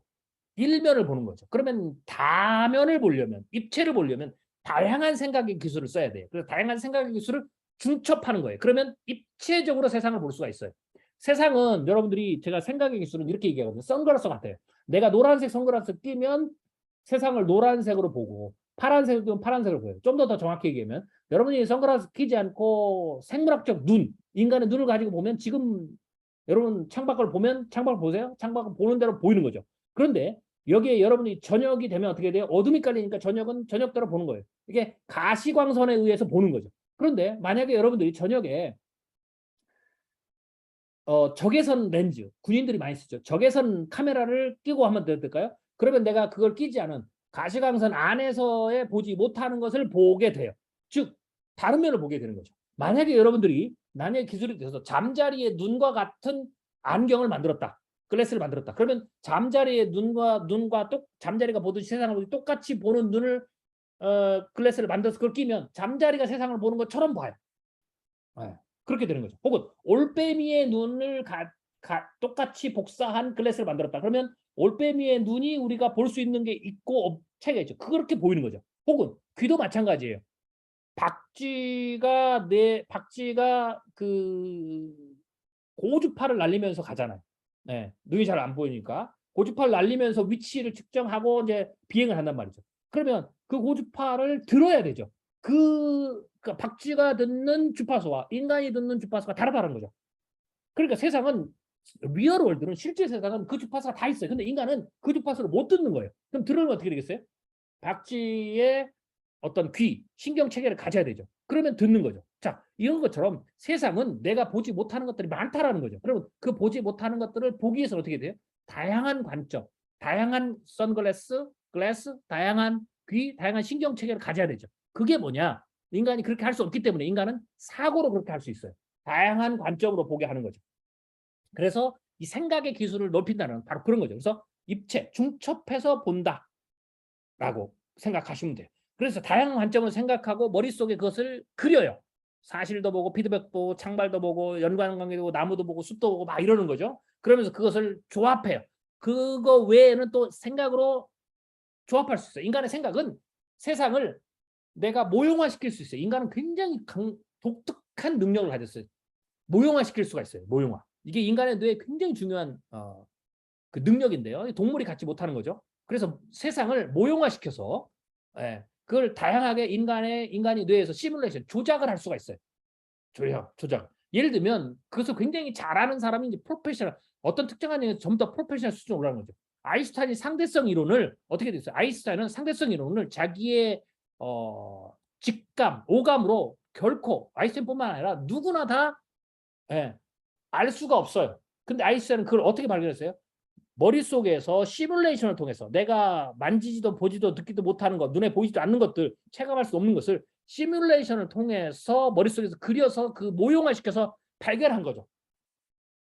일면을 보는 거죠. 그러면 다면을 보려면, 입체를 보려면 다양한 생각의 기술을 써야 돼요. 그래서 다양한 생각의 기술을 중첩하는 거예요. 그러면 입체적으로 세상을 볼 수가 있어요. 세상은 여러분들이 제가 생각의 기술은 이렇게 얘기하거든요. 선글라스 같아요. 내가 노란색 선글라스 끼면 세상을 노란색으로 보고 파란색을 끼면 파란색으로 보여요. 좀 더 정확히 얘기하면 여러분이 선글라스 끼지 않고 생물학적 눈, 인간의 눈을 가지고 보면 지금 여러분 창밖을 보면 창밖을 보세요. 창밖을 보는 대로 보이는 거죠. 그런데 여기에 여러분이 저녁이 되면 어떻게 돼요? 어둠이 깔리니까 저녁은 저녁대로 보는 거예요. 이게 가시광선에 의해서 보는 거죠. 그런데 만약에 여러분들이 저녁에 적외선 렌즈, 군인들이 많이 쓰죠. 적외선 카메라를 끼고 하면 될까요? 그러면 내가 그걸 끼지 않은 가시광선 안에서의 보지 못하는 것을 보게 돼요. 즉 다른 면을 보게 되는 거죠. 만약에 여러분들이 난의 기술이 돼서 잠자리의 눈과 같은 안경을 만들었다. 글래스를 만들었다. 그러면 잠자리의 눈과 잠자리가 보듯이 세상을 보듯이 똑같이 보는 눈을 글래스를 만들어서 그걸 끼면 잠자리가 세상을 보는 것처럼 봐요. 네. 그렇게 되는 거죠. 혹은 올빼미의 눈을 똑같이 복사한 글래스를 만들었다. 그러면 올빼미의 눈이 우리가 볼 수 있는 게 있고 차이가 있죠. 그렇게 보이는 거죠. 혹은 귀도 마찬가지예요. 박쥐가 그 고주파를 날리면서 가잖아요. 네, 눈이 잘 안 보이니까 고주파를 날리면서 위치를 측정하고 이제 비행을 한단 말이죠. 그러면 그 고주파를 들어야 되죠. 그러니까 박쥐가 듣는 주파수와 인간이 듣는 주파수가 다르다는 거죠. 그러니까 세상은 리얼 월드는 실제 세상은 그 주파수가 다 있어요. 근데 인간은 그 주파수를 못 듣는 거예요. 그럼 들으면 어떻게 되겠어요? 박쥐의 어떤 귀, 신경 체계를 가져야 되죠. 그러면 듣는 거죠. 자, 이런 것처럼 세상은 내가 보지 못하는 것들이 많다라는 거죠. 그러면 그 보지 못하는 것들을 보기 위해서는 어떻게 돼요? 다양한 관점, 다양한 선글라스, 글래스, 다양한 귀, 다양한 신경 체계를 가져야 되죠. 그게 뭐냐? 인간이 그렇게 할 수 없기 때문에 인간은 사고로 그렇게 할 수 있어요. 다양한 관점으로 보게 하는 거죠. 그래서 이 생각의 기술을 높인다는 바로 그런 거죠. 그래서 입체, 중첩해서 본다라고 생각하시면 돼요. 그래서 다양한 관점을 생각하고 머릿속에 그것을 그려요. 사실도 보고 피드백 보고 창발도 보고 연관관계도 보고 나무도 보고 숲도 보고 막 이러는 거죠. 그러면서 그것을 조합해요. 그거 외에는 또 생각으로 조합할 수 있어요. 인간의 생각은 세상을 내가 모형화시킬 수 있어요. 인간은 굉장히 독특한 능력을 가졌어요. 모형화시킬 수가 있어요. 모형화. 이게 인간의 뇌에 굉장히 중요한 그 능력인데요. 동물이 갖지 못하는 거죠. 그래서 세상을 모형화시켜서 그걸 다양하게 인간이 뇌에서 시뮬레이션, 조작을 할 수가 있어요. 조작. 예를 들면 그것을 굉장히 잘하는 사람이 이제 프로페셔널, 어떤 특정한 영역에서 전부 다 프로페셔널 수준으로 올라가는 거죠. 아인슈타인이 상대성 이론을 어떻게 됐어요? 아인슈타인은 상대성 이론을 자기의 직감, 오감으로 결코 아인슈타인뿐만 아니라 누구나 다 알 수가 없어요. 근데 아인슈타인은 그걸 어떻게 발견했어요? 머릿속에서 시뮬레이션을 통해서 내가 만지지도 보지도 듣기도 못하는 것, 눈에 보이지도 않는 것들, 체감할 수 없는 것을 시뮬레이션을 통해서 머릿속에서 그려서 그 모형화시켜서 발견한 거죠.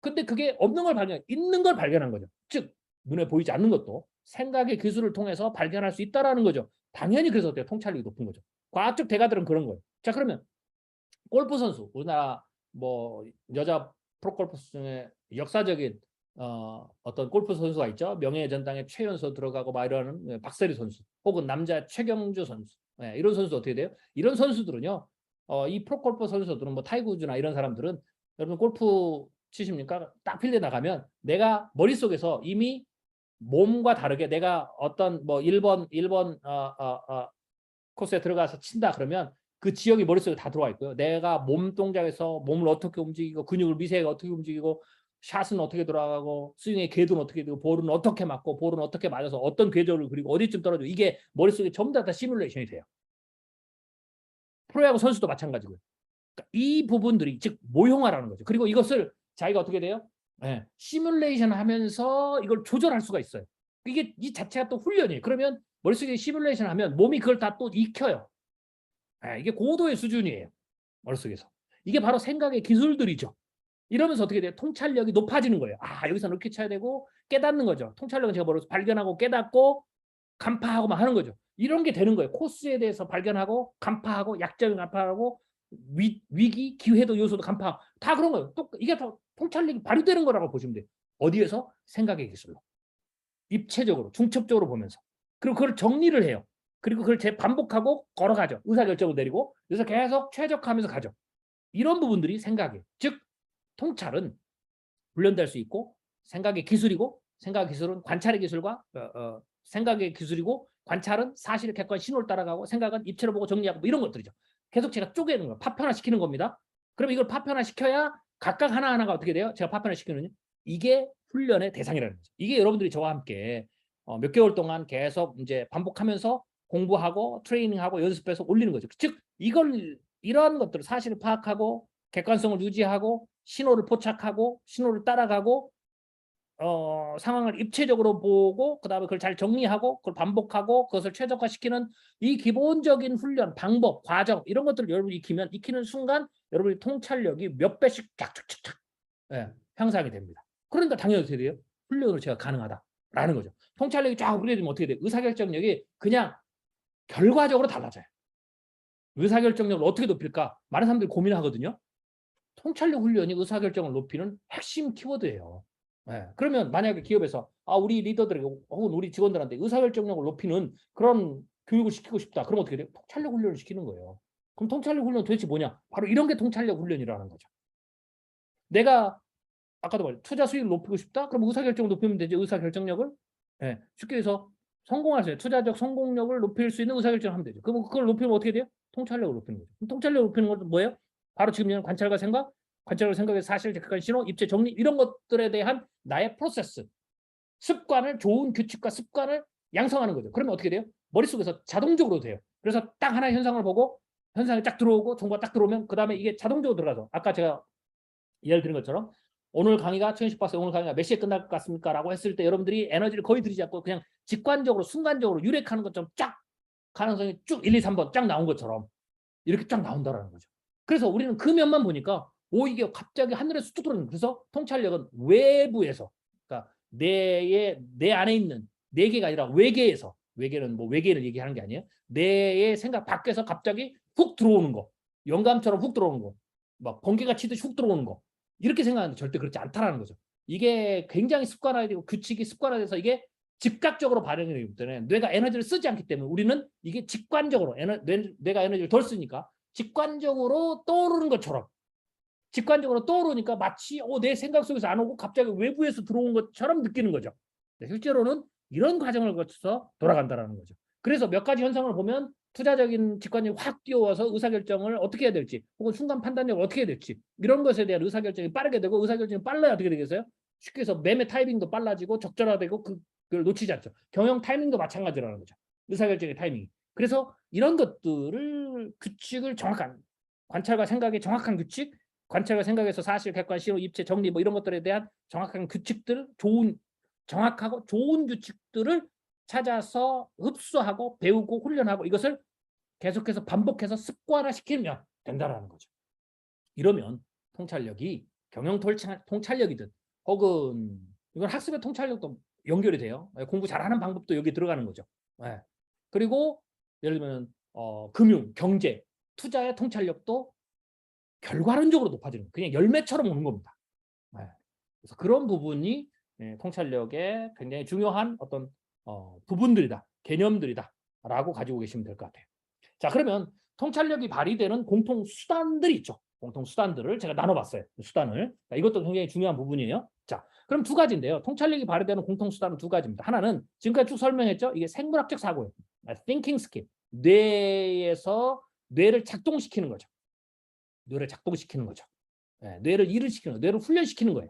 근데 그게 없는 걸 있는 걸 발견한 거죠. 즉 눈에 보이지 않는 것도 생각의 기술을 통해서 발견할 수 있다는 거죠. 당연히 그래서 어때요? 통찰력이 높은 거죠. 과학적 대가들은 그런 거예요. 자, 그러면 골프 선수, 우리나라 뭐 여자 프로골프 중에 역사적인 어떤 골프 선수가 있죠. 명예의 전당에 최연소 들어가고 막 이러는 박세리 선수, 혹은 남자 최경주 선수, 이런 선수 어떻게 돼요? 이런 선수들은요, 이 프로골프 선수들은 뭐 타이거 우즈나 이런 사람들은, 여러분 골프 치십니까? 딱 필드 나가면 내가 머릿속에서 이미 몸과 다르게 내가 어떤 뭐 1번 코스에 들어가서 친다 그러면 그 지역이 머릿속에 다 들어와 있고요. 내가 몸 동작에서 몸을 어떻게 움직이고 근육을 미세하게 어떻게 움직이고 샷은 어떻게 돌아가고 스윙의 궤도는 어떻게 되고 볼은 어떻게 맞고 볼은 어떻게 맞아서 어떤 궤적을 그리고 어디쯤 떨어지고, 이게 머릿속에 전부 다 시뮬레이션이 돼요. 프로야구 선수도 마찬가지고요. 그러니까 이 부분들이 즉 모형화라는 거죠. 그리고 이것을 자기가 어떻게 돼요? 시뮬레이션 하면서 이걸 조절할 수가 있어요. 이게 이 자체가 또 훈련이에요. 그러면 머릿속에 시뮬레이션 하면 몸이 그걸 다 또 익혀요. 이게 고도의 수준이에요. 머릿속에서. 이게 바로 생각의 기술들이죠. 이러면서 어떻게 돼요? 통찰력이 높아지는 거예요. 여기서 이렇게 쳐야 되고 깨닫는 거죠. 통찰력은 제가 뭐라고 발견하고 깨닫고 간파하고 막 하는 거죠. 이런 게 되는 거예요. 코스에 대해서 발견하고 간파하고 약점을 간파하고 위기, 기회도 요소도 간파하고 다 그런 거예요. 또 이게 다 통찰력이 발휘되는 거라고 보시면 돼요. 어디에서? 생각의 기술로. 입체적으로, 중첩적으로 보면서. 그리고 그걸 정리를 해요. 그리고 그걸 반복하고 걸어가죠. 의사결정을 내리고 그래서 계속 최적화하면서 가죠. 이런 부분들이 생각이에요. 즉 통찰은 훈련될 수 있고 생각의 기술이고, 생각의 기술은 관찰의 기술과 생각의 기술이고, 관찰은 사실을 객관 신호를 따라가고, 생각은 입체로 보고 정리하고 뭐 이런 것들이죠. 계속 제가 쪼개는 거예요. 파편화시키는 겁니다. 그럼 이걸 파편화시켜야 각각 하나하나가 어떻게 돼요? 제가 파편화시키는 이게 훈련의 대상이라는 거죠. 이게 여러분들이 저와 함께 몇 개월 동안 계속 이제 반복하면서 공부하고 트레이닝하고 연습해서 올리는 거죠. 즉 이러한 것들을 사실을 파악하고 객관성을 유지하고 신호를 포착하고 신호를 따라가고 상황을 입체적으로 보고 그다음에 그걸 잘 정리하고 그걸 반복하고 그것을 최적화시키는 이 기본적인 훈련, 방법, 과정 이런 것들을 여러분이 익히는 순간 여러분의 통찰력이 몇 배씩 쫙쫙쫙 향상이 됩니다. 그러니까 당연히 어떻게 돼요? 훈련으로 제가 가능하다라는 거죠. 통찰력이 쫙 훈련되면 어떻게 돼요? 의사결정력이 그냥 결과적으로 달라져요. 의사결정력을 어떻게 높일까? 많은 사람들이 고민하거든요. 통찰력 훈련이 의사결정을 높이는 핵심 키워드예요. 그러면 만약에 기업에서 우리 리더들에게 혹은 우리 직원들한테 의사결정력을 높이는 그런 교육을 시키고 싶다. 그럼 어떻게 돼요? 통찰력 훈련을 시키는 거예요. 그럼 통찰력 훈련 도대체 뭐냐? 바로 이런 게 통찰력 훈련이라는 거죠. 내가 아까도 말했죠. 투자 수익을 높이고 싶다? 그럼 의사결정을 높이면 되죠. 의사결정력을. 쉽게 해서 성공하세요. 투자적 성공력을 높일 수 있는 의사결정을 하면 되죠. 그럼 그걸 높이면 어떻게 돼요? 통찰력을 높이는 거죠. 통찰력을 높이는 것은 뭐예요? 바로 지금 관찰과 생각, 관찰과 생각의 사실, 객관 신호, 입체 정리 이런 것들에 대한 나의 프로세스, 습관을 좋은 규칙과 습관을 양성하는 거죠. 그러면 어떻게 돼요? 머릿속에서 자동적으로 돼요. 그래서 딱 하나의 현상을 보고 현상이 딱 들어오고 정보가 딱 들어오면 그 다음에 이게 자동적으로 들어가서 아까 제가 예를 드린 것처럼 오늘 강의가 최현식 박사 오늘 강의가 몇 시에 끝날 것 같습니까? 라고 했을 때 여러분들이 에너지를 거의 들이지 않고 그냥 직관적으로 순간적으로 유력하는 것처럼 쫙 가능성이 쭉 1, 2, 3번 쫙 나온 것처럼 이렇게 쫙 나온다라는 거죠. 그래서 우리는 그 면만 보니까 오 이게 갑자기 하늘에서 뚝 떨어지는 그래서 통찰력은 외부에서 그러니까 내 안에 있는 네 개가 아니라 외계에서 외계는 뭐 외계를 얘기하는 게 아니에요. 내의 생각 밖에서 갑자기 훅 들어오는 거 영감처럼 훅 들어오는 거 막 번개가 치듯이 훅 들어오는 거 이렇게 생각하는데 절대 그렇지 않다라는 거죠. 이게 굉장히 습관화되고 규칙이 습관화돼서 이게 즉각적으로 발현이 되기 때문에 뇌가 에너지를 쓰지 않기 때문에 우리는 이게 직관적으로 뇌가 에너지를 덜 쓰니까 직관적으로 떠오르는 것처럼 직관적으로 떠오르니까 마치 내 생각 속에서 안 오고 갑자기 외부에서 들어온 것처럼 느끼는 거죠. 실제로는 이런 과정을 거쳐서 돌아간다는 거죠. 그래서 몇 가지 현상을 보면 투자적인 직관이 확 뛰어와서 의사결정을 어떻게 해야 될지 혹은 순간 판단력을 어떻게 해야 될지 이런 것에 대한 의사결정이 빠르게 되고 의사결정이 빨라야 어떻게 되겠어요? 쉽게 해서 매매 타이밍도 빨라지고 적절화되고 그걸 놓치지 않죠. 경영 타이밍도 마찬가지라는 거죠. 의사결정의 타이밍이. 그래서 이런 것들을 규칙을 정확한 관찰과 생각의 정확한 규칙 관찰과 생각에서 사실, 객관, 신호, 입체, 정리 뭐 이런 것들에 대한 정확한 규칙들 정확하고 좋은 규칙들을 찾아서 흡수하고 배우고 훈련하고 이것을 계속해서 반복해서 습관화시키면 된다라는 거죠. 이러면 통찰력이 경영 통찰력이든 혹은 이건 학습의 통찰력도 연결이 돼요. 공부 잘하는 방법도 여기 들어가는 거죠. 그리고 예를 들면 금융, 경제, 투자의 통찰력도 결과론적으로 높아지는 그냥 열매처럼 오는 겁니다. 그래서 그런 부분이 통찰력의 굉장히 중요한 어떤 부분들이다, 개념들이다라고 가지고 계시면 될 것 같아요. 자, 그러면 통찰력이 발휘되는 공통 수단들이 있죠. 공통 수단들을 제가 나눠봤어요. 수단을. 이것도 굉장히 중요한 부분이에요. 자, 그럼 두 가지인데요. 통찰력이 발휘되는 공통 수단은 두 가지입니다. 하나는 지금까지 쭉 설명했죠. 이게 생물학적 사고예요. thinking skill. 뇌를 작동시키는 거죠. 뇌를 작동시키는 거죠. 뇌를 일을 시키는 거예요. 뇌를 훈련시키는 거예요.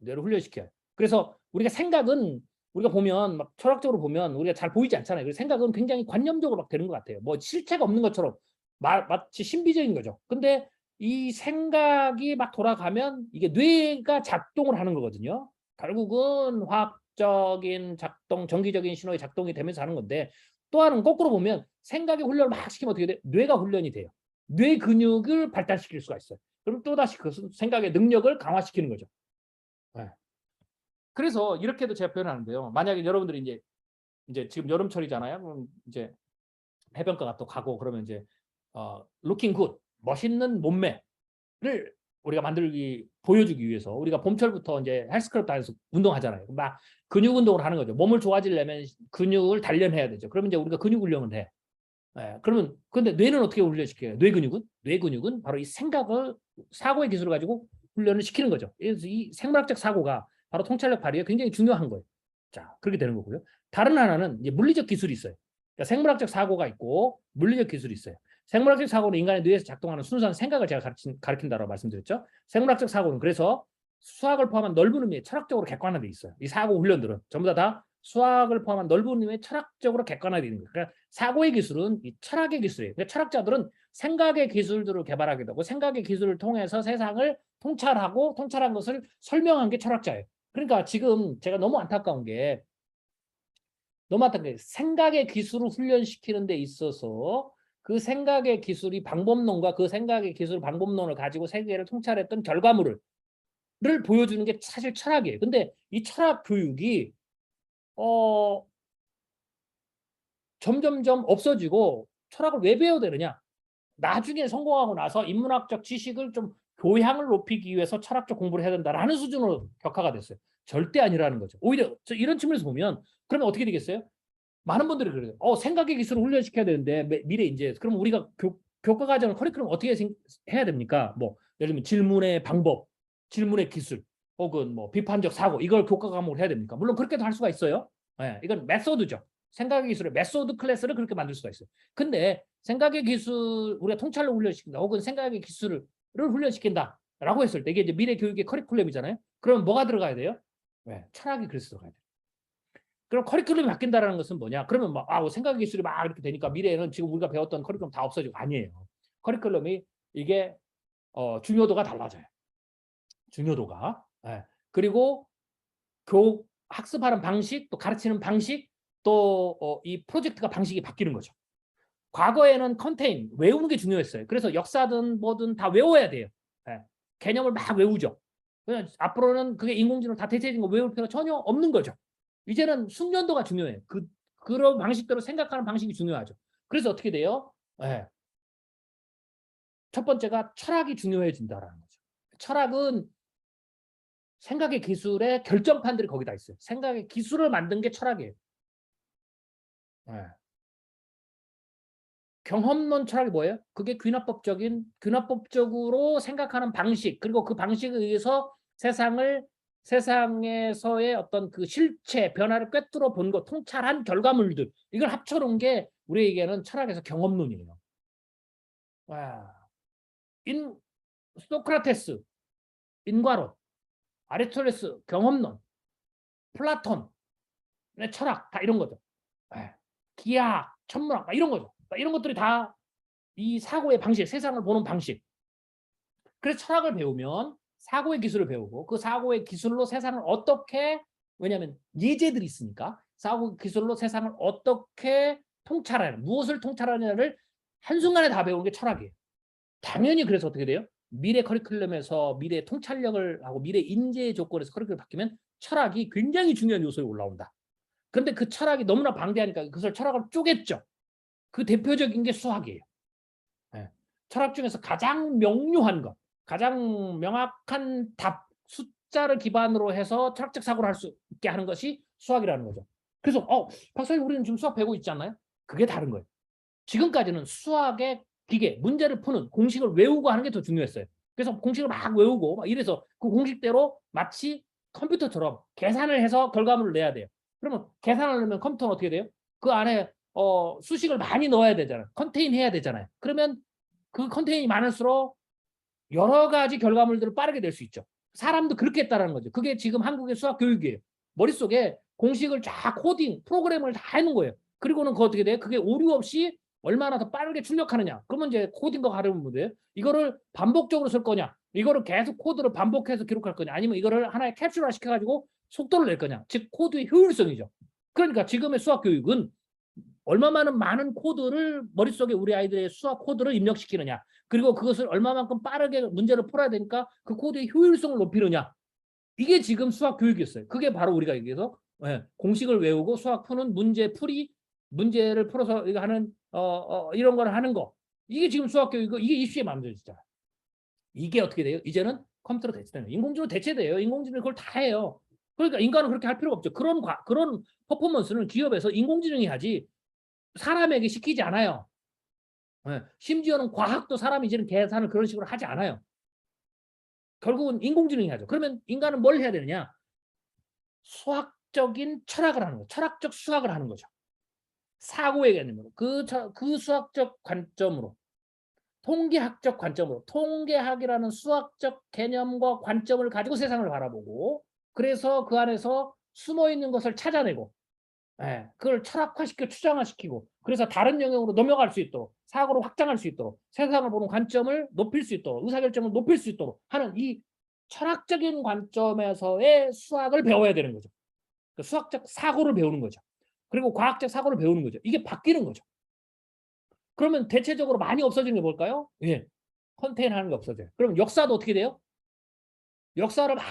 뇌를 훈련시켜요. 그래서 우리가 생각은 우리가 보면 막 철학적으로 보면 우리가 잘 보이지 않잖아요. 그래서 생각은 굉장히 관념적으로 막 되는 것 같아요. 뭐 실체가 없는 것처럼 마치 신비적인 거죠. 근데 이 생각이 막 돌아가면 이게 뇌가 작동을 하는 거거든요. 결국은 화학적인 작동, 전기적인 신호의 작동이 되면서 하는 건데 또 하나는 거꾸로 보면 생각의 훈련을 막 시키면 어떻게 돼요? 뇌가 훈련이 돼요. 뇌 근육을 발달시킬 수가 있어요. 그럼 또다시 그 생각의 능력을 강화시키는 거죠. 그래서 이렇게도 제가 표현하는데요. 만약에 여러분들이 이제 지금 여름철이잖아요. 그럼 이제 해변가 또 가고 그러면 이제 looking good 멋있는 몸매를 우리가 보여주기 위해서 우리가 봄철부터 이제 헬스클럽 다녀서 운동하잖아요. 막 근육 운동을 하는 거죠. 몸을 좋아지려면 근육을 단련해야 되죠. 그러면 이제 우리가 근육 훈련을 해. 그러면 근데 뇌는 어떻게 훈련시켜요? 뇌 근육은 바로 이 사고의 기술을 가지고 훈련을 시키는 거죠. 그래서 이 생물학적 사고가 바로 통찰력 발휘에 굉장히 중요한 거예요. 자, 그렇게 되는 거고요. 다른 하나는 이제 물리적 기술이 있어요. 그러니까 생물학적 사고가 있고 물리적 기술이 있어요. 생물학적 사고는 인간의 뇌에서 작동하는 순수한 생각을 제가 가르친다고 말씀드렸죠. 생물학적 사고는 그래서 수학을 포함한 넓은 의미의 철학적으로 객관화돼 있어요. 이 사고 훈련들은 전부 다 수학을 포함한 넓은 의미의 철학적으로 객관화되는 거예요. 그러니까 사고의 기술은 이 철학의 기술이에요. 그러니까 철학자들은 생각의 기술들을 개발하게 되고 생각의 기술을 통해서 세상을 통찰하고 통찰한 것을 설명한 게 철학자예요. 그러니까 지금 제가 너무 안타까운 게 생각의 기술을 훈련시키는 데 있어서 그 생각의 기술이 방법론과 그 생각의 기술 방법론을 가지고 세계를 통찰했던 결과물을 보여주는 게 사실 철학이에요. 근데 이 철학 교육이 점점점 없어지고 철학을 왜 배워야 되느냐? 나중에 성공하고 나서 인문학적 지식을 좀 교양을 높이기 위해서 철학적 공부를 해야 된다라는 수준으로 격화가 됐어요. 절대 아니라는 거죠. 오히려 이런 측면에서 보면 그러면 어떻게 되겠어요? 많은 분들이 그래요. 생각의 기술을 훈련시켜야 되는데 미래 인재. 그럼 우리가 교과 과정을 커리큘럼 어떻게 해야 됩니까? 뭐 예를 들면 질문의 방법, 질문의 기술, 혹은 뭐 비판적 사고 이걸 교과 과목으로 해야 됩니까? 물론 그렇게도 할 수가 있어요. 이건 메소드죠. 생각의 기술의 메소드 클래스를 그렇게 만들 수가 있어요. 근데 생각의 기술 우리가 통찰로 훈련시킨다 혹은 생각의 기술을 훈련시킨다라고 했을 때 이게 이제 미래 교육의 커리큘럼이잖아요. 그러면 뭐가 들어가야 돼요? 네, 철학이 그래서 들어가야 돼요. 그럼 커리큘럼이 바뀐다는 것은 뭐냐? 그러면 막 생각의 기술이 막 이렇게 되니까 미래에는 지금 우리가 배웠던 커리큘럼 다 없어지고 아니에요. 커리큘럼이 이게 중요도가 달라져요. 중요도가. 네. 그리고 학습하는 방식, 또 가르치는 방식, 또 이 프로젝트가 방식이 바뀌는 거죠. 과거에는 컨테인, 외우는 게 중요했어요. 그래서 역사든 뭐든 다 외워야 돼요. 네. 개념을 막 외우죠. 앞으로는 그게 인공지능 다 대체된 거 외울 필요가 전혀 없는 거죠. 이제는 숙련도가 중요해요. 그런 방식대로 생각하는 방식이 중요하죠. 그래서 어떻게 돼요? 네. 첫 번째가 철학이 중요해진다라는 거죠. 철학은 생각의 기술의 결정판들이 거기다 있어요. 생각의 기술을 만든 게 철학이에요. 네. 경험론 철학이 뭐예요? 그게 귀납법적으로 생각하는 방식, 그리고 그 방식에 의해서 세상에서의 어떤 그 실체, 변화를 꿰뚫어 본 것, 통찰한 결과물들, 이걸 합쳐놓은 게 우리에게는 철학에서 경험론이에요. 와. 소크라테스, 인과론, 아리스토텔레스, 경험론, 플라톤의 철학, 다 이런 거죠. 기하학, 천문학, 이런 거죠. 이런 것들이 다 이 사고의 방식, 세상을 보는 방식. 그래서 철학을 배우면 사고의 기술을 배우고 그 사고의 기술로 세상을 어떻게, 왜냐하면 예제들이 있으니까 사고 기술로 세상을 어떻게 통찰하냐, 무엇을 통찰하냐를 한순간에 다 배우는 게 철학이에요. 당연히 그래서 어떻게 돼요? 미래 커리큘럼에서 미래 통찰력을 하고 미래 인재 조건에서 커리큘럼이 바뀌면 철학이 굉장히 중요한 요소에 올라온다. 그런데 그 철학이 너무나 방대하니까 그것을 철학을 쪼갰죠. 그 대표적인 게 수학이에요. 네. 철학 중에서 가장 명료한 것, 가장 명확한 답, 숫자를 기반으로 해서 철학적 사고를 할 수 있게 하는 것이 수학이라는 거죠. 그래서 박사님 우리는 지금 수학 배우고 있지 않나요? 그게 다른 거예요. 지금까지는 수학의 기계, 문제를 푸는 공식을 외우고 하는 게 더 중요했어요. 그래서 공식을 막 외우고 막 이래서 그 공식대로 마치 컴퓨터처럼 계산을 해서 결과물을 내야 돼요. 그러면 계산을 하려면 컴퓨터는 어떻게 돼요? 그 안에 수식을 많이 넣어야 되잖아요. 컨테인 해야 되잖아요. 그러면 그 컨테인이 많을수록 여러 가지 결과물들을 빠르게 낼 수 있죠. 사람도 그렇게 했다는 거죠. 그게 지금 한국의 수학 교육이에요. 머릿속에 공식을 쫙 코딩, 프로그램을 다 해놓은 거예요. 그리고는 그거 어떻게 돼요? 그게 오류 없이 얼마나 더 빠르게 출력하느냐. 그러면 이제 코딩과 가르는 문제예요. 이거를 반복적으로 쓸 거냐. 이거를 계속 코드를 반복해서 기록할 거냐. 아니면 이거를 하나의 캡슐화 시켜가지고 속도를 낼 거냐. 즉 코드의 효율성이죠. 그러니까 지금의 수학 교육은 얼마만은 많은 코드를 머릿속에 우리 아이들의 수학 코드를 입력시키느냐. 그리고 그것을 얼마만큼 빠르게 문제를 풀어야 되니까 그 코드의 효율성을 높이느냐. 이게 지금 수학 교육이었어요. 그게 바로 우리가 여기서 공식을 외우고 수학 푸는 문제를 풀어서 하는 이런 걸 하는 거. 이게 지금 수학 교육이고 이게 이슈에 만들어지잖아요. 이게 어떻게 돼요? 이제는 컴퓨터로 대체되는 거예요. 인공지능으로 대체돼요. 인공지능이 그걸 다 해요. 그러니까 인간은 그렇게 할 필요가 없죠. 그런 퍼포먼스는 기업에서 인공지능이 하지 사람에게 시키지 않아요. 심지어는 과학도 사람이 이제는 계산을 그런 식으로 하지 않아요. 결국은 인공지능이 하죠. 그러면 인간은 뭘 해야 되느냐? 수학적인 철학을 하는 거죠. 철학적 수학을 하는 거죠. 사고의 개념으로. 그 수학적 관점으로. 통계학적 관점으로. 통계학이라는 수학적 개념과 관점을 가지고 세상을 바라보고 그래서 그 안에서 숨어있는 것을 찾아내고 그걸 철학화시켜 추정화시키고 그래서 다른 영역으로 넘어갈 수 있도록 사고로 확장할 수 있도록 세상을 보는 관점을 높일 수 있도록 의사결정을 높일 수 있도록 하는 이 철학적인 관점에서의 수학을 배워야 되는 거죠. 그 수학적 사고를 배우는 거죠. 그리고 과학적 사고를 배우는 거죠. 이게 바뀌는 거죠. 그러면 대체적으로 많이 없어지는 게 뭘까요? 컨테이너 하는 게 없어져요. 그럼 역사도 어떻게 돼요? 역사를 막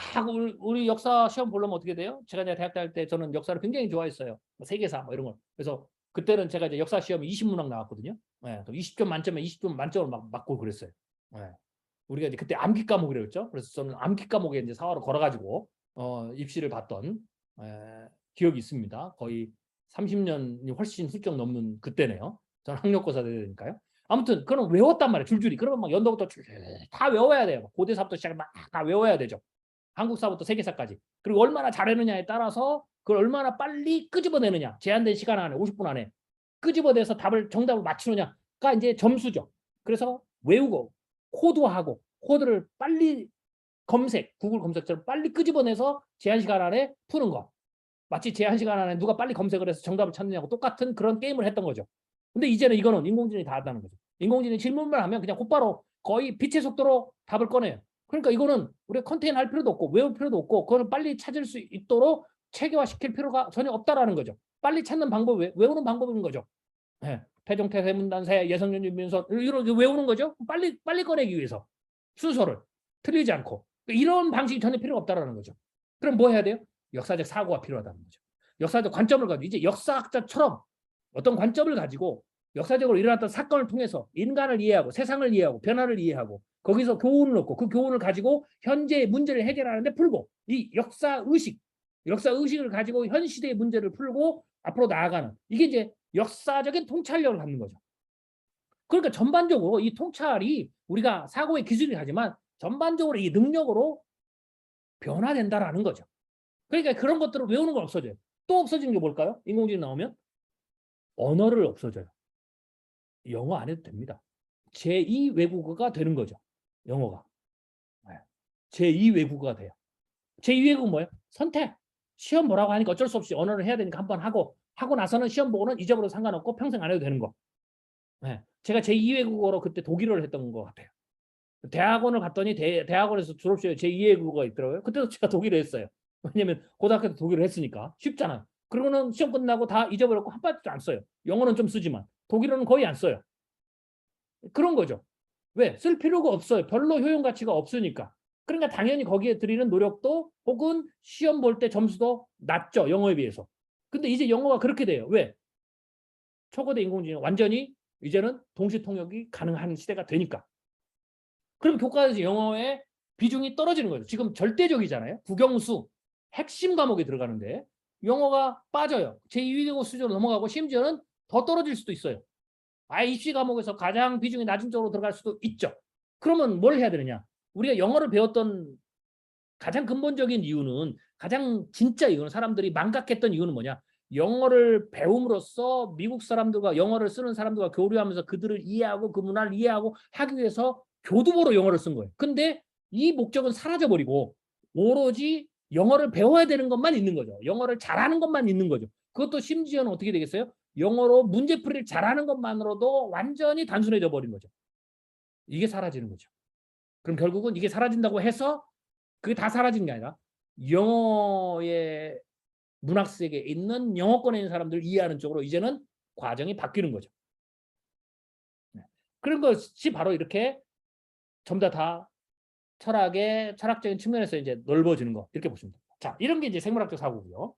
우리 역사 시험 보려면 어떻게 돼요? 제가 이제 대학 다닐 때 저는 역사를 굉장히 좋아했어요. 세계사 뭐 이런 거. 그래서 그때는 제가 이제 역사 시험 20문항 나왔거든요. 20점 만점에 20점 만점을 막 맞고 그랬어요. 우리가 이제 그때 암기 과목이라고 했죠. 그래서 저는 암기 과목에 이제 사활을 걸어가지고 입시를 봤던 기억이 있습니다. 거의 30년이 훨씬 훌쩍 넘는 그때네요. 저는 학력고사 대니까요. 아무튼 그럼 외웠단 말이에요. 줄줄이. 그러면 막 연도부터 다 외워야 돼요. 고대사부터 시작해 막 다 외워야 되죠. 한국사부터 세계사까지. 그리고 얼마나 잘했느냐에 따라서 그걸 얼마나 빨리 끄집어내느냐. 제한된 시간 안에 50분 안에 끄집어내서 정답을 맞추느냐가 이제 점수죠. 그래서 외우고 코드하고 코드를 빨리 구글 검색처럼 빨리 끄집어내서 제한 시간 안에 푸는 거. 마치 제한 시간 안에 누가 빨리 검색을 해서 정답을 찾느냐고 똑같은 그런 게임을 했던 거죠. 근데 이제는 이거는 인공지능이 다 한다는 거죠. 인공지능이 질문만 하면 그냥 곧바로 거의 빛의 속도로 답을 꺼내요. 그러니까 이거는 우리가 컨테이너 할 필요도 없고 외울 필요도 없고 그걸 빨리 찾을 수 있도록 체계화시킬 필요가 전혀 없다라는 거죠. 빨리 찾는 방법이 외우는 방법인 거죠. 네. 태종태 세문단세 예성년주 민서 이렇게 외우는 거죠. 빨리 꺼내기 위해서 순서를 틀리지 않고 이런 방식이 전혀 필요가 없다라는 거죠. 그럼 뭐 해야 돼요? 역사적 사고가 필요하다는 거죠. 역사적 관점을 가지고 이제 역사학자처럼 어떤 관점을 가지고 역사적으로 일어났던 사건을 통해서 인간을 이해하고 세상을 이해하고 변화를 이해하고 거기서 교훈을 얻고 그 교훈을 가지고 현재의 문제를 해결하는데 풀고 이 역사의식을 가지고 현 시대의 문제를 풀고 앞으로 나아가는 이게 이제 역사적인 통찰력을 갖는 거죠. 그러니까 전반적으로 이 통찰이 우리가 사고의 기술이 하지만 전반적으로 이 능력으로 변화된다라는 거죠. 그러니까 그런 것들을 외우는 건 없어져요. 또 없어지는 게 뭘까요? 인공지능 나오면 언어를 없어져요. 영어 안 해도 됩니다. 제2 외국어가 되는 거죠. 영어가. 제2 외국어가 돼요. 제2 외국어는 뭐예요? 선택. 시험 보라고 하니까 어쩔 수 없이 언어를 해야 되니까 한번 하고 나서는 시험 보고는 잊어버려도 상관없고 평생 안 해도 되는 거. 제가 제2 외국어로 그때 독일어를 했던 것 같아요. 대학원을 갔더니 대학원에서 졸업시험에 제2 외국어가 있더라고요. 그때도 제가 독일어 했어요. 왜냐면 고등학교 때 독일어 했으니까 쉽잖아요. 그러고는 시험 끝나고 다 잊어버렸고 한마디도 안 써요. 영어는 좀 쓰지만 독일어는 거의 안 써요. 그런 거죠. 왜? 쓸 필요가 없어요. 별로 효용 가치가 없으니까. 그러니까 당연히 거기에 들이는 노력도 혹은 시험 볼 때 점수도 낮죠. 영어에 비해서. 근데 이제 영어가 그렇게 돼요. 왜? 초거대 인공지능 완전히 이제는 동시 통역이 가능한 시대가 되니까. 그럼 교과에서 영어의 비중이 떨어지는 거죠. 지금 절대적이잖아요. 국영수 핵심 과목이 들어가는데 영어가 빠져요. 제2외국어 수준으로 넘어가고 심지어는 더 떨어질 수도 있어요. 아예 입시 과목에서 가장 비중이 낮은 쪽으로 들어갈 수도 있죠. 그러면 뭘 해야 되느냐? 우리가 영어를 배웠던 가장 근본적인 이유는 가장 진짜 이유는 사람들이 망각했던 이유는 뭐냐? 영어를 배움으로써 미국 사람들과 영어를 쓰는 사람들과 교류하면서 그들을 이해하고 그 문화를 이해하고 하기 위해서 교두보로 영어를 쓴 거예요. 근데 이 목적은 사라져버리고 오로지 영어를 배워야 되는 것만 있는 거죠. 영어를 잘하는 것만 있는 거죠. 그것도 심지어는 어떻게 되겠어요? 영어로 문제풀이를 잘하는 것만으로도 완전히 단순해져 버린 거죠. 이게 사라지는 거죠. 그럼 결국은 이게 사라진다고 해서 그게 다 사라진 게 아니라 영어의 문학색에 있는 영어권에 있는 사람들을 이해하는 쪽으로 이제는 과정이 바뀌는 거죠. 그런 것이 바로 이렇게 전부 다 철학적인 측면에서 이제 넓어지는 거 이렇게 보시면 됩니다. 자, 이런 게 이제 생물학적 사고고요.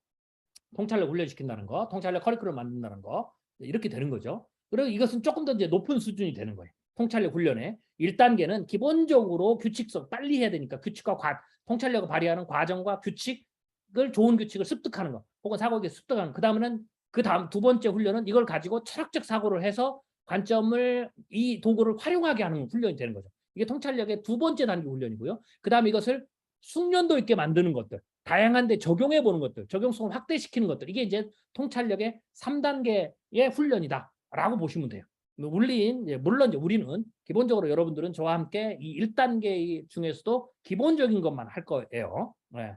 통찰력 훈련시킨다는 거, 통찰력 커리큘럼 만든다는 거 이렇게 되는 거죠. 그리고 이것은 조금 더 이제 높은 수준이 되는 거예요. 통찰력 훈련에 1단계는 기본적으로 규칙성 빨리 해야 되니까 규칙과 통찰력을 발휘하는 과정과 규칙을 좋은 규칙을 습득하는 거 혹은 사고에 습득하는 그 다음에는 그 다음 두 번째 훈련은 이걸 가지고 철학적 사고를 해서 관점을 이 도구를 활용하게 하는 훈련이 되는 거죠. 이게 통찰력의 두 번째 단계 훈련이고요. 그 다음에 이것을 숙련도 있게 만드는 것들 다양한 데 적용해 보는 것들 적용성을 확대시키는 것들 이게 이제 통찰력의 3단계의 훈련이다라고 보시면 돼요. 물론 이제 우리는 기본적으로 여러분들은 저와 함께 이 1단계 중에서도 기본적인 것만 할 거예요. 네.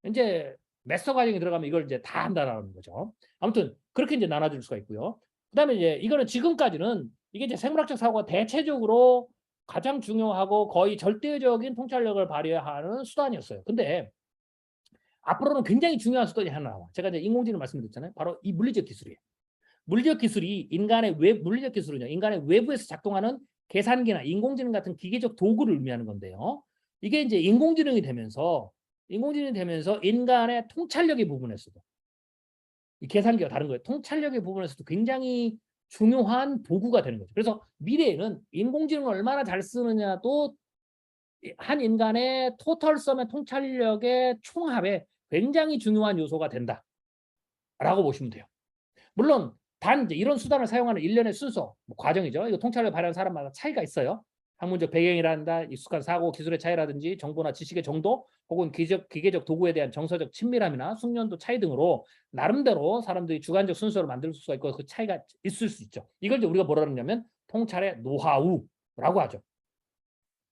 이제 매스터 과정에 들어가면 이걸 이제 다 한다라는 거죠. 아무튼 그렇게 이제 나눠줄 수가 있고요. 그다음에 이제 이거는 지금까지는 이게 이제 생물학적 사고가 대체적으로 가장 중요하고 거의 절대적인 통찰력을 발휘하는 수단이었어요. 근데 앞으로는 굉장히 중요한 수단이 하나 나와. 제가 이제 인공지능 말씀드렸잖아요. 바로 이 물리적 기술이에요. 물리적 기술이 물리적 기술은요. 인간의 외부에서 작동하는 계산기나 인공지능 같은 기계적 도구를 의미하는 건데요. 이게 이제 인공지능이 되면서 인간의 통찰력의 부분에서도 이 계산기가 다른 거예요. 통찰력의 부분에서도 굉장히 중요한 도구가 되는 거죠. 그래서 미래에는 인공지능을 얼마나 잘 쓰느냐도 한 인간의 토털섬의 통찰력의 총합에 굉장히 중요한 요소가 된다라고 보시면 돼요. 물론 단 이제 이런 수단을 사용하는 일련의 순서, 과정이죠. 이거 통찰력을 발휘하는 사람마다 차이가 있어요. 학문적 배경이란다, 익숙한 사고 기술의 차이라든지 정보나 지식의 정도 혹은 기계적 도구에 대한 정서적 친밀함이나 숙련도 차이 등으로 나름대로 사람들이 주관적 순서를 만들 수가 있고 그 차이가 있을 수 있죠. 이걸 이제 우리가 뭐라 그러냐면 통찰의 노하우라고 하죠.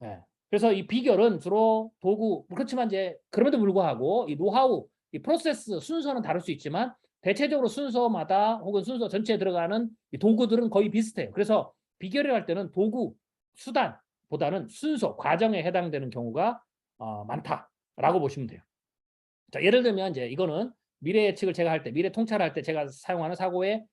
예. 그래서 이 비결은 주로 도구, 그렇지만 이제 그럼에도 불구하고 이 노하우, 이 프로세스 순서는 다를 수 있지만 대체적으로 순서마다 혹은 순서 전체에 들어가는 이 도구들은 거의 비슷해요. 그래서 비결을 할 때는 도구, 수단보다는 순서, 과정에 해당되는 경우가 많다라고 보시면 돼요. 자, 예를 들면 이제 이거는 미래 예측을 제가 할 때, 미래 통찰할 때 제가 사용하는 사고의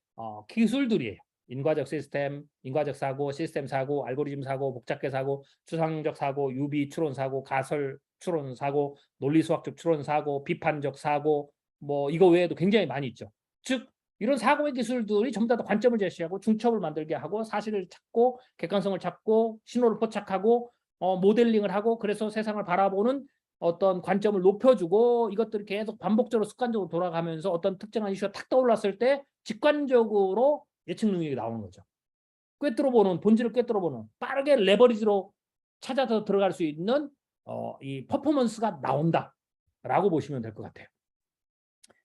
기술들이에요. 인과적 시스템, 인과적 사고, 시스템 사고, 알고리즘 사고, 복잡계 사고, 추상적 사고, 유비 추론 사고, 가설 추론 사고, 논리 수학적 추론 사고, 비판적 사고, 뭐 이거 외에도 굉장히 많이 있죠. 즉 이런 사고의 기술들이 전부 다 관점을 제시하고 중첩을 만들게 하고 사실을 찾고 객관성을 찾고 신호를 포착하고 모델링을 하고 그래서 세상을 바라보는 어떤 관점을 높여주고 이것들이 계속 반복적으로 습관적으로 돌아가면서 어떤 특정한 이슈가 탁 떠올랐을 때 직관적으로 예측 능력이 나오는 거죠. 꿰뚫어보는, 본질을 꿰뚫어보는 빠르게 레버리지로 찾아서 들어갈 수 있는 이 퍼포먼스가 나온다라고 보시면 될 것 같아요.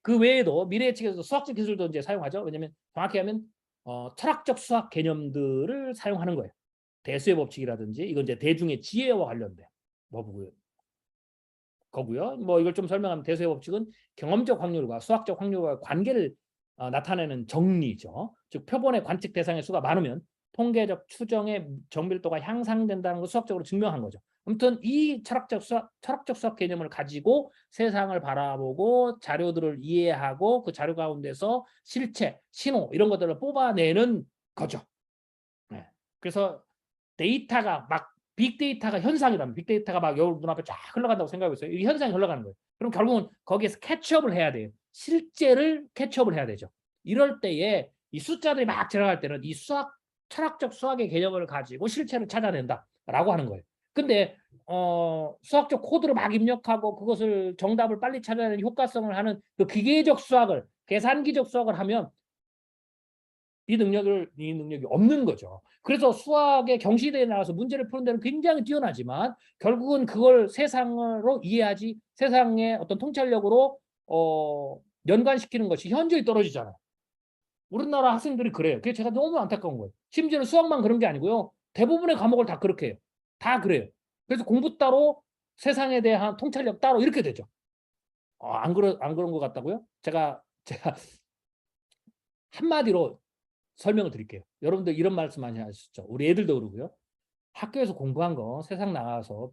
그 외에도 미래 예측에서 수학적 기술도 이제 사용하죠. 왜냐하면 정확히 하면 철학적 수학 개념들을 사용하는 거예요. 대수의 법칙이라든지 이건 이제 대중의 지혜와 관련된 거고요. 뭐 이걸 좀 설명하면 대수의 법칙은 경험적 확률과 수학적 확률과 관계를 나타내는 정리죠. 즉 표본의 관측 대상의 수가 많으면 통계적 추정의 정밀도가 향상된다는 걸 수학적으로 증명한 거죠. 아무튼 이 철학적 수학 개념을 가지고 세상을 바라보고 자료들을 이해하고 그 자료 가운데서 실체, 신호 이런 것들을 뽑아내는 거죠. 네. 그래서 데이터가 막 빅데이터가 현상이라면 빅데이터가 막 여러분 눈앞에 쫙 흘러간다고 생각하고 있어요. 이 현상이 흘러가는 거예요. 그럼 결국은 거기에서 캐치업을 해야 돼요. 실제를 캐치업을 해야 되죠. 이럴 때에 이 숫자들이 막 지나갈 때는 이 철학적 수학의 개념을 가지고 실체를 찾아낸다라고 하는 거예요. 근데 수학적 코드를 막 입력하고 그것을 정답을 빨리 찾아내는 효과성을 하는 그 기계적 수학을 계산기적 수학을 하면 이 능력이 없는 거죠. 그래서 수학의 경시대에 나와서 문제를 푸는 데는 굉장히 뛰어나지만 결국은 그걸 세상으로 이해하지 세상의 어떤 통찰력으로 연관시키는 것이 현저히 떨어지잖아요. 우리나라 학생들이 그래요. 그게 제가 너무 안타까운 거예요. 심지어는 수학만 그런 게 아니고요. 대부분의 과목을 다 그렇게 해요. 다 그래요. 그래서 공부 따로 세상에 대한 통찰력 따로 이렇게 되죠. 안 그런 것 같다고요? 제가 한마디로 설명을 드릴게요. 여러분들 이런 말씀 많이 하시죠. 우리 애들도 그러고요. 학교에서 공부한 거 세상 나가서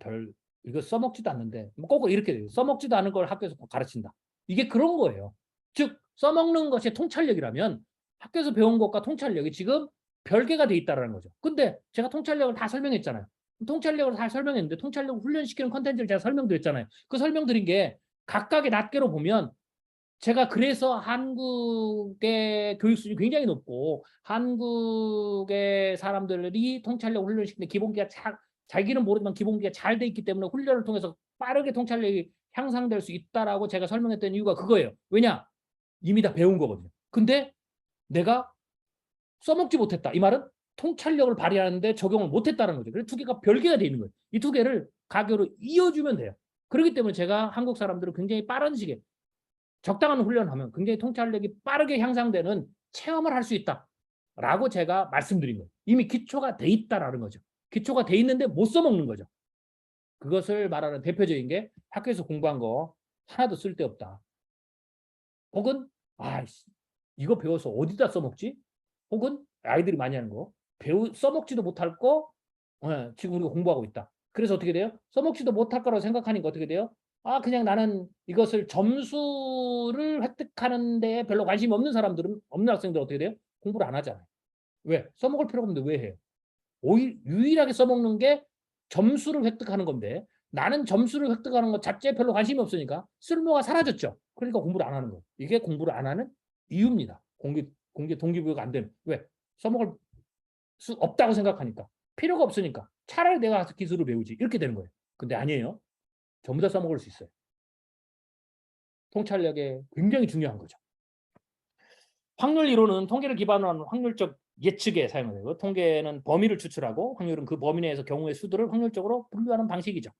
이거 써먹지도 않는데 꼭 이렇게 돼요. 써먹지도 않은 걸 학교에서 가르친다. 이게 그런 거예요. 즉 써먹는 것이 통찰력이라면 학교에서 배운 것과 통찰력이 지금 별개가 돼 있다는 거죠. 근데 제가 통찰력을 다 설명했잖아요. 통찰력을 다 설명했는데 통찰력을 훈련시키는 컨텐츠를 제가 설명드렸잖아요. 그 설명드린 게 각각의 낱개로 보면 제가 그래서 한국의 교육 수준이 굉장히 높고 한국의 사람들이 통찰력 훈련시키는 기본기가 자기는 모르지만 기본기가 잘 돼 있기 때문에 훈련을 통해서 빠르게 통찰력이 향상될 수 있다라고 제가 설명했던 이유가 그거예요. 왜냐? 이미 다 배운 거거든요. 근데 내가 써먹지 못했다. 이 말은 통찰력을 발휘하는데 적용을 못했다는 거죠. 그래서 두 개가 별개가 돼 있는 거예요. 이 두 개를 가교로 이어주면 돼요. 그렇기 때문에 제가 한국 사람들은 굉장히 빠른 시기에 적당한 훈련을 하면 굉장히 통찰력이 빠르게 향상되는 체험을 할 수 있다라고 제가 말씀드린 거예요. 이미 기초가 돼 있다라는 거죠. 기초가 돼 있는데 못 써먹는 거죠. 그것을 말하는 대표적인 게 학교에서 공부한 거 하나도 쓸데없다. 혹은 이거 배워서 어디다 써먹지? 혹은 아이들이 많이 하는 거 써먹지도 못할 거 지금 우리가 공부하고 있다. 그래서 어떻게 돼요? 써먹지도 못할 거라고 생각하니까 어떻게 돼요? 그냥 나는 이것을 점수를 획득하는 데 별로 관심이 없는 없는 학생들은 어떻게 돼요? 공부를 안 하잖아요. 왜? 써먹을 필요가 없는데 왜 해요? 유일하게 써먹는 게 점수를 획득하는 건데 나는 점수를 획득하는 것 자체에 별로 관심이 없으니까 쓸모가 사라졌죠. 그러니까 공부를 안 하는 거예요. 이게 공부를 안 하는 이유입니다. 동기부여가 안 되면. 왜? 써먹을 수 없다고 생각하니까. 필요가 없으니까. 차라리 내가 가서 기술을 배우지. 이렇게 되는 거예요. 근데 아니에요. 전부 다 써먹을 수 있어요. 통찰력에 굉장히 중요한 거죠. 확률 이론은 통계를 기반으로 하는 확률적 예측에 사용되고 통계는 범위를 추출하고 확률은 그 범위 내에서 경우의 수들을 확률적으로 분류하는 방식이죠.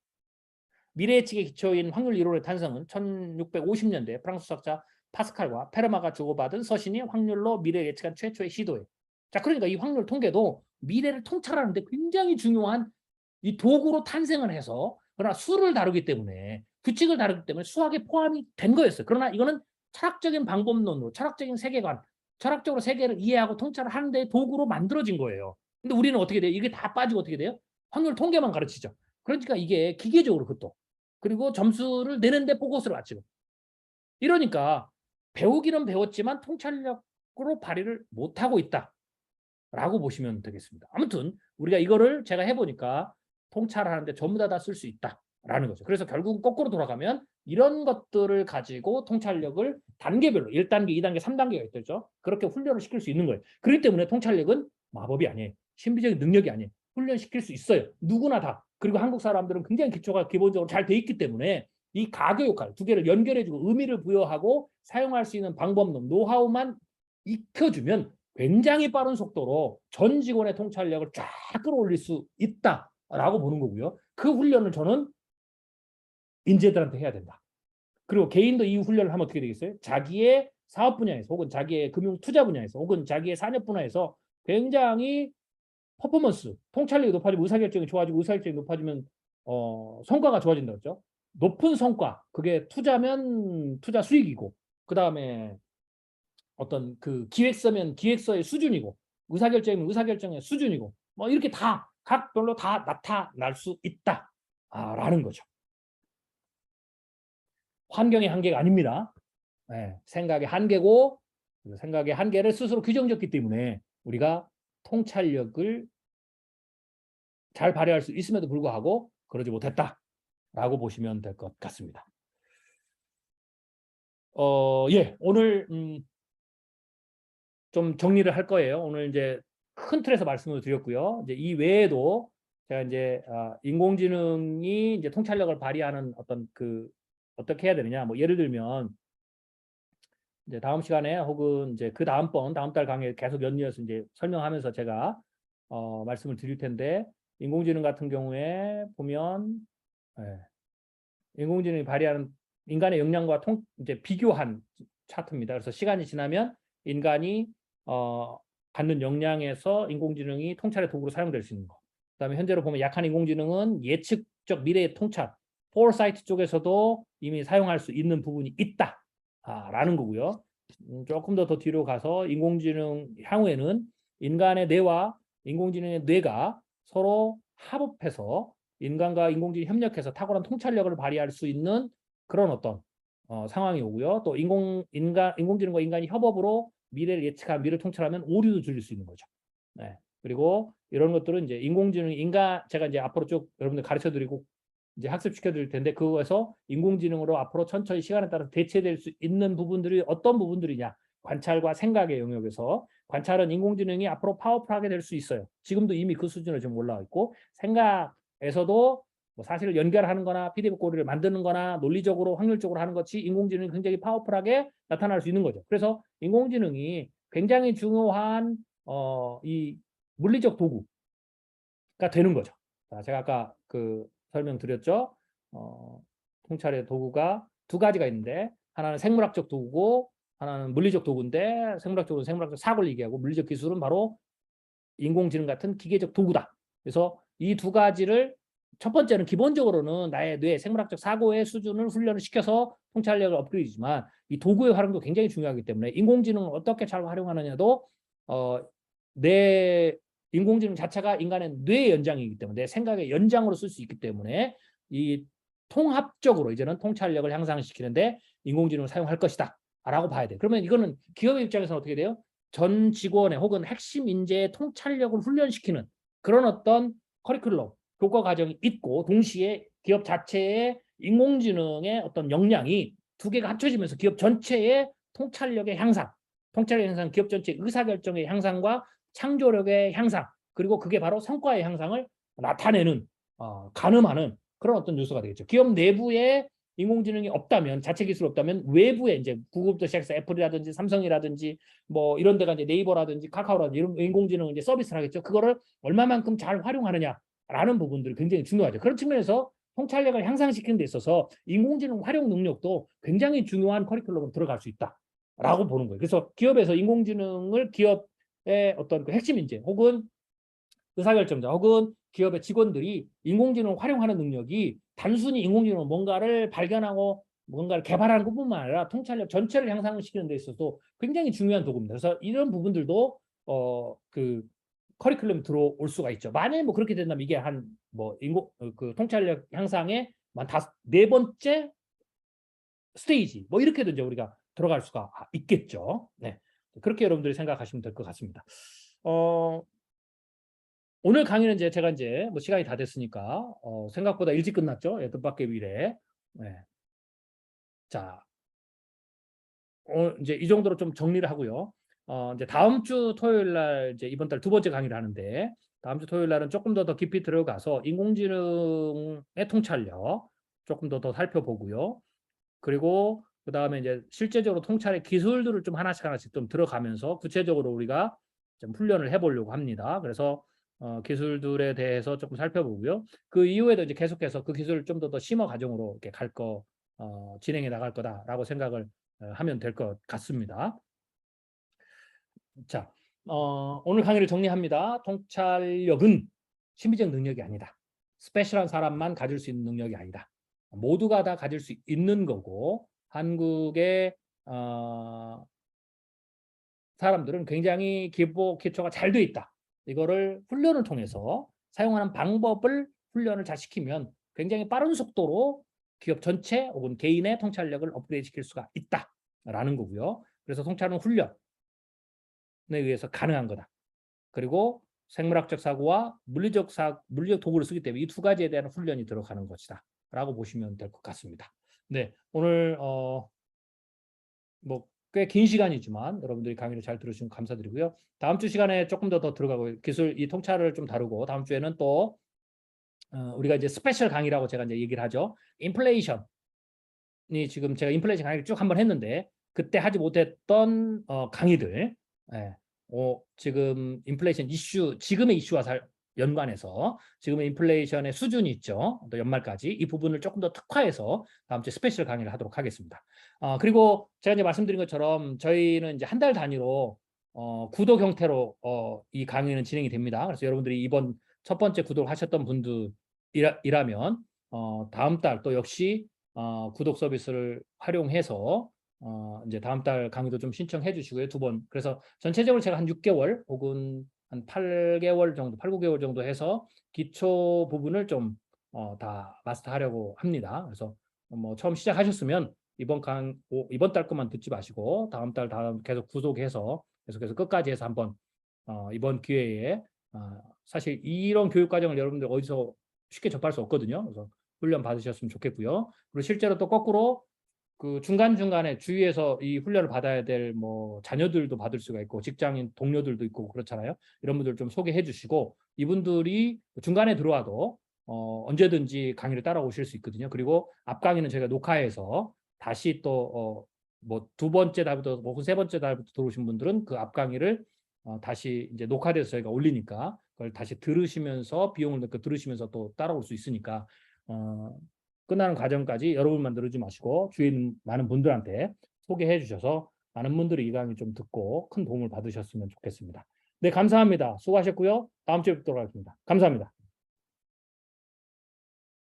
미래 예측의 기초인 확률 이론의 탄생은 1650년대 프랑스 수학자 파스칼과 페르마가 주고받은 서신이 확률로 미래 예측한 최초의 시도예요. 자, 그러니까 이 확률 통계도 미래를 통찰하는 데 굉장히 중요한 이 도구로 탄생을 해서, 그러나 수를 다루기 때문에, 규칙을 다루기 때문에 수학에 포함이 된 거였어요. 그러나 이거는 철학적인 방법론으로, 철학적인 세계관, 철학적으로 세계를 이해하고 통찰을 하는 데 도구로 만들어진 거예요. 근데 우리는 어떻게 돼요? 이게 다 빠지고 어떻게 돼요? 확률 통계만 가르치죠. 그러니까 이게 기계적으로 그것도, 그리고 점수를 내는데 포커스를 맞추고, 이러니까 배우기는 배웠지만 통찰력으로 발휘를 못하고 있다라고 보시면 되겠습니다. 아무튼 우리가 이거를 제가 해보니까 통찰하는데 전부 다 쓸 수 있다라는 거죠. 그래서 결국 거꾸로 돌아가면 이런 것들을 가지고 통찰력을 단계별로 1단계, 2단계, 3단계가 있죠. 그렇게 훈련을 시킬 수 있는 거예요. 그렇기 때문에 통찰력은 마법이 아니에요. 신비적인 능력이 아니에요. 훈련시킬 수 있어요. 누구나 다. 그리고 한국 사람들은 굉장히 기초가 기본적으로 잘 돼 있기 때문에 이 가교 역할, 두 개를 연결해주고 의미를 부여하고 사용할 수 있는 방법론, 노하우만 익혀주면 굉장히 빠른 속도로 전 직원의 통찰력을 쫙 끌어올릴 수 있다라고 보는 거고요. 그 훈련을 저는 인재들한테 해야 된다. 그리고 개인도 이 훈련을 하면 어떻게 되겠어요? 자기의 사업 분야에서, 혹은 자기의 금융 투자 분야에서, 혹은 자기의 산업 분야에서 굉장히 퍼포먼스, 통찰력이 높아지면 의사결정이 좋아지고, 의사결정이 높아지면 성과가 좋아진다고 했죠. 높은 성과, 그게 투자면 투자 수익이고, 그 다음에 어떤 그 기획서면 기획서의 수준이고, 의사결정이면 의사결정의 수준이고, 뭐 이렇게 다 각별로 다 나타날 수 있다라는 거죠. 환경의 한계가 아닙니다. 네, 생각의 한계고, 생각의 한계를 스스로 규정졌기 때문에 우리가 통찰력을 잘 발휘할 수 있음에도 불구하고 그러지 못했다라고 보시면 될 것 같습니다. 예, 오늘 좀 정리를 할 거예요. 오늘 이제 큰 틀에서 말씀을 드렸고요. 이제 이 외에도 제가 이제 인공지능이 이제 통찰력을 발휘하는 어떤 그 어떻게 해야 되느냐, 뭐 예를 들면 이제 다음 시간에 혹은 이제 그 다음번 다음 달 강의에 계속 연이어서 이제 설명하면서 제가 말씀을 드릴 텐데, 인공지능 같은 경우에 보면 인공지능이 발휘하는 인간의 역량과 이제 비교한 차트입니다. 그래서 시간이 지나면 인간이 갖는 역량에서 인공지능이 통찰의 도구로 사용될 수 있는 거. 그다음에 현재로 보면 약한 인공지능은 예측적 미래의 통찰, 포어사이트 쪽에서도 이미 사용할 수 있는 부분이 있다라는 거고요. 조금 더 뒤로 가서 인공지능 향후에는 인간의 뇌와 인공지능의 뇌가 서로 합업해서 인간과 인공지능이 협력해서 탁월한 통찰력을 발휘할 수 있는 그런 어떤 상황이 오고요. 또 인공지능과 인간이 협업으로 미래를 예측하고 미래를 통찰하면 오류도 줄일 수 있는 거죠. 네. 그리고 이런 것들은 이제 인공지능, 제가 이제 앞으로 쭉 여러분들 가르쳐 드리고 이제 학습시켜 드릴 텐데, 그거에서 인공지능으로 앞으로 천천히 시간에 따라 대체될 수 있는 부분들이 어떤 부분들이냐. 관찰과 생각의 영역에서 관찰은 인공지능이 앞으로 파워풀하게 될 수 있어요. 지금도 이미 그 수준으로 좀 올라와 있고, 생각에서도 뭐 사실을 연결하는 거나 PDF 고리를 만드는 거나 논리적으로 확률적으로 하는 것이 인공지능이 굉장히 파워풀하게 나타날 수 있는 거죠. 그래서 인공지능이 굉장히 중요한 이 물리적 도구가 되는 거죠. 자, 제가 아까 그 설명드렸죠. 통찰의 도구가 두 가지가 있는데, 하나는 생물학적 도구고 하나는 물리적 도구인데, 생물학적으로는 생물학적 사고를 얘기하고, 물리적 기술은 바로 인공지능 같은 기계적 도구다. 그래서 이 두 가지를, 첫 번째는 기본적으로는 나의 뇌 생물학적 사고의 수준을 훈련을 시켜서 통찰력을 업그레이드지만, 이 도구의 활용도 굉장히 중요하기 때문에 인공지능을 어떻게 잘 활용하느냐도 내 인공지능 자체가 인간의 뇌의 연장이기 때문에, 내 생각의 연장으로 쓸 수 있기 때문에 이 통합적으로 이제는 통찰력을 향상시키는데 인공지능을 사용할 것이다 라고 봐야 돼. 그러면 이거는 기업의 입장에서는 어떻게 돼요? 전 직원의 혹은 핵심 인재의 통찰력을 훈련시키는 그런 어떤 커리큘럼, 교과 과정이 있고, 동시에 기업 자체의 인공지능의 어떤 역량이 두 개가 합쳐지면서 기업 전체의 통찰력의 향상, 기업 전체의 의사결정의 향상과 창조력의 향상, 그리고 그게 바로 성과의 향상을 나타내는, 가늠하는 그런 어떤 요소가 되겠죠. 기업 내부의 인공지능이 없다면, 자체 기술이 없다면 외부에 이제 구글부터 시작해서 애플이라든지 삼성이라든지 뭐 이런 데가 이제 네이버라든지 카카오라든지 이런 인공지능을 이제 서비스를 하겠죠. 그거를 얼마만큼 잘 활용하느냐라는 부분들이 굉장히 중요하죠. 그런 측면에서 통찰력을 향상시키는 데 있어서 인공지능 활용 능력도 굉장히 중요한 커리큘럼으로 들어갈 수 있다라고 보는 거예요. 그래서 기업에서 인공지능을 기업의 어떤 그 핵심 인재 혹은 의사결정자 혹은 기업의 직원들이 인공지능을 활용하는 능력이 단순히 인공지능으로 뭔가를 발견하고 뭔가를 개발하는 것뿐만 아니라 통찰력 전체를 향상시키는 데 있어서 굉장히 중요한 도구입니다. 그래서 이런 부분들도 그 커리큘럼에 들어올 수가 있죠. 만약에 뭐 그렇게 된다면 이게 한 뭐 그 통찰력 향상의 네 번째 스테이지 뭐 이렇게도 이제 우리가 들어갈 수가 있겠죠. 네. 그렇게 여러분들이 생각하시면 될 것 같습니다. 오늘 강의는 이제 제가 이제 뭐 시간이 다 됐으니까 생각보다 일찍 끝났죠. 예, 뜻밖의 미래. 네. 자, 이제 이 정도로 좀 정리를 하고요. 이제 다음 주 토요일 날 이제 이번 달 두 번째 강의를 하는데 다음 주 토요일 날은 조금 더 깊이 들어가서 인공지능의 통찰력 조금 더 살펴보고요. 그리고 그 다음에 이제 실제적으로 통찰의 기술들을 좀 하나씩 좀 들어가면서 구체적으로 우리가 좀 훈련을 해보려고 합니다. 그래서 기술들에 대해서 조금 살펴보고요. 그 이후에도 이제 계속해서 그 기술을 좀 더 심화 과정으로 이렇게 진행해 나갈 거다라고 생각을 하면 될 것 같습니다. 자, 오늘 강의를 정리합니다. 통찰력은 심리적 능력이 아니다. 스페셜한 사람만 가질 수 있는 능력이 아니다. 모두가 다 가질 수 있는 거고 한국의 사람들은 굉장히 기초가 잘 돼 있다. 이거를 훈련을 통해서 사용하는 방법을 훈련을 잘 시키면 굉장히 빠른 속도로 기업 전체 혹은 개인의 통찰력을 업그레이드 시킬 수가 있다라는 거고요. 그래서 통찰은 훈련에 의해서 가능한 거다. 그리고 생물학적 사고와 물리적 도구를 쓰기 때문에 이 두 가지에 대한 훈련이 들어가는 것이다 라고 보시면 될 것 같습니다. 네, 오늘 뭐 꽤 긴 시간이지만 여러분들이 강의를 잘 들으시면 감사드리고요. 다음 주 시간에 조금 더 들어가고 기술 이 통찰을 좀 다루고 다음 주에는 또 우리가 이제 스페셜 강의라고 제가 이제 얘기를 하죠. 인플레이션이 지금 제가 인플레이션 강의를 쭉 한번 했는데 그때 하지 못했던 강의들 지금 인플레이션 이슈 지금의 이슈와 연관해서 지금의 인플레이션의 수준이 있죠. 또 연말까지 이 부분을 조금 더 특화해서 다음 주에 스페셜 강의를 하도록 하겠습니다. 그리고 제가 이제 말씀드린 것처럼 저희는 이제 한 달 단위로 구독 형태로 이 강의는 진행이 됩니다. 그래서 여러분들이 이번 첫 번째 구독을 하셨던 분들이라면 다음 달 또 역시 구독 서비스를 활용해서 이제 다음 달 강의도 좀 신청해 주시고요. 2번. 그래서 전체적으로 제가 한 6개월 혹은 한 8개월 정도, 8, 9개월 정도 해서 기초 부분을 좀 다 마스터하려고 합니다. 그래서 뭐 처음 시작하셨으면 이번 달 것만 듣지 마시고 다음 계속 구독해서 계속해서 끝까지 해서 한번 이번 기회에 사실 이런 교육 과정을 여러분들 어디서 쉽게 접할 수 없거든요. 그래서 훈련 받으셨으면 좋겠고요. 그리고 실제로 또 거꾸로 그 중간중간에 주위에서 이 훈련을 받아야 될 뭐 자녀들도 받을 수가 있고 직장인 동료들도 있고 그렇잖아요. 이런 분들 좀 소개해 주시고 이분들이 중간에 들어와도 언제든지 강의를 따라오실 수 있거든요. 그리고 앞 강의는 저희가 녹화해서 다시 또 뭐 두 번째 달부터 혹은 세 번째 달부터 들어오신 분들은 그 앞 강의를 다시 이제 녹화돼서 저희가 올리니까 그걸 다시 들으시면서 비용을 넣고 들으시면서 또 따라올 수 있으니까 끝나는 과정까지 여러분만 들으지 마시고 주위에 있는 많은 분들한테 소개해 주셔서 많은 분들이 이 강의 좀 듣고 큰 도움을 받으셨으면 좋겠습니다. 네, 감사합니다. 수고하셨고요. 다음 주에 뵙도록 하겠습니다. 감사합니다.